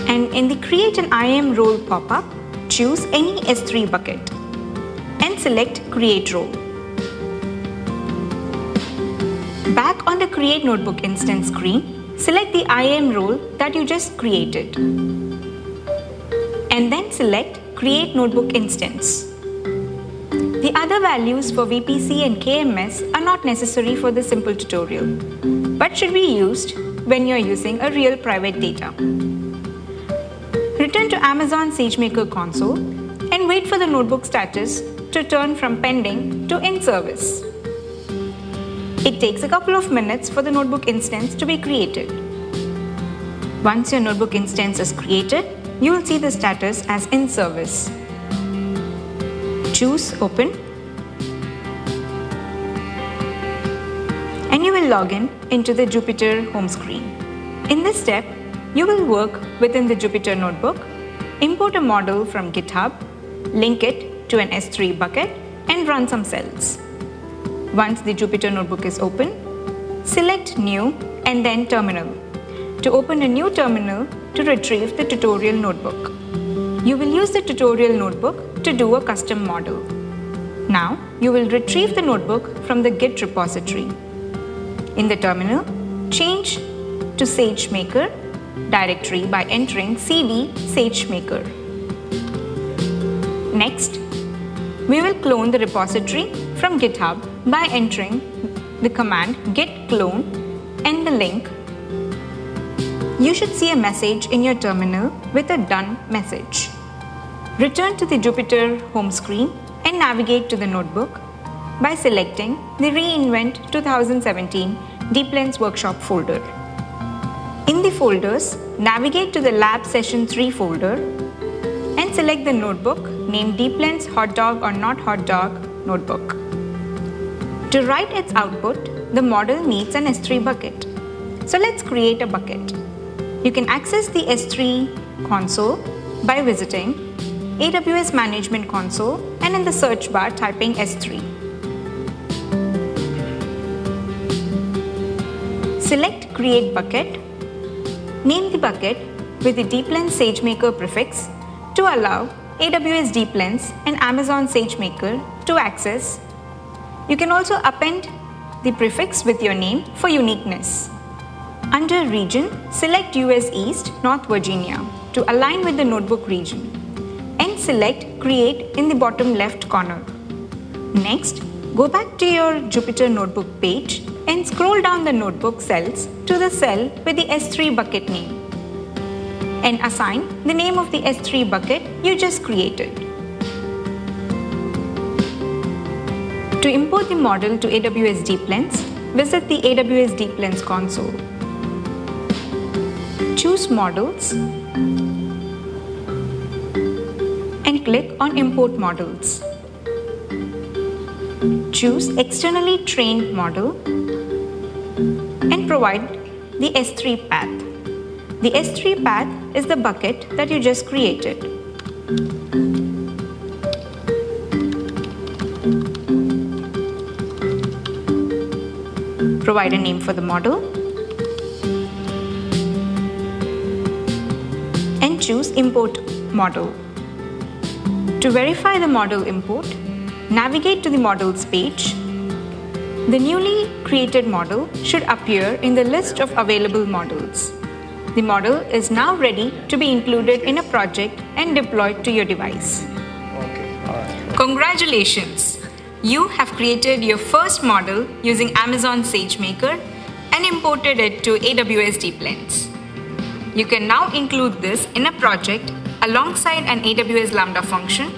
and in the Create an IAM role pop-up, choose any S3 bucket and select Create Role. Back on the Create Notebook instance screen, select the IAM role that you just created and then select Create Notebook Instance. The other values for VPC and KMS are not necessary for this simple tutorial, but should be used when you are using a real private data. Return to Amazon SageMaker console and wait for the notebook status to turn from pending to in service. It takes a couple of minutes for the notebook instance to be created. Once your notebook instance is created, you will see the status as in service. Choose Open and you will log in into the Jupyter home screen. In this step, you will work within the Jupyter notebook, import a model from GitHub, link it to an S3 bucket and run some cells. Once the Jupyter notebook is open, select New and then Terminal to open a new terminal to retrieve the tutorial notebook. You will use the tutorial notebook to do a custom model. Now, you will retrieve the notebook from the Git repository. In the terminal, change to SageMaker directory by entering cd SageMaker. Next, we will clone the repository from GitHub by entering the command git clone and the link. You should see a message in your terminal with a done message. Return to the Jupyter home screen and navigate to the notebook by selecting the reInvent 2017 Deep Lens Workshop folder. In the folders, navigate to the Lab Session 3 folder and select the notebook named Deep Lens Hot Dog or Not Hot Dog notebook. To write its output, the model needs an S3 bucket. So let's create a bucket. You can access the S3 console by visiting AWS Management Console and in the search bar typing S3. Select Create Bucket. Name the bucket with the Deep Lens SageMaker prefix to allow AWS Deep Lens and Amazon SageMaker to access. You can also append the prefix with your name for uniqueness. Under Region, select US East, North Virginia to align with the notebook region and select Create in the bottom left corner. Next, go back to your Jupyter Notebook page and scroll down the notebook cells to the cell with the S3 bucket name and assign the name of the S3 bucket you just created. To import the model to AWS Deep Lens, visit the AWS Deep Lens console. Choose Models and click on Import Models. Choose Externally Trained Model and provide the S3 path. The S3 path is the bucket that you just created. Provide a name for the model and choose Import Model. To verify the model import, navigate to the Models page. The newly created model should appear in the list of available models. The model is now ready to be included in a project and deployed to your device. Congratulations! You have created your first model using Amazon SageMaker and imported it to AWS Deep Lens. You can now include this in a project alongside an AWS Lambda function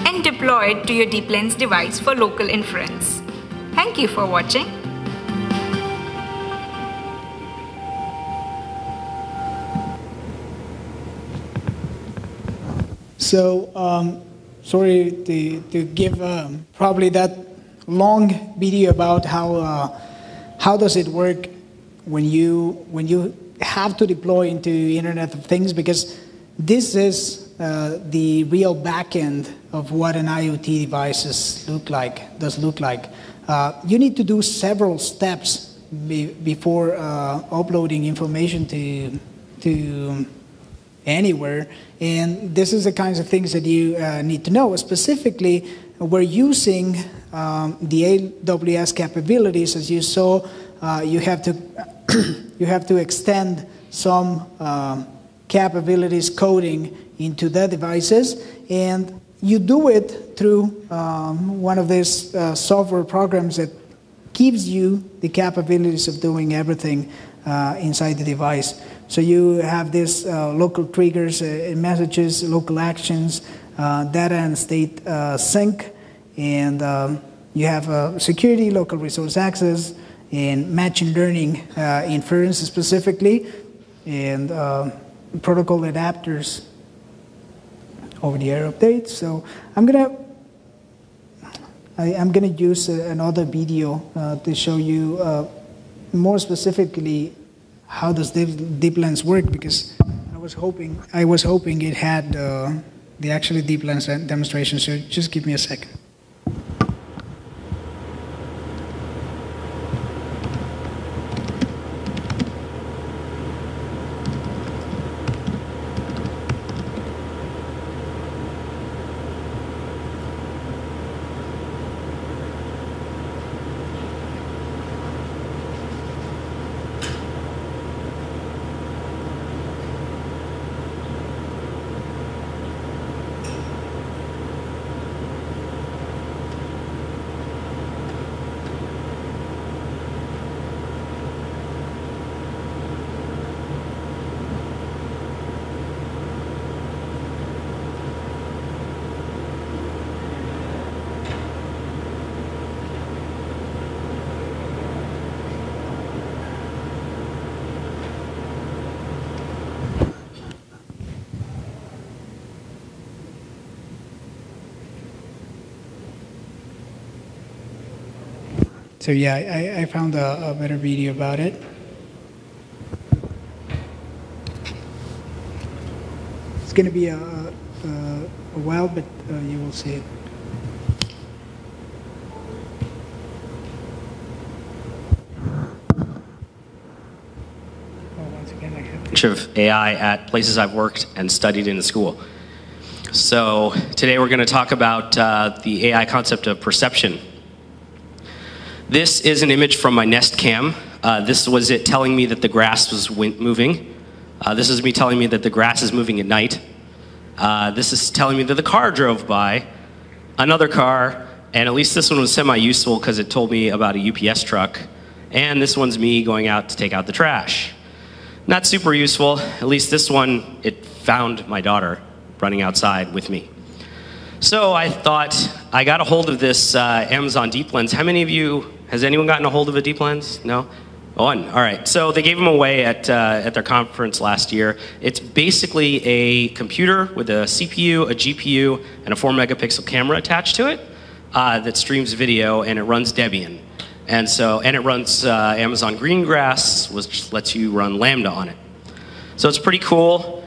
and deploy it to your Deep Lens device for local inference. Thank you for watching. So, sorry to give probably that long video about how does it work when you have to deploy into Internet of Things, because this is the real back end of what an IoT device does look like. You need to do several steps before uploading information to anywhere, and this is the kinds of things that you need to know. Specifically, we're using the AWS capabilities. As you saw, you have to extend some capabilities coding into the devices, and you do it through one of these software programs that gives you the capabilities of doing everything inside the device. So you have these local triggers, messages, local actions, data and state sync, and you have security, local resource access, and machine learning inference specifically, and protocol adapters, over-the-air updates. So I'm gonna use another video to show you more specifically how does deep lens work, because I was hoping it had the actual deep lens demonstration. So just give me a second. So yeah, I found a better video about it. It's going to be a while, but you will see it. Once again, I have of AI at places I've worked and studied in the school. So today we're going to talk about the AI concept of perception. This is an image from my Nest Cam. This was it telling me that the grass was moving. This is me telling me that the grass is moving at night. This is telling me that the car drove by, another car, and at least this one was semi-useful because it told me about a UPS truck. And this one's me going out to take out the trash. Not super useful. At least this one, it found my daughter running outside with me. So I thought, I got a hold of this Amazon Deep Lens. How many of you, has anyone gotten a hold of a Deep Lens? No? One. All right. So they gave them away at their conference last year. It's basically a computer with a CPU, a GPU, and a 4-megapixel camera attached to it that streams video, and it runs Debian. And it runs Amazon Greengrass, which lets you run Lambda on it. So it's pretty cool.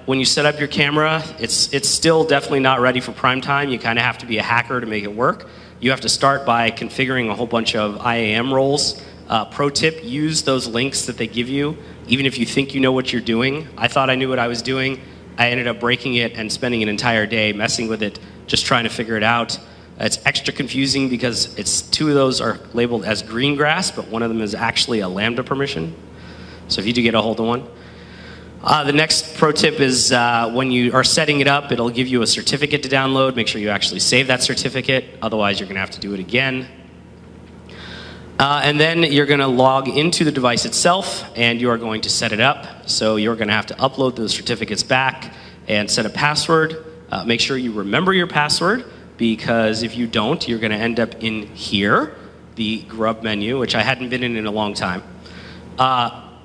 When you set up your camera, it's still definitely not ready for prime time. You kind of have to be a hacker to make it work. You have to start by configuring a whole bunch of IAM roles. Pro tip, use those links that they give you, even if you think you know what you're doing. I thought I knew what I was doing. I ended up breaking it and spending an entire day messing with it, just trying to figure it out. It's extra confusing because two of those are labeled as Greengrass, but one of them is actually a Lambda permission. So if you do get a hold of one. The next pro tip is when you are setting it up, it'll give you a certificate to download. Make sure you actually save that certificate. Otherwise, you're going to have to do it again. And then you're going to log into the device itself, and you are going to set it up. So you're going to have to upload those certificates back and set a password. Make sure you remember your password, because if you don't, you're going to end up in here, the grub menu, which I hadn't been in a long time.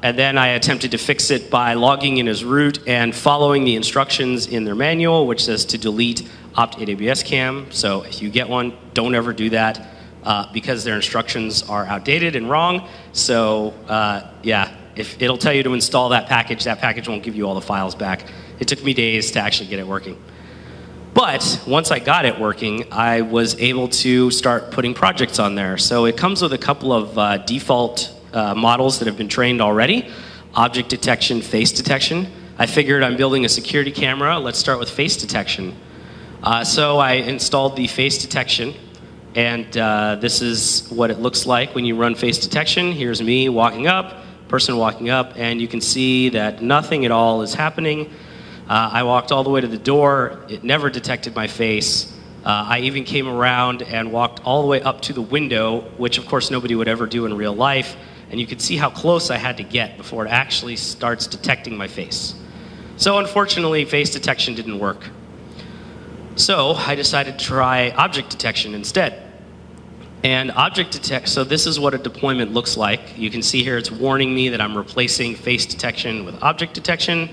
And then I attempted to fix it by logging in as root and following the instructions in their manual, which says to delete opt AWS cam. So if you get one, don't ever do that. because their instructions are outdated and wrong. So yeah, if it'll tell you to install that package won't give you all the files back. It took me days to actually get it working. But once I got it working, I was able to start putting projects on there. So it comes with a couple of default models that have been trained already. Object detection, face detection. I figured I'm building a security camera. Let's start with face detection. So I installed the face detection, and this is what it looks like when you run face detection. Here's me walking up, person walking up, and you can see that nothing at all is happening. I walked all the way to the door. It never detected my face. I even came around and walked all the way up to the window, which of course nobody would ever do in real life. And you could see how close I had to get before it actually starts detecting my face. So unfortunately, face detection didn't work. So I decided to try object detection instead. And object detection, so this is what a deployment looks like. You can see here it's warning me that I'm replacing face detection with object detection.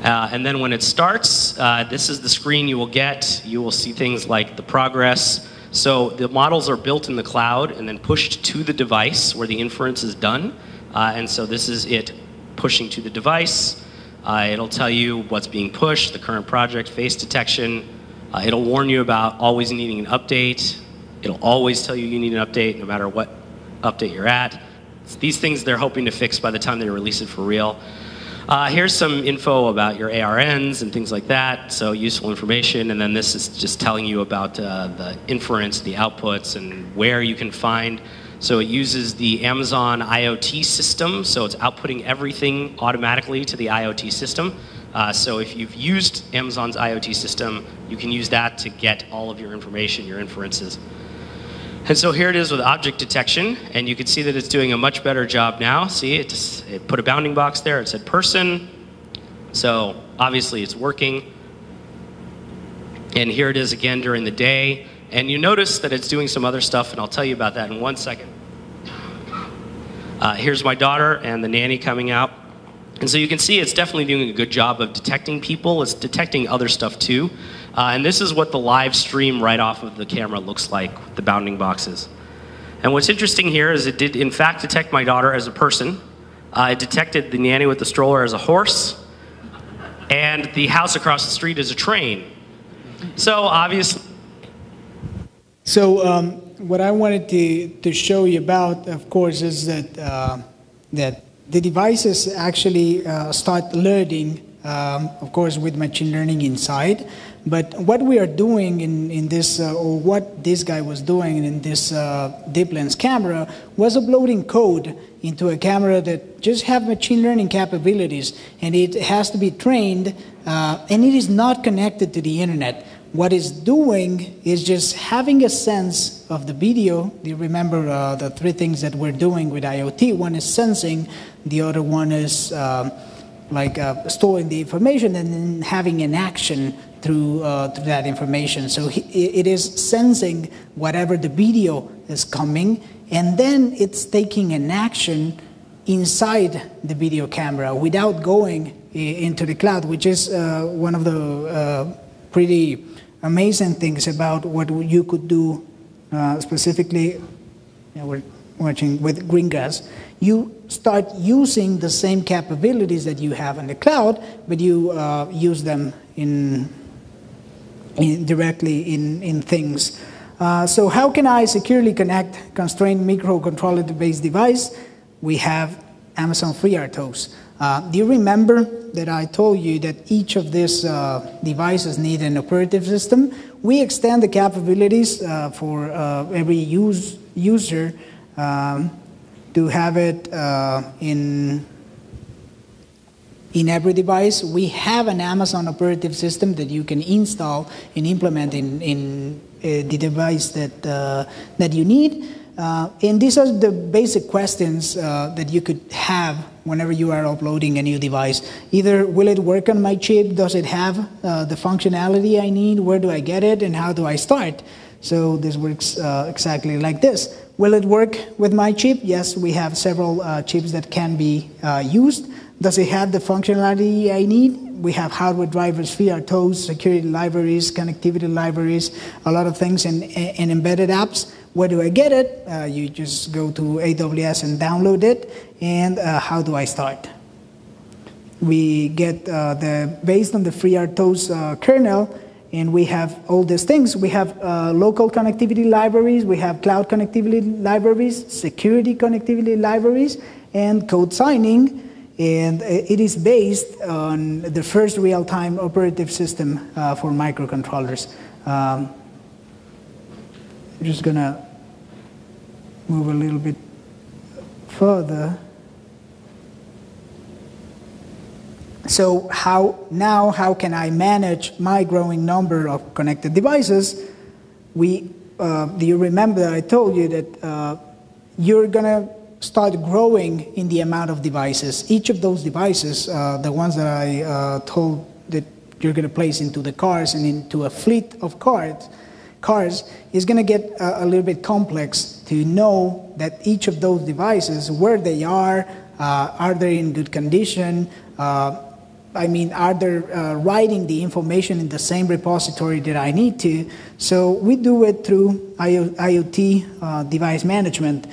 And then when it starts, this is the screen you will get. You will see things like the progress. So the models are built in the cloud and then pushed to the device where the inference is done. And so this is it pushing to the device. It'll tell you what's being pushed, the current project, face detection. It'll warn you about always needing an update. It'll always tell you you need an update no matter what update you're at. It's these things they're hoping to fix by the time they release it for real. Here's some info about your ARNs and things like that, so useful information. And then this is just telling you about the inference, the outputs, and where you can find. So it uses the Amazon IoT system, so it's outputting everything automatically to the IoT system. So if you've used Amazon's IoT system, you can use that to get all of your information, your inferences. And so here it is with object detection, and you can see that it's doing a much better job now. See, it put a bounding box there. It said person. So obviously it's working. And here it is again during the day. And you notice that it's doing some other stuff, and I'll tell you about that in 1 second. Here's my daughter and the nanny coming out. And so you can see it's definitely doing a good job of detecting people. It's detecting other stuff too. And this is what the live stream right off of the camera looks like, with the bounding boxes. And what's interesting here is it did in fact detect my daughter as a person. It detected the nanny with the stroller as a horse. And the house across the street as a train. So obviously... So what I wanted to show you about, of course, is that that the devices actually start learning, of course, with machine learning inside. But what we are doing in this, or what this guy was doing in this deep lens camera, was uploading code into a camera that just have machine learning capabilities, and it has to be trained, and it is not connected to the internet. What it's doing is just having a sense of the video. Do you remember the three things that we're doing with IoT? One is sensing, the other one is storing the information and then having an action through that information. So it is sensing whatever the video is coming, and then it's taking an action inside the video camera without going into the cloud, which is one of the pretty amazing things about what you could do specifically. We're watching with Greengrass. You start using the same capabilities that you have in the cloud, but you use them directly in things. So how can I securely connect constrained microcontroller-based device? We have Amazon FreeRTOS. Do you remember that I told you that each of these devices need an operative system? We extend the capabilities for every user to have it in every device. We have an Amazon operative system that you can install and implement in the device that you need. And these are the basic questions that you could have whenever you are uploading a new device. Either, will it work on my chip? Does it have the functionality I need? Where do I get it? And how do I start? So this works exactly like this. Will it work with my chip? Yes, we have several chips that can be used. Does it have the functionality I need? we have hardware drivers, VR tools, security libraries, connectivity libraries, a lot of things, and embedded apps. Where do I get it? You just go to AWS and download it. And how do I start? We get based on the FreeRTOS kernel, and we have all these things. We have local connectivity libraries, we have cloud connectivity libraries, security connectivity libraries, and code signing. And it is based on the first real-time operative system for microcontrollers. I'm just gonna move a little bit further. So how can I manage my growing number of connected devices? Do you remember that I told you that you're gonna start growing in the amount of devices. Each of those devices, the ones that I told that you're gonna place into the cars and into a fleet of cars is gonna get a little bit complex to know that each of those devices, where they are they in good condition, are they writing the information in the same repository that I need to? So we do it through IoT device management.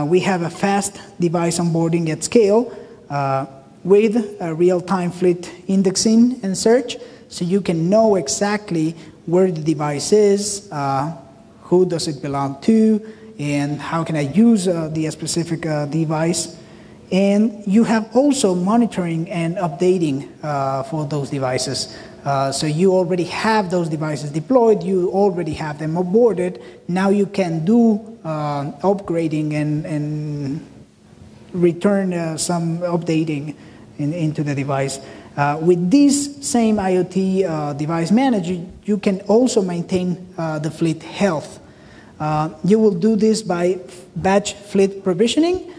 We have a fast device onboarding at scale with a real-time fleet indexing and search, so you can know exactly where the device is, who does it belong to, and how can I use the specific device. And you have also monitoring and updating for those devices. So you already have those devices deployed, you already have them onboarded. Now you can do upgrading and return some updating into the device. With this same IoT device manager, you can also maintain the fleet health. You will do this by batch fleet provisioning.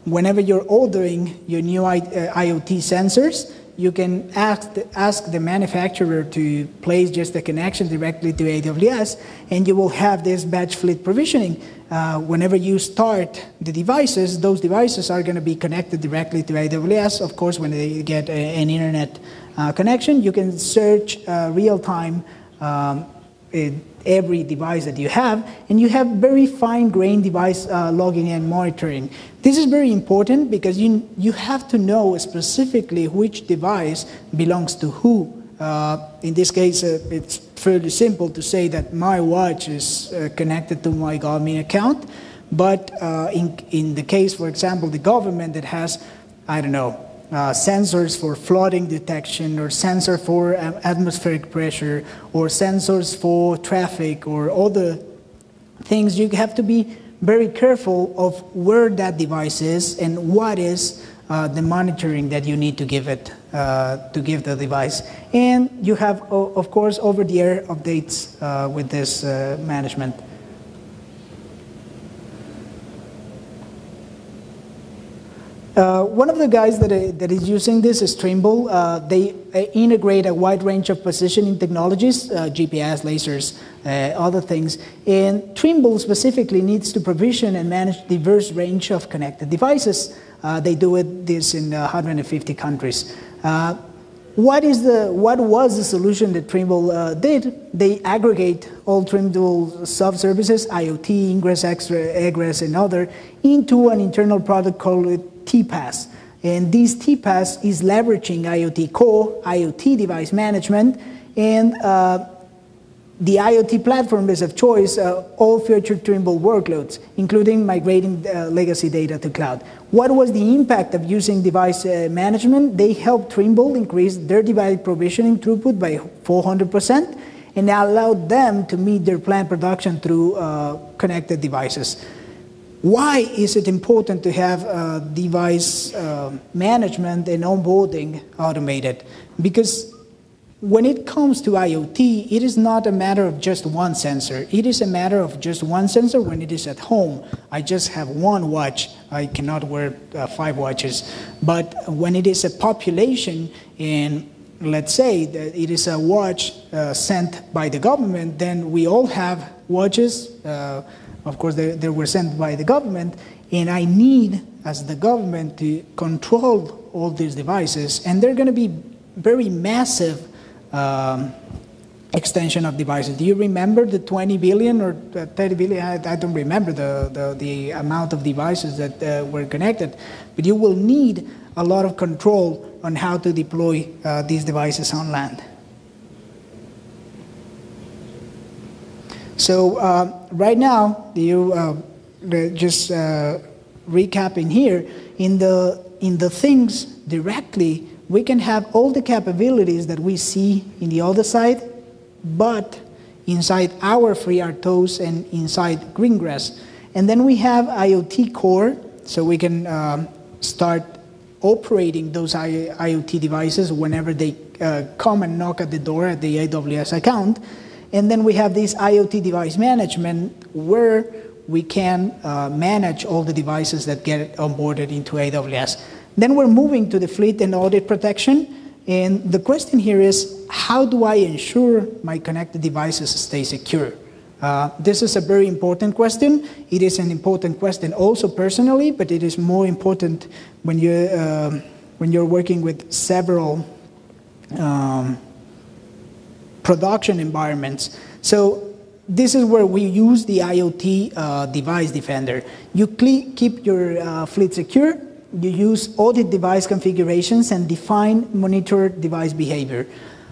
Whenever you're ordering your new IoT sensors, you can ask the manufacturer to place just a connection directly to AWS, and you will have this batch fleet provisioning. Whenever you start the devices, those devices are going to be connected directly to AWS. Of course, when they get an internet connection, you can search real-time every device that you have, and you have very fine-grained device logging and monitoring. This is very important because you have to know specifically which device belongs to who. In this case, it's fairly simple to say that my watch is connected to my Garmin account, but in the case, for example, the government that has, I don't know, sensors for flooding detection, or sensor for atmospheric pressure, or sensors for traffic, or other things, you have to be very careful of where that device is and what is the monitoring that you need to give it, to give the device. And you have, of course, over-the-air updates with this management. One of the guys that is using this is Trimble. They integrate a wide range of positioning technologies, GPS, lasers, other things. And Trimble specifically needs to provision and manage a diverse range of connected devices. They do this in 150 countries. What was the solution that Trimble did? They aggregate all Trimble sub-services, IoT, ingress, egress, and other, into an internal product called TPaaS. And this TPaaS is leveraging IoT Core, IoT device management, and the IoT platform is of choice, all featured Trimble workloads, including migrating legacy data to cloud. What was the impact of using device management? They helped Trimble increase their device provisioning throughput by 400%, and allowed them to meet their planned production through connected devices. Why is it important to have device management and onboarding automated? Because when it comes to IoT, it is not a matter of just one sensor. It is a matter of just one sensor when it is at home. I just have one watch. I cannot wear 5 watches. But when it is a population, and let's say that it is a watch sent by the government, then we all have watches. Of course, they were sent by the government, and I need, as the government, to control all these devices, and they're going to be very massive extension of devices. Do you remember the 20 billion or 30 billion? I don't remember the amount of devices that were connected, but you will need a lot of control on how to deploy these devices on land. So right now, just recapping here, in the things directly, we can have all the capabilities that we see in the other side, but inside our FreeRTOS and inside Greengrass. And then we have IoT core, so we can start operating those IoT devices whenever they come and knock at the door at the AWS account. And then we have this IoT device management where we can manage all the devices that get onboarded into AWS. Then we're moving to the fleet and audit protection. And the question here is, how do I ensure my connected devices stay secure? This is a very important question. It is an important question also personally, but it is more important when you're working with several production environments. So this is where we use the IoT device defender. You keep your fleet secure. You use audit device configurations and define monitor device behavior.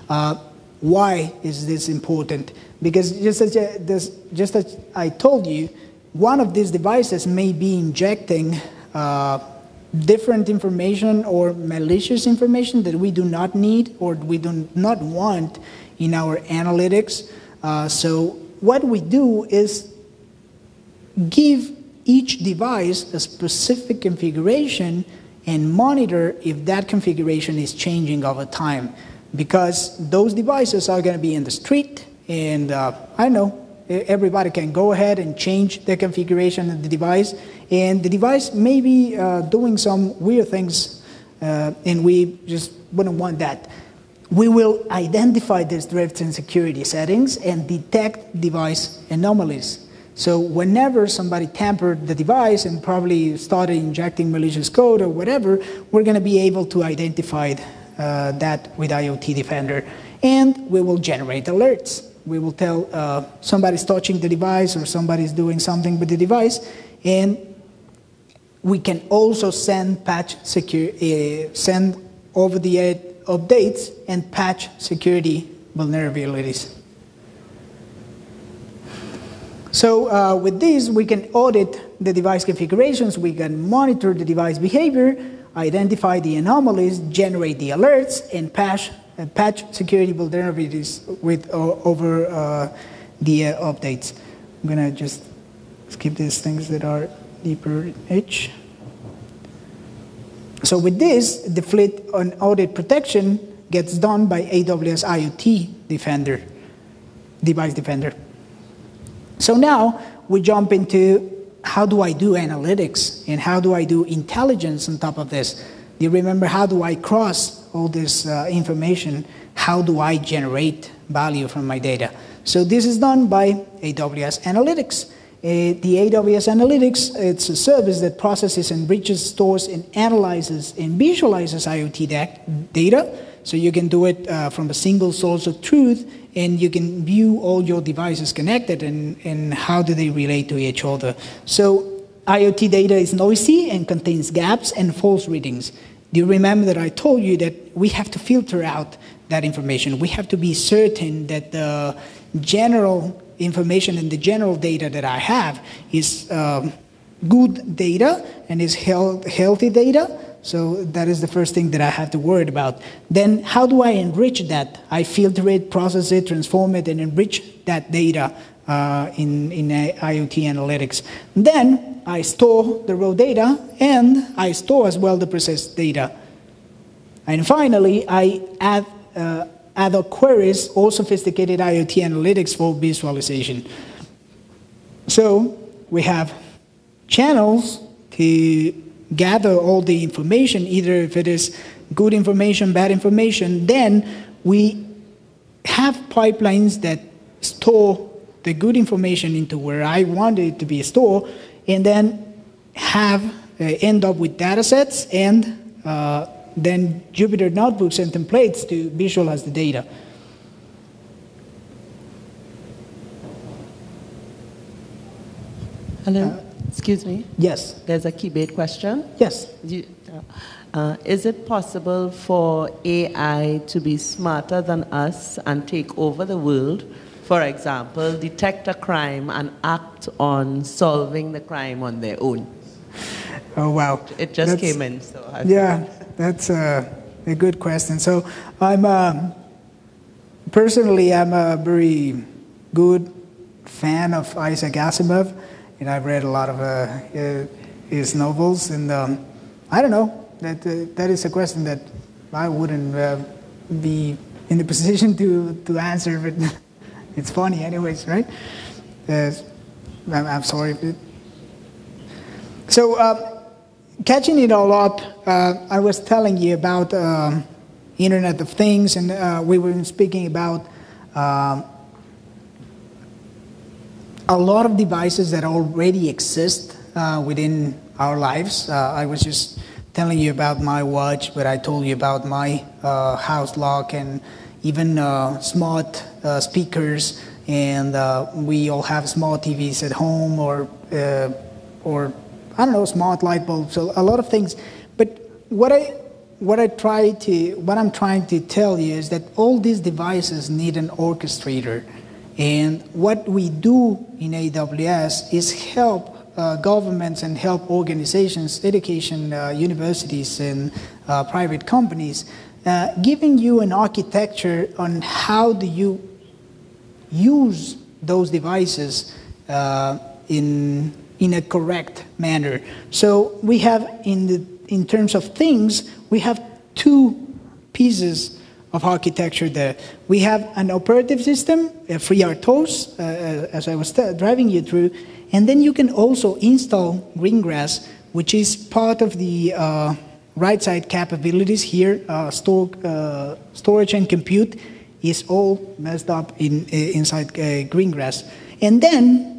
Why is this important? Because just as I told you, one of these devices may be injecting different information or malicious information that we do not need or we do not want in our analytics. So what we do is give each device a specific configuration and monitor if that configuration is changing over time. Because those devices are going to be in the street, and I know everybody can go ahead and change the configuration of the device, and the device may be doing some weird things, and we just wouldn't want that. We will identify these drifts in security settings and detect device anomalies. So whenever somebody tampered the device and probably started injecting malicious code or whatever, we're going to be able to identify that with IoT Defender. And we will generate alerts. We will tell somebody's touching the device or somebody's doing something with the device. And we can also send send over-the-air updates and patch security vulnerabilities. So with this, we can audit the device configurations, we can monitor the device behavior, identify the anomalies, generate the alerts, and patch security vulnerabilities with over the updates. I'm going to just skip these things that are deeper edge. So with this, the fleet on audit protection gets done by AWS IoT Defender, Device Defender. So now we jump into how do I do analytics and how do I do intelligence on top of this? Do you remember how do I cross all this information? How do I generate value from my data? So this is done by AWS Analytics. The AWS Analytics, it's a service that processes, enriches, stores, and analyzes and visualizes IoT data. So you can do it from a single source of truth, and you can view all your devices connected and how do they relate to each other. So IoT data is noisy and contains gaps and false readings. Do you remember that I told you that we have to filter out that information? We have to be certain that the general information and the general data that I have is good data and is healthy data. So that is the first thing that I have to worry about. Then how do I enrich that? I filter it, process it, transform it, and enrich that data in IoT analytics. Then I store the raw data, and I store as well the processed data. And finally, I add other queries or sophisticated IoT analytics for visualization. So we have channels to gather all the information, either if it is good information, bad information. Then we have pipelines that store the good information into where I want it to be stored, and then have end up with data sets and then Jupyter notebooks and templates to visualize the data. Hello, excuse me. Yes. There's a Keybait question. Yes. Is it possible for AI to be smarter than us and take over the world? For example, detect a crime and act on solving the crime on their own? Oh, wow. It just came in. So that's a good question. So personally, I'm a very good fan of Isaac Asimov, and I've read a lot of his novels, and I don't know. That is a question that I wouldn't be in the position to answer, but it's funny anyways, right? I'm sorry. So catching it all up, I was telling you about Internet of Things, and we were speaking about a lot of devices that already exist within our lives. I was just telling you about my watch, but I told you about my house lock, and even smart speakers, and we all have smart TVs at home, or I don't know, smart light bulbs, so a lot of things. But what I'm trying to tell you is that all these devices need an orchestrator, and what we do in AWS is help governments and help organizations, education, universities, and private companies, giving you an architecture on how do you use those devices in a correct manner. So we have, in terms of things, we have two pieces of architecture there. We have an operative system, FreeRTOS, as I was driving you through, and then you can also install Greengrass, which is part of the right side capabilities here. Storage and compute is all messed up inside Greengrass. And then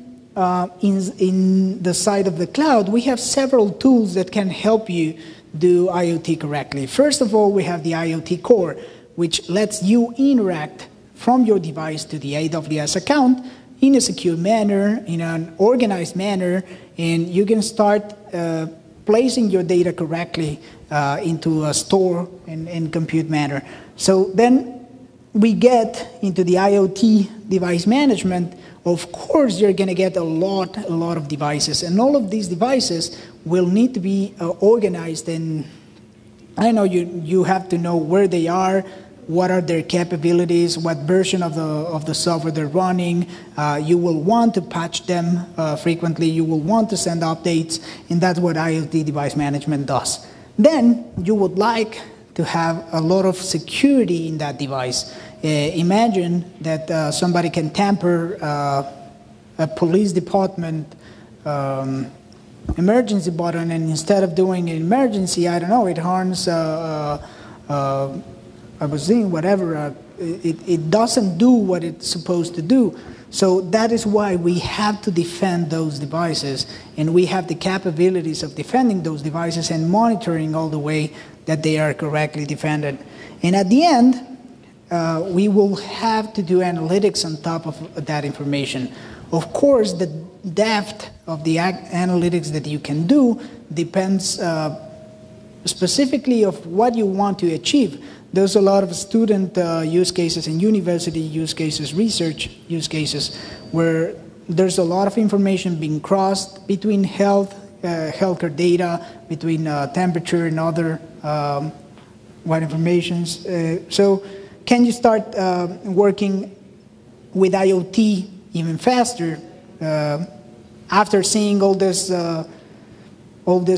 in the side of the cloud, we have several tools that can help you do IoT correctly. First of all, we have the IoT Core, which lets you interact from your device to the AWS account in a secure manner, in an organized manner, and you can start placing your data correctly into a store and compute manner. So then we get into the IoT device management. Of course, you're going to get a lot of devices, and all of these devices will need to be organized, and I know you have to know where they are, what are their capabilities, what version of the software they're running. You will want to patch them frequently. You will want to send updates, and that's what IoT device management does. Then you would like to have a lot of security in that device. Imagine that somebody can tamper a police department emergency button, and instead of doing an emergency, I don't know, it harms I was seeing whatever, it doesn't do what it's supposed to do. So that is why we have to defend those devices, and we have the capabilities of defending those devices and monitoring all the way that they are correctly defended. And at the end, we will have to do analytics on top of that information. Of course, the depth of the analytics that you can do depends specifically of what you want to achieve. There's a lot of student use cases and university use cases, research use cases, where there's a lot of information being crossed between healthcare data, between temperature and other informations. So can you start working with IoT even faster after seeing all these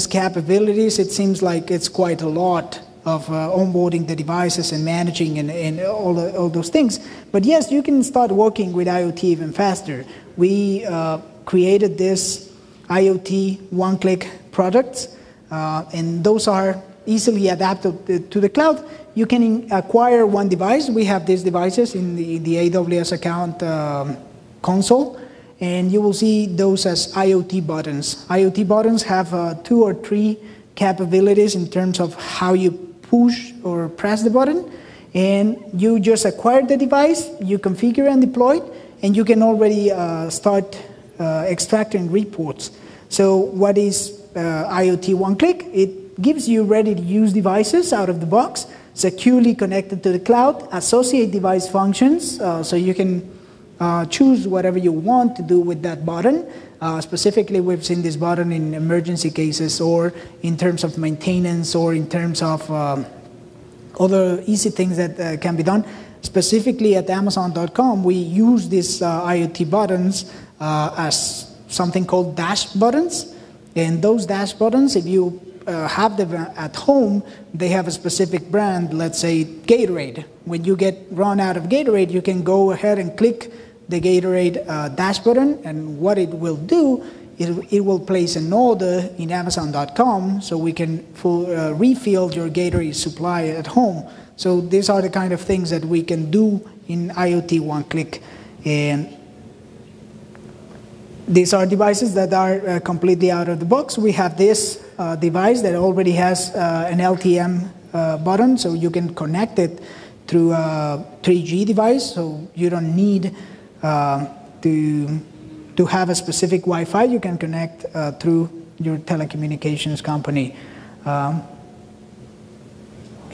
capabilities? It seems like it's quite a lot of onboarding the devices and managing and all those things. But yes, you can start working with IoT even faster. We created this IoT one-click products, and those are easily adapted to the cloud. You can acquire one device. We have these devices in the AWS account console, and you will see those as IoT buttons. IoT buttons have 2 or 3 capabilities in terms of how you push or press the button, and you just acquire the device, you configure and deploy it, and you can already start extracting reports. So what is IoT one-click? It gives you ready-to-use devices out of the box, securely connected to the cloud, associate device functions, so you can choose whatever you want to do with that button. Specifically, we've seen this button in emergency cases or in terms of maintenance or in terms of other easy things that can be done. Specifically at Amazon.com, we use these IoT buttons as something called dash buttons. And those dash buttons, if you have them at home, they have a specific brand, let's say Gatorade. When you get run out of Gatorade, you can go ahead and click the Gatorade dash button, and what it will do, it will place an order in Amazon.com so we can refill your Gatorade supply at home. So these are the kind of things that we can do in IoT one-click. And these are devices that are completely out of the box. We have this device that already has an LTM button, so you can connect it through a 3G device, so you don't need to have a specific Wi-Fi. You can connect through your telecommunications company.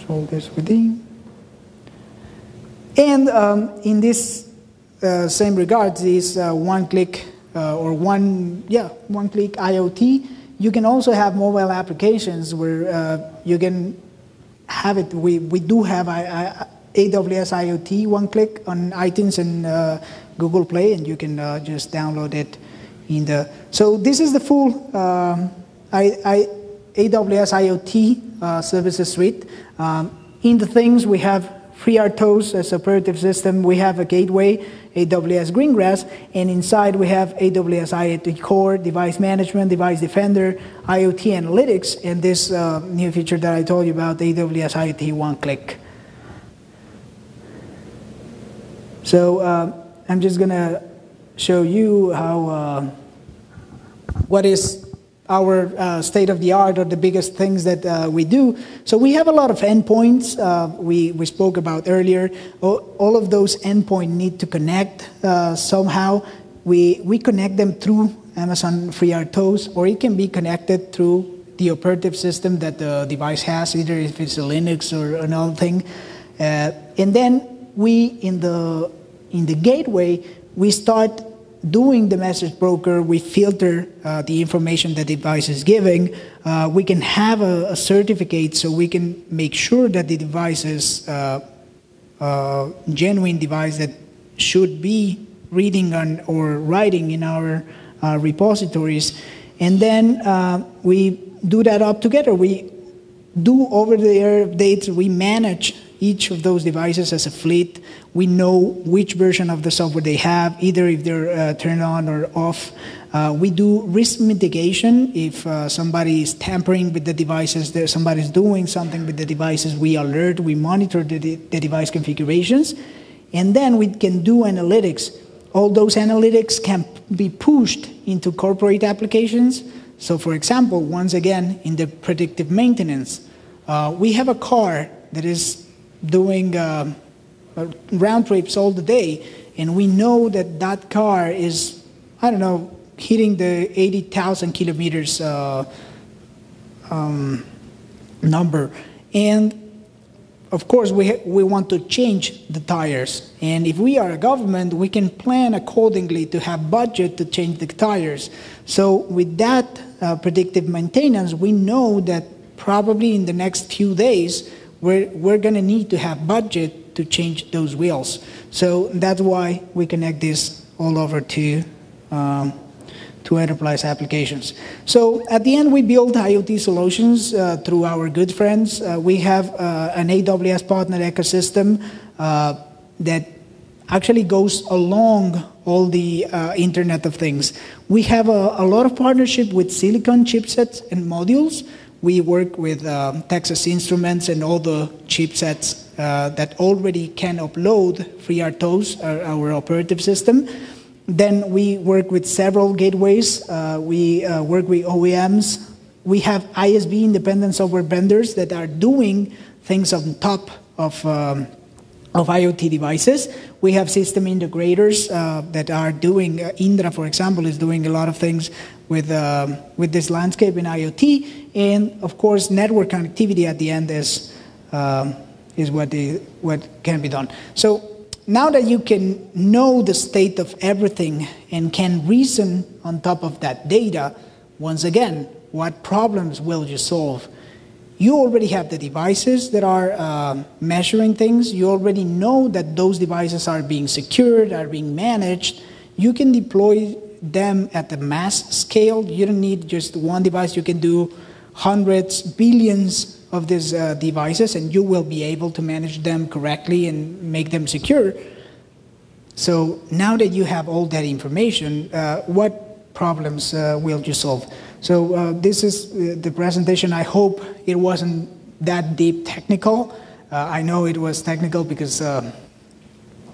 So this within. And in this same regards, this one-click one-click IoT, you can also have mobile applications where you can have it. We do have AWS IoT one-click on iTunes and Google Play, and you can just download it in the. So this is the full AWS IoT services suite. In the things we have FreeRTOS as operative system. We have a gateway, AWS Greengrass, and inside we have AWS IoT Core, Device Management, Device Defender, IoT Analytics, and this new feature that I told you about, AWS IoT One-Click. So I'm just going to show you how what is our state of the art or the biggest things that we do. So we have a lot of endpoints we spoke about earlier. All of those endpoints need to connect somehow. We connect them through Amazon FreeRTOS, or it can be connected through the operative system that the device has, either if it's a Linux or another thing. And then we, in the gateway, we start doing the message broker. We filter the information the device is giving. We can have a certificate so we can make sure that the device is a genuine device that should be reading on or writing in our repositories. And then we do that up together. We do over-the-air updates. We manage each of those devices as a fleet. We know which version of the software they have, either if they're turned on or off. We do risk mitigation. If somebody is tampering with the devices, somebody's doing something with the devices, we alert, we monitor the device configurations. And then we can do analytics. All those analytics can be pushed into corporate applications. So for example, once again, in the predictive maintenance, we have a car that is doing round trips all the day, and we know that that car is, I don't know, hitting the 80,000 kilometers number. And of course, we want to change the tires. And if we are a government, we can plan accordingly to have budget to change the tires. So with that predictive maintenance, we know that probably in the next few days, we're going to need to have budget to change those wheels. So that's why we connect this all over to enterprise applications. So at the end, we build IoT solutions through our good friends. We have an AWS partner ecosystem that actually goes along all the Internet of Things. We have a lot of partnership with silicon chipsets and modules. We work with Texas Instruments and all the chipsets that already can upload FreeRTOS, our operative system. Then we work with several gateways. We work with OEMs. We have ISV, independent software vendors, that are doing things on top of IoT devices. We have system integrators that are doing, Indra, for example, is doing a lot of things with this landscape in IoT. And of course, network connectivity at the end is what can be done. So now that you can know the state of everything and can reason on top of that data, once again, what problems will you solve? You already have the devices that are measuring things. You already know that those devices are being secured, are being managed. You can deploy them at the mass scale. You don't need just one device. You can do hundreds, billions of these devices, and you will be able to manage them correctly and make them secure. So now that you have all that information, what problems will you solve? So this is the presentation. I hope it wasn't that deep technical. I know it was technical because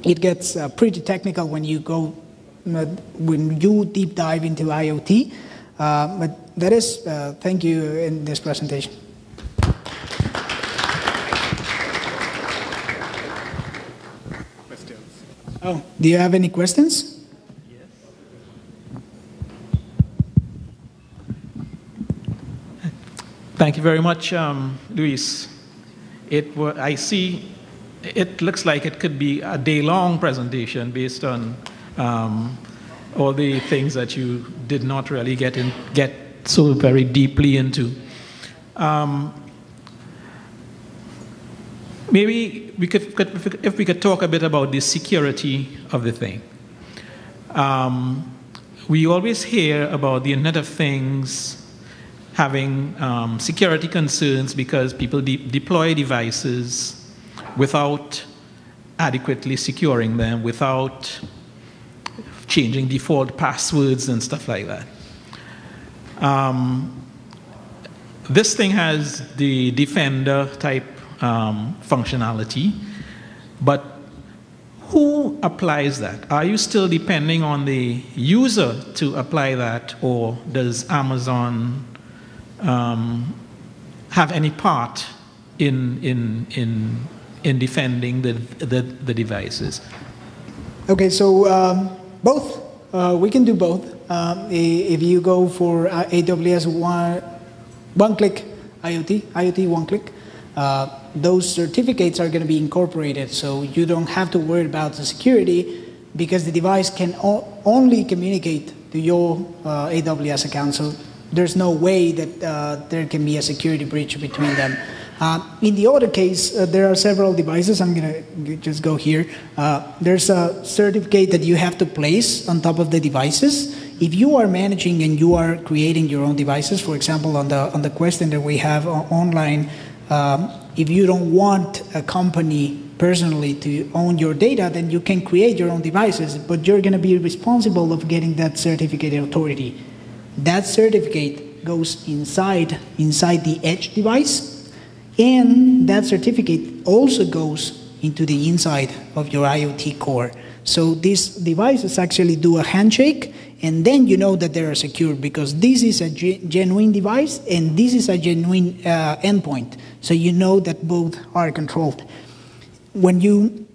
it gets pretty technical when you go, when you deep dive into IoT. But that is, thank you in this presentation. Questions? Oh, do you have any questions? Thank you very much, Luis. I see it looks like it could be a day-long presentation based on all the things that you did not really get so very deeply into. Maybe we could, if we could talk a bit about the security of the thing. We always hear about the Internet of Things having security concerns because people deploy devices without adequately securing them, without changing default passwords and stuff like that. This thing has the Defender type functionality, but who applies that? Are you still depending on the user to apply that, or does Amazon have any part in defending the devices? Okay, so both. We can do both. If you go for AWS one-click IoT one-click, those certificates are going to be incorporated, so you don't have to worry about the security because the device can only communicate to your AWS account. So there's no way that there can be a security breach between them. In the other case, there are several devices. I'm going to just go here. There's a certificate that you have to place on top of the devices. If you are managing and you are creating your own devices, for example, on the question that we have online, if you don't want a company personally to own your data, then you can create your own devices, but you're going to be responsible of getting that certificate authority. That certificate goes inside the edge device, and that certificate also goes into the inside of your IoT core. So these devices actually do a handshake, and then you know that they are secure because this is a genuine device and this is a genuine endpoint. So you know that both are controlled. When you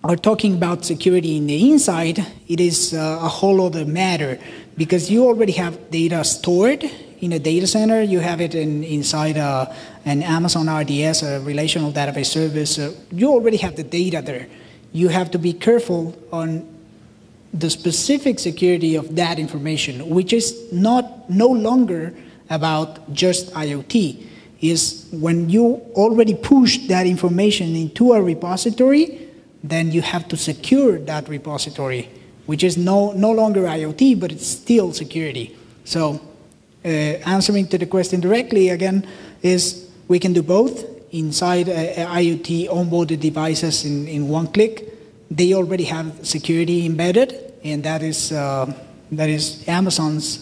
are talking about security in the inside, it is a whole other matter because you already have data stored in a data center. You have it inside an Amazon RDS, a relational database service. You already have the data there. You have to be careful on the specific security of that information, which is no longer about just IoT. Is when you already push that information into a repository, then you have to secure that repository, which is no longer IoT, but it's still security. So answering to the question directly again is we can do both. Inside IoT onboarded devices in one click, they already have security embedded, and that is Amazon's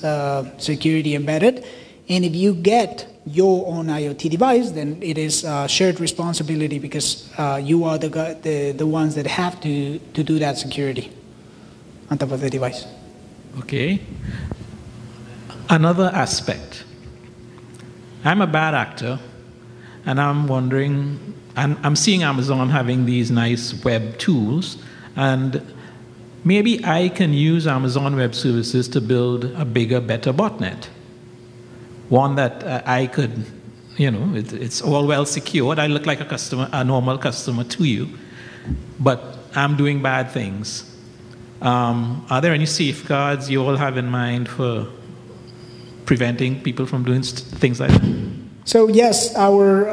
security embedded. And if you get your own IoT device, then it is shared responsibility because you are the ones that have to do that security on top of the device. Okay. Another aspect. I'm a bad actor, and I'm wondering, and I'm seeing Amazon having these nice web tools, and maybe I can use Amazon Web Services to build a bigger, better botnet. One that I could, it's all well secured. I look like a customer, a normal customer to you, but I'm doing bad things. Are there any safeguards you all have in mind for preventing people from doing things like that? So yes, our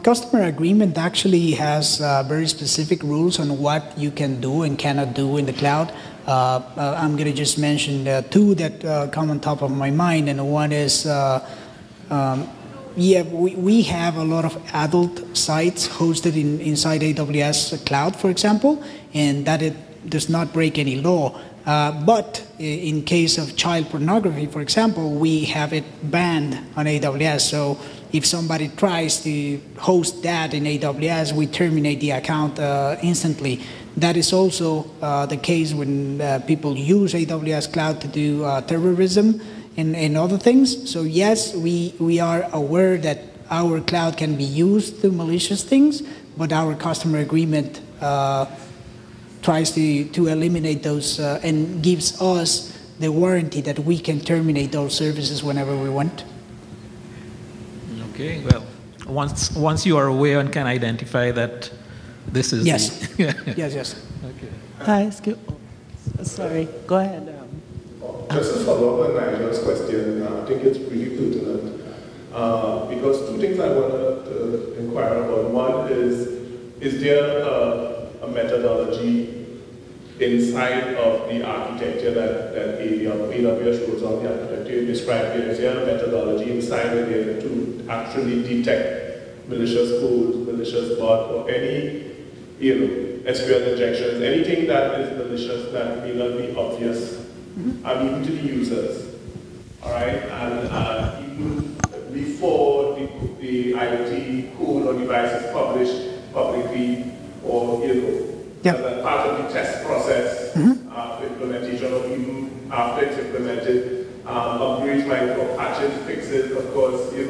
customer agreement actually has very specific rules on what you can do and cannot do in the cloud. I'm going to just mention two that come on top of my mind, and one is, we have a lot of adult sites hosted inside AWS Cloud, for example, and that it does not break any law. But in case of child pornography, for example, we have it banned on AWS. So if somebody tries to host that in AWS, we terminate the account instantly. That is also the case when people use AWS Cloud to do terrorism and other things. So yes, we are aware that our cloud can be used to malicious things, but our customer agreement tries to eliminate those and gives us the warranty that we can terminate those services whenever we want. Okay, well, once you are aware and can identify that this is... Yes, yes. Okay. Hi, sorry, go ahead. Just to follow up on Nigel's question, I think it's pretty pertinent because two things I want to inquire about. One is there a methodology inside of the architecture that AWS rules on the architecture you described here? Is there a methodology inside of there to actually detect malicious code, malicious bot, or any SQL injections, anything that is malicious that may not be obvious, even to the users? All right, and even before the IoT code or device is published publicly, or as a part of the test process for implementation, or even after it's implemented, upgrades, micro patches, fixes, of course, the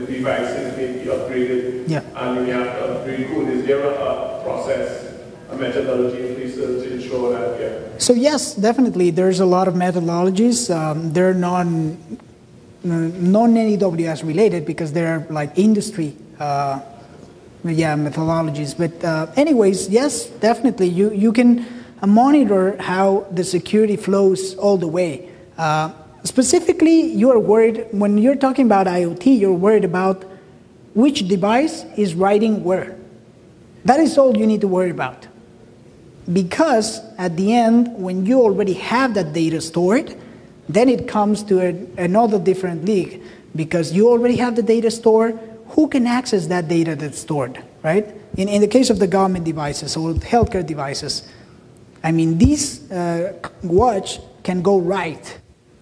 devices may be upgraded, and you may have to upgrade code. Is there a process, a methodology in place to ensure that? So yes, definitely. There's a lot of methodologies. They're non-AWS related because they're like industry methodologies. But anyways, yes, definitely. You can monitor how the security flows all the way. Specifically, you are worried, when you're talking about IoT, you're worried about which device is writing where. That is all you need to worry about. Because at the end, when you already have that data stored, then it comes to another different league. Because you already have the data stored, who can access that data that's stored, right? In the case of the government devices or healthcare devices, I mean, this watch can go write,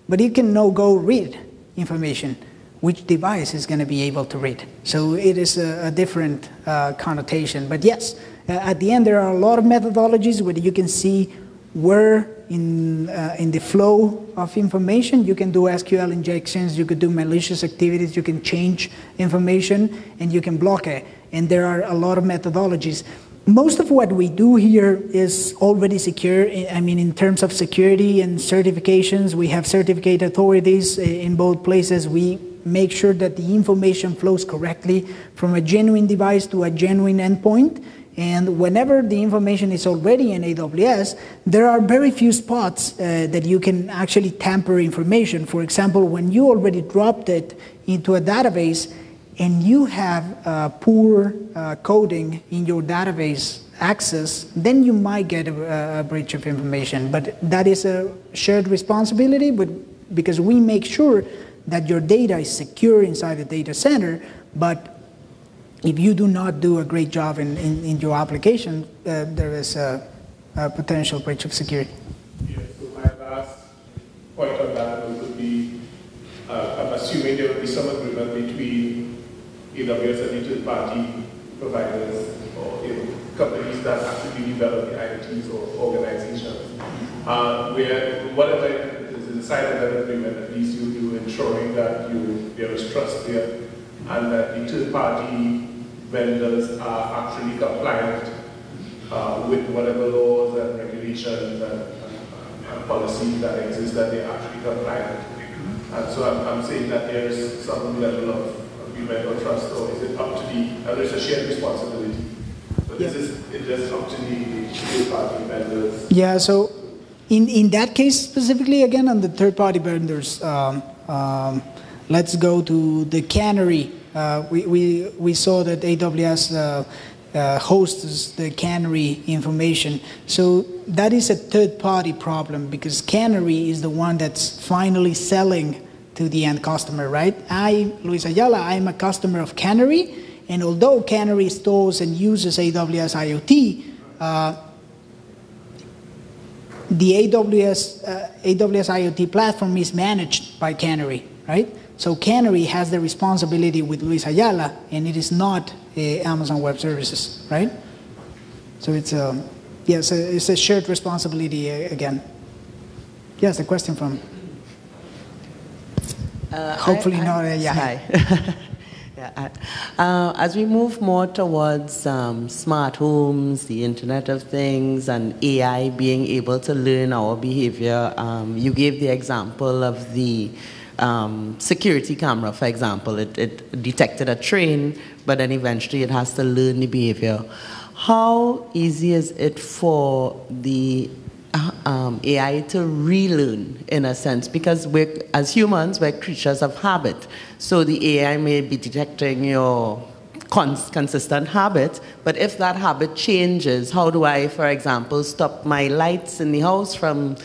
but it can no go read information. Which device is going to be able to read? So it is a different connotation. But yes, at the end, there are a lot of methodologies where you can see where in the flow of information you can do SQL injections, you could do malicious activities, you can change information, and you can block it. And there are a lot of methodologies. Most of what we do here is already secure. I mean, in terms of security and certifications, we have certificate authorities in both places. We make sure that the information flows correctly from a genuine device to a genuine endpoint. And whenever the information is already in AWS, there are very few spots that you can actually tamper information. For example, when you already dropped it into a database and you have poor coding in your database access, then you might get a breach of information. But that is a shared responsibility, because we make sure that your data is secure inside the data center. But if you do not do a great job in your application, there is a potential breach of security. Yeah, so my last point on that would be, I'm assuming there will be some agreement between AWS and the third-party providers or companies that actually develop the IoTs or organizations, where whatever is inside of that agreement, at least you're ensuring that there is trust there, and that the third-party vendors are actually compliant with whatever laws and regulations and policies that exist, that they're actually compliant. And so I'm saying that there's some level of agreement or trust, or is it up to and there's a shared responsibility. So this is it just up to the third-party vendors. Yeah, so in that case specifically, again, on the third-party vendors, let's go to the cannery. We saw that AWS hosts the cannery information. So that is a third-party problem because cannery is the one that's finally selling to the end customer, right? I, Luis Ayala, I'm a customer of cannery, and although cannery stores and uses AWS IoT, the AWS IoT platform is managed by cannery, right? So cannery has the responsibility with Luis Ayala, and it is not Amazon Web Services, right? So it's it's a shared responsibility again. Yes, the question from. Hopefully not. Hi. Yeah, as we move more towards smart homes, the Internet of Things, and AI being able to learn our behavior, you gave the example of the security camera, for example. It detected a train, but then eventually it has to learn the behavior. How easy is it for the AI to relearn, in a sense? Because as humans, we're creatures of habit. So the AI may be detecting your consistent habit, but if that habit changes, how do I, for example, stop my lights in the house from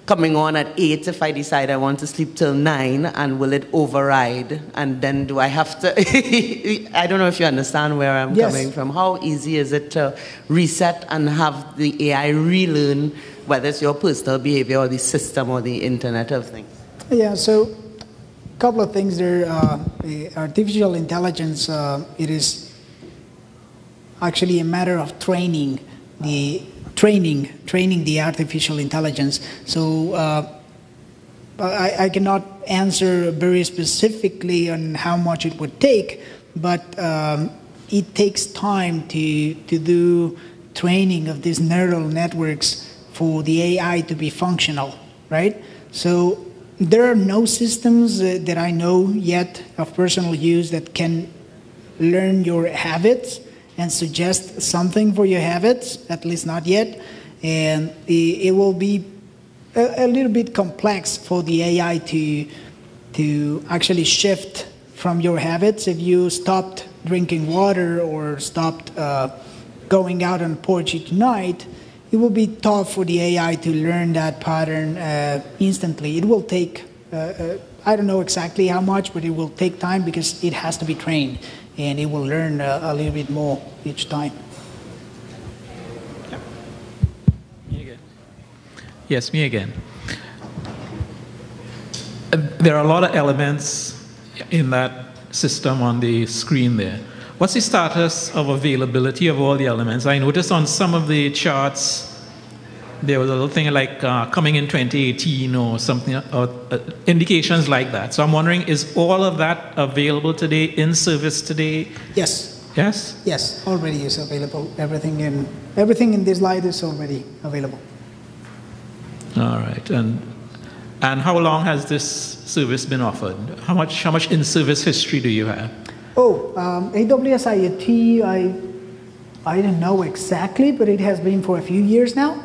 coming on at 8 if I decide I want to sleep till 9, and will it override? And then do I have to, I don't know if you understand where I'm coming from. How easy is it to reset and have the AI relearn, whether it's your personal behavior or the system or the Internet of Things? Yeah, so a couple of things there. Artificial intelligence, it is actually a matter of training the artificial intelligence. So I cannot answer very specifically on how much it would take, but it takes time to do training of these neural networks for the AI to be functional, right? So there are no systems that I know yet of personal use that can learn your habits and suggest something for your habits, at least not yet. And it will be a little bit complex for the AI to actually shift from your habits. If you stopped drinking water or stopped going out on porch each night, it will be tough for the AI to learn that pattern instantly. It will take, I don't know exactly how much, but it will take time because it has to be trained. And it will learn a little bit more each time. Yeah. Me again. Yes, me again. There are a lot of elements in that system on the screen there. What's the status of availability of all the elements? I noticed on some of the charts there was a little thing like coming in 2018 or something, or indications like that. So I'm wondering, is all of that available today, in service today? Yes. Yes? Yes, already is available. Everything in this slide is already available. All right. And how long has this service been offered? How much in-service history do you have? AWS IoT, I don't know exactly, but it has been for a few years now.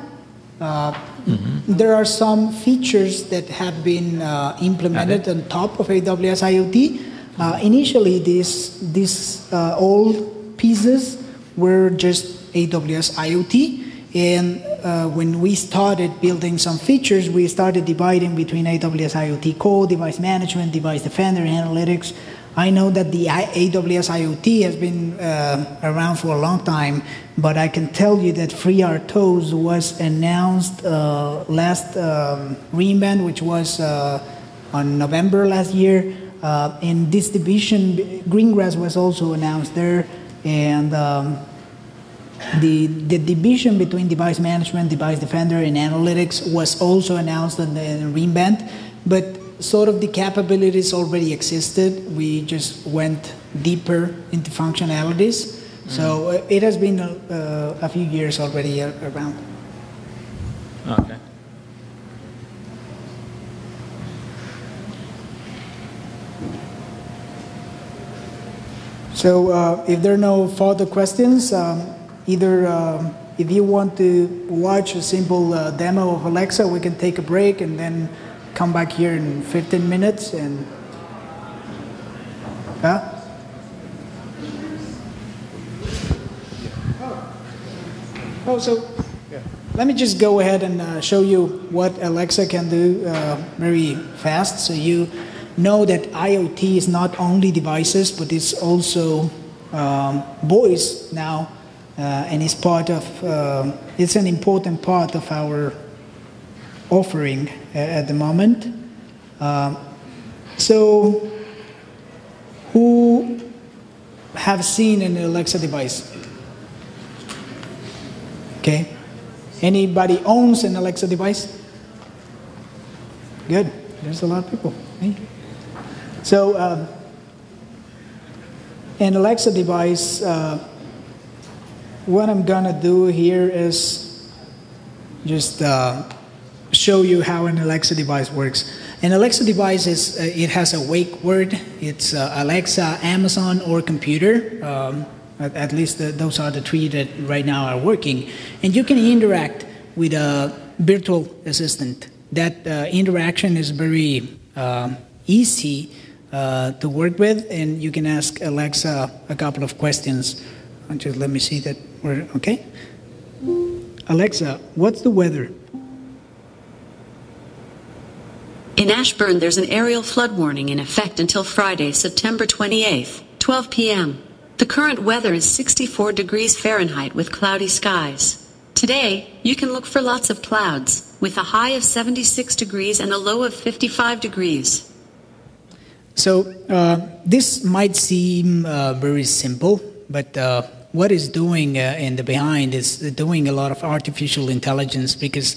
There are some features that have been implemented on top of AWS IoT. Initially, these old pieces were just AWS IoT, and when we started building some features, we started dividing between AWS IoT Core, Device Management, Device Defender, Analytics. I know that the AWS IoT has been around for a long time, but I can tell you that FreeRTOS was announced last reInvent, which was on November last year. In this division, Greengrass was also announced there, and the division between device management, device defender, and analytics was also announced in the reInvent, but sort of the capabilities already existed. We just went deeper into functionalities. So it has been a few years already around. Okay. So if there are no further questions, either if you want to watch a simple demo of Alexa, we can take a break and then come back here in 15 minutes and... Huh? Oh, so let me just go ahead and show you what Alexa can do very fast. So you know that IoT is not only devices, but it's also voice now, and it's part of, it's an important part of our offering at the moment. So who have seen an Alexa device? Okay. Anybody owns an Alexa device? Good. There's a lot of people. So, an Alexa device, what I'm gonna do here is just show you how an Alexa device works. An Alexa device is, it has a wake word. It's Alexa, Amazon, or computer. At least those are the three that right now are working. And you can interact with a virtual assistant. That interaction is very easy to work with, and you can ask Alexa a couple of questions. Just let me see that we're okay. Alexa, what's the weather? In Ashburn, there's an aerial flood warning in effect until Friday, September 28th, 12 p.m. The current weather is 64 degrees Fahrenheit with cloudy skies. Today, you can look for lots of clouds, with a high of 76 degrees and a low of 55 degrees. So, this might seem very simple, but what it's doing in the behind is doing a lot of artificial intelligence, because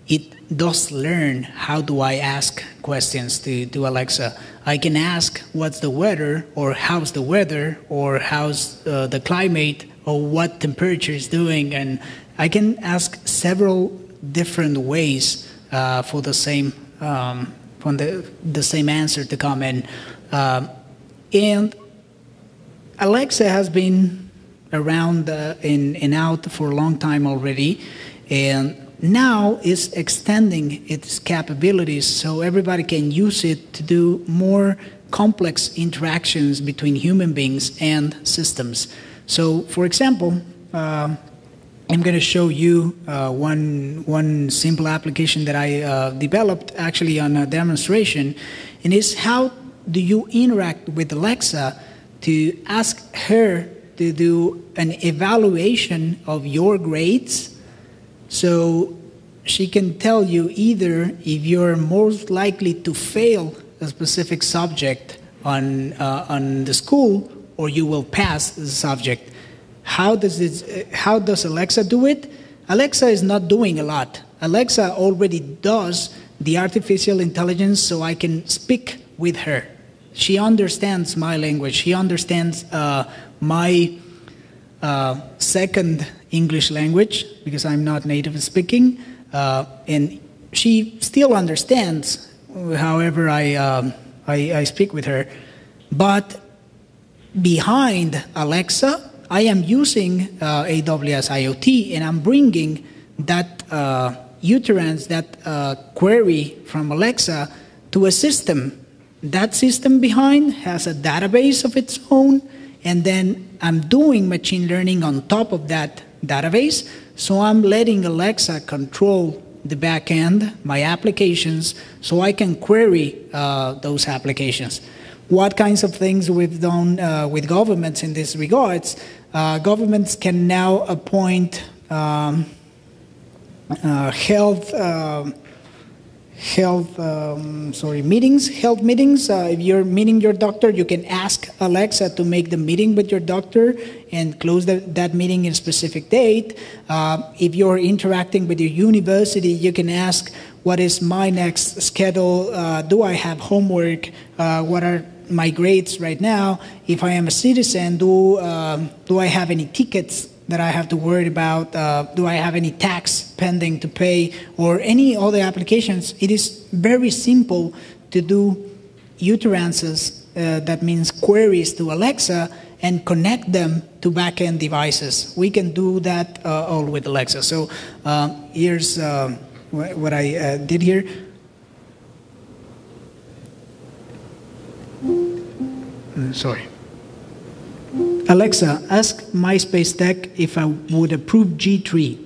it does learn how do I ask questions to Alexa. I can ask what's the weather, or how's the weather, or how's the climate, or what temperature is doing, and I can ask several different ways for the same same answer to come in. And Alexa has been around in and out for a long time already, and now is extending its capabilities so everybody can use it to do more complex interactions between human beings and systems. So, for example, I'm going to show you one simple application that I developed actually on a demonstration, and is how do you interact with Alexa to ask her to do an evaluation of your grades, so she can tell you either if you're most likely to fail a specific subject on the school, or you will pass the subject. How does Alexa do it? Alexa is not doing a lot. Alexa already does the artificial intelligence, so I can speak with her. She understands my language. She understands my second English language, because I'm not native speaking, and she still understands however I speak with her. But behind Alexa, I am using AWS IoT, and I'm bringing that utterance, that query from Alexa to a system. That system behind has a database of its own, and then I'm doing machine learning on top of that database. So I'm letting Alexa control the back end, my applications, so I can query those applications. What kinds of things we've done with governments in this regards? Governments can now appoint health meetings. If you're meeting your doctor, you can ask Alexa to make the meeting with your doctor and close that meeting in a specific date. If you're interacting with your university, you can ask, what is my next schedule? Do I have homework? What are my grades right now, if I am a citizen, do I have any tickets that I have to worry about? Do I have any tax pending to pay or any other applications? It is very simple to do utterances, that means queries to Alexa, and connect them to backend devices. We can do that all with Alexa. So here's what I did here. Sorry. Alexa, ask MySpace Tech if I would approve G3.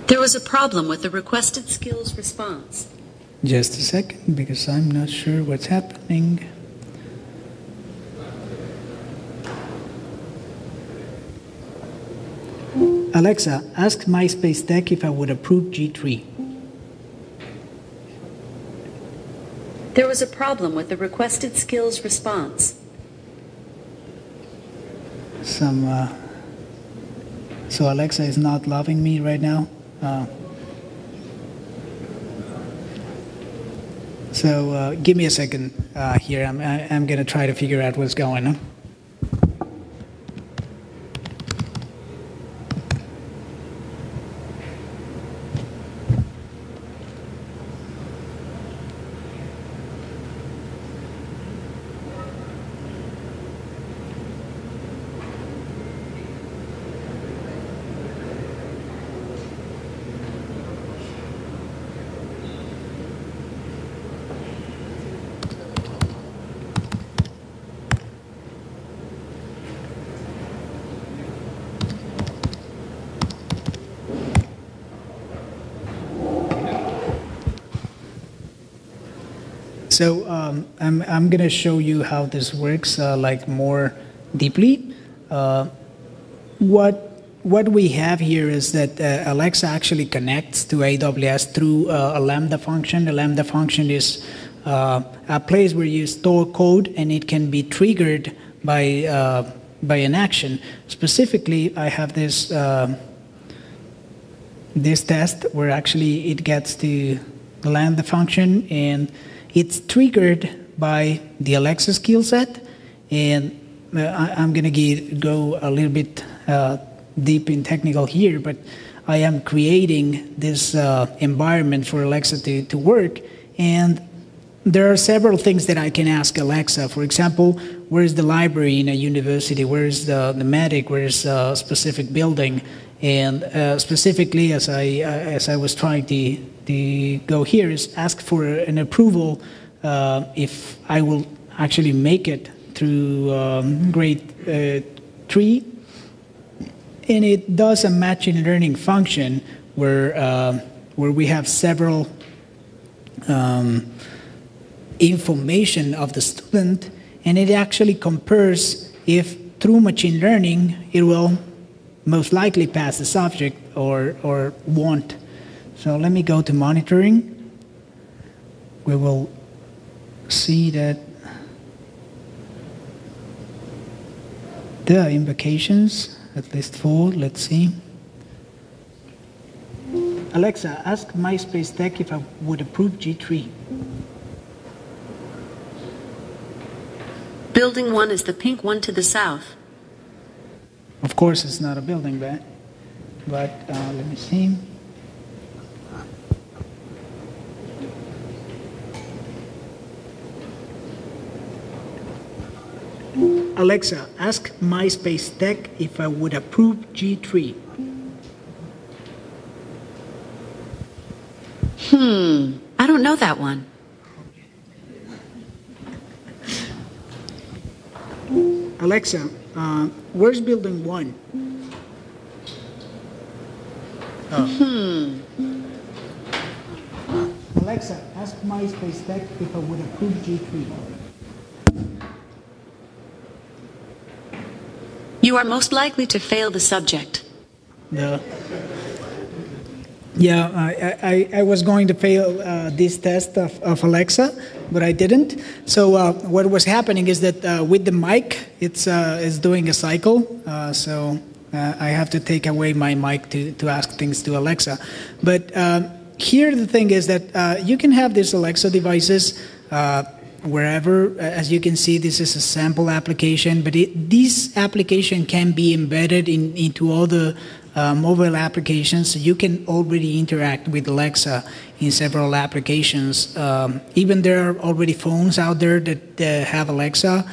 There was a problem with the requested skills response. Just a second, because I'm not sure what's happening. Alexa, ask MySpace Tech if I would approve G3. There was a problem with the requested skills response. So Alexa is not loving me right now. So give me a second here. I'm going to try to figure out what's going on. So I'm going to show you how this works like more deeply. What we have here is that Alexa actually connects to AWS through a Lambda function. The Lambda function is a place where you store code, and it can be triggered by an action. Specifically, I have this this test where actually it gets to the Lambda function, and it's triggered by the Alexa skill set. And I'm going to go a little bit deep in technical here, but I am creating this environment for Alexa to work. And there are several things that I can ask Alexa. For example, where is the library in a university? Where is the medic? Where is a specific building? And specifically, as I was trying to go here, is ask for an approval if I will actually make it through grade 3. And it does a machine learning function where we have several information of the student, and it actually compares if through machine learning it will most likely pass the subject or won't. So let me go to monitoring. We will see that there are invocations, at least 4. Let's see. Alexa, ask MySpace Tech if I would approve G3. Building 1 is the pink one to the south. Of course, it's not a building, but let me see. Alexa, ask MySpace Tech if I would approve G3. I don't know that one. Alexa, where's building 1? Alexa, ask MySpace Tech if I would approve G3. You are most likely to fail the subject. No. Yeah, I was going to fail this test of Alexa, but I didn't. So what was happening is that with the mic, it's doing a cycle. So I have to take away my mic to ask things to Alexa. But here the thing is that you can have these Alexa devices wherever. As you can see, this is a sample application, but this application can be embedded into all the mobile applications. So you can already interact with Alexa in several applications. Even there are already phones out there that have Alexa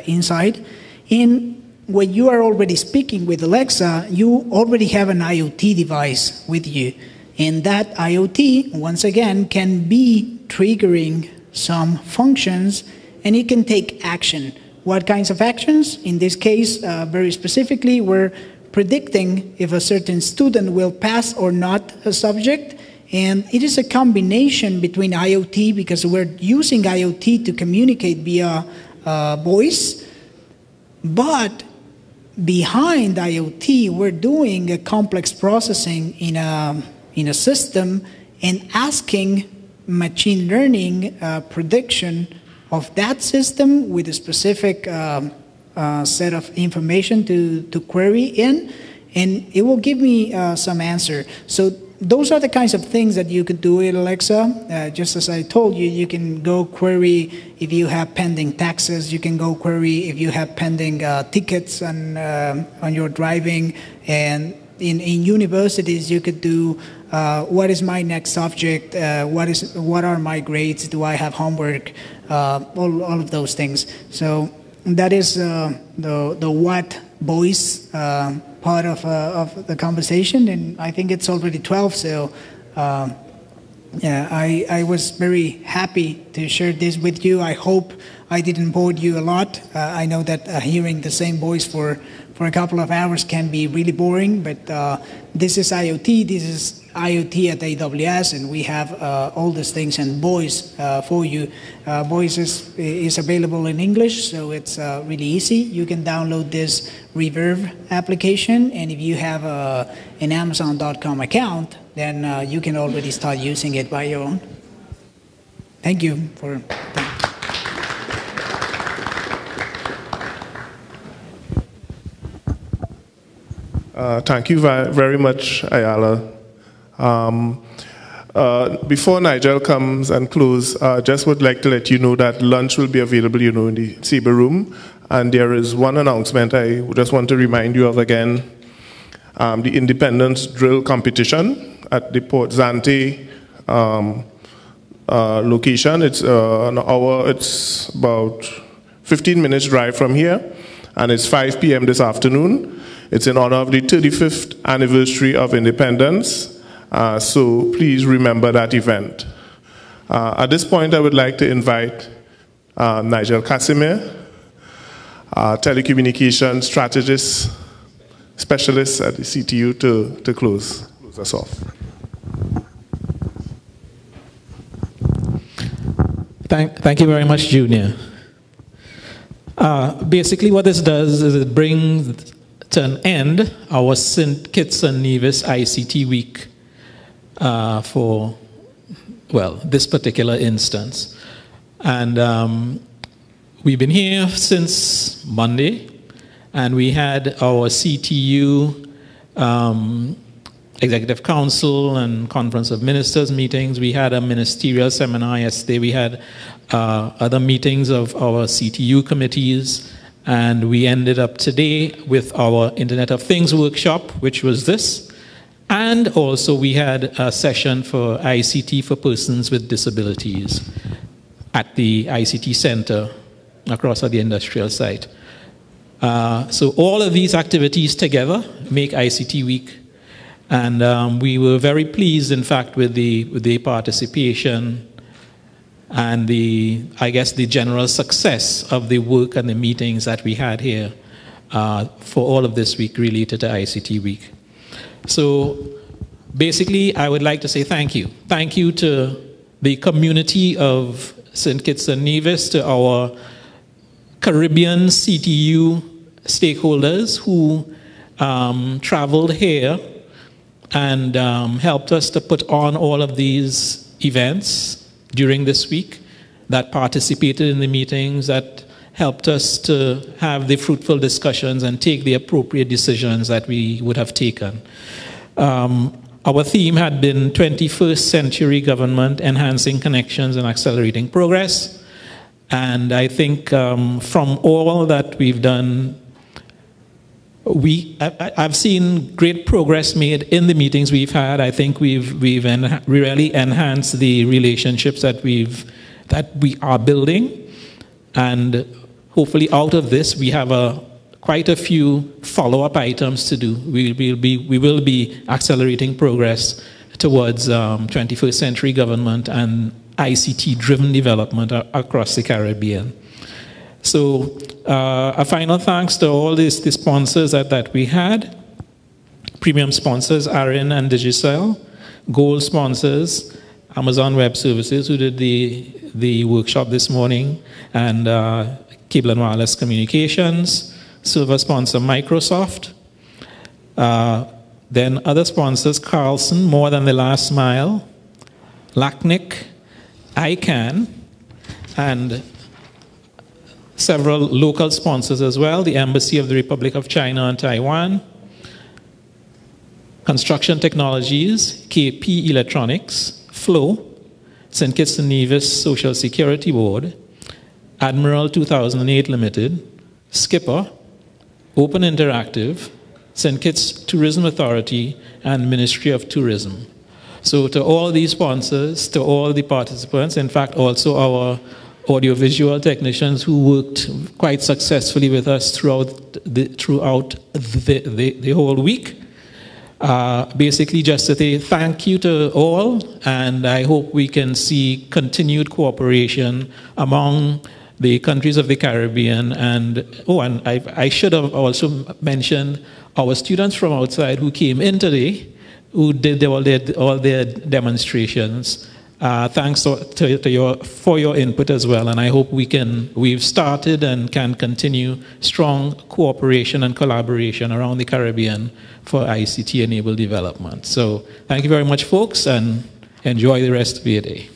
inside. And when you are already speaking with Alexa, you already have an IoT device with you. And that IoT, once again, can be triggering some functions, and it can take action. What kinds of actions? In this case, very specifically, we're predicting if a certain student will pass or not a subject. And it is a combination between IoT, because we're using IoT to communicate via voice, but behind IoT, we're doing a complex processing in a system and asking machine learning prediction of that system with a specific set of information to query in, and it will give me some answer. So those are the kinds of things that you could do in Alexa. Just as I told you, you can go query if you have pending taxes. You can go query if you have pending tickets on your driving. And in universities, you could do what is my next subject? What are my grades? Do I have homework? All of those things. So that is the what voice part of the conversation, and I think it's already 12. So yeah, I was very happy to share this with you. I hope I didn't bore you a lot. I know that hearing the same voice for a couple of hours can be really boring, but this is IoT. This is IoT at AWS, and we have all these things in voice for you. Voice is available in English, so it's really easy. You can download this Reverb application, and if you have an Amazon.com account, then you can already start using it by your own. Thank you for that. Thank you very much, Ayala. Before Nigel comes and close, just would like to let you know that lunch will be available, in the Sabre room. And there is one announcement I just want to remind you of again. The Independence Drill Competition at the Port Zante location. It's an hour, it's about 15 minutes drive from here, and it's 5 p.m. this afternoon. It's in honor of the 35th anniversary of independence, so please remember that event. At this point, I would like to invite Nigel Casimir, telecommunications strategist, specialist at the CTU, to close us off. Thank you very much, Junior. Basically, what this does is it brings to an end our St. Kitts and Nevis ICT week for, well, this particular instance. And we've been here since Monday, and we had our CTU Executive Council and Conference of Ministers meetings. We had a ministerial seminar yesterday. We had other meetings of our CTU committees. And we ended up today with our Internet of Things workshop, which was this. And also we had a session for ICT for persons with disabilities at the ICT Center across at the industrial site. So all of these activities together make ICT Week. And we were very pleased, in fact, with the participation and I guess the general success of the work and the meetings that we had here for all of this week related to ICT Week. So basically, I would like to say thank you. Thank you to the community of St. Kitts and Nevis, to our Caribbean CTU stakeholders who traveled here and helped us to put on all of these events during this week, that participated in the meetings, that helped us to have the fruitful discussions and take the appropriate decisions that we would have taken. Our theme had been 21st Century Government, Enhancing Connections and Accelerating Progress. And I think from all that we've done, I've seen great progress made in the meetings we've had. I think we've really enhanced the relationships that we are building, and hopefully out of this we have quite a few follow-up items to do. We will be accelerating progress towards 21st century government and ICT-driven development across the Caribbean. So a final thanks to all the sponsors that we had. Premium sponsors, ARIN and Digicel. Gold sponsors, Amazon Web Services, who did the workshop this morning, and Cable and Wireless Communications. Silver sponsor, Microsoft. Then other sponsors, Carlson, More Than the Last Mile, LACNIC, ICANN, and several local sponsors as well, the Embassy of the Republic of China and Taiwan, Construction Technologies, KP Electronics, Flow, St. Kitts and Nevis Social Security Board, Admiral 2008 Limited, Skipper, Open Interactive, St. Kitts Tourism Authority, and Ministry of Tourism. So to all these sponsors, to all the participants, in fact also our audiovisual technicians who worked quite successfully with us throughout the whole week. Basically just to say thank you to all, and I hope we can see continued cooperation among the countries of the Caribbean. And I should have also mentioned our students from outside who came in today, who did all their demonstrations. Thanks for your input as well, and I hope we've started and can continue strong cooperation and collaboration around the Caribbean for ICT-enabled development. So thank you very much, folks, and enjoy the rest of your day.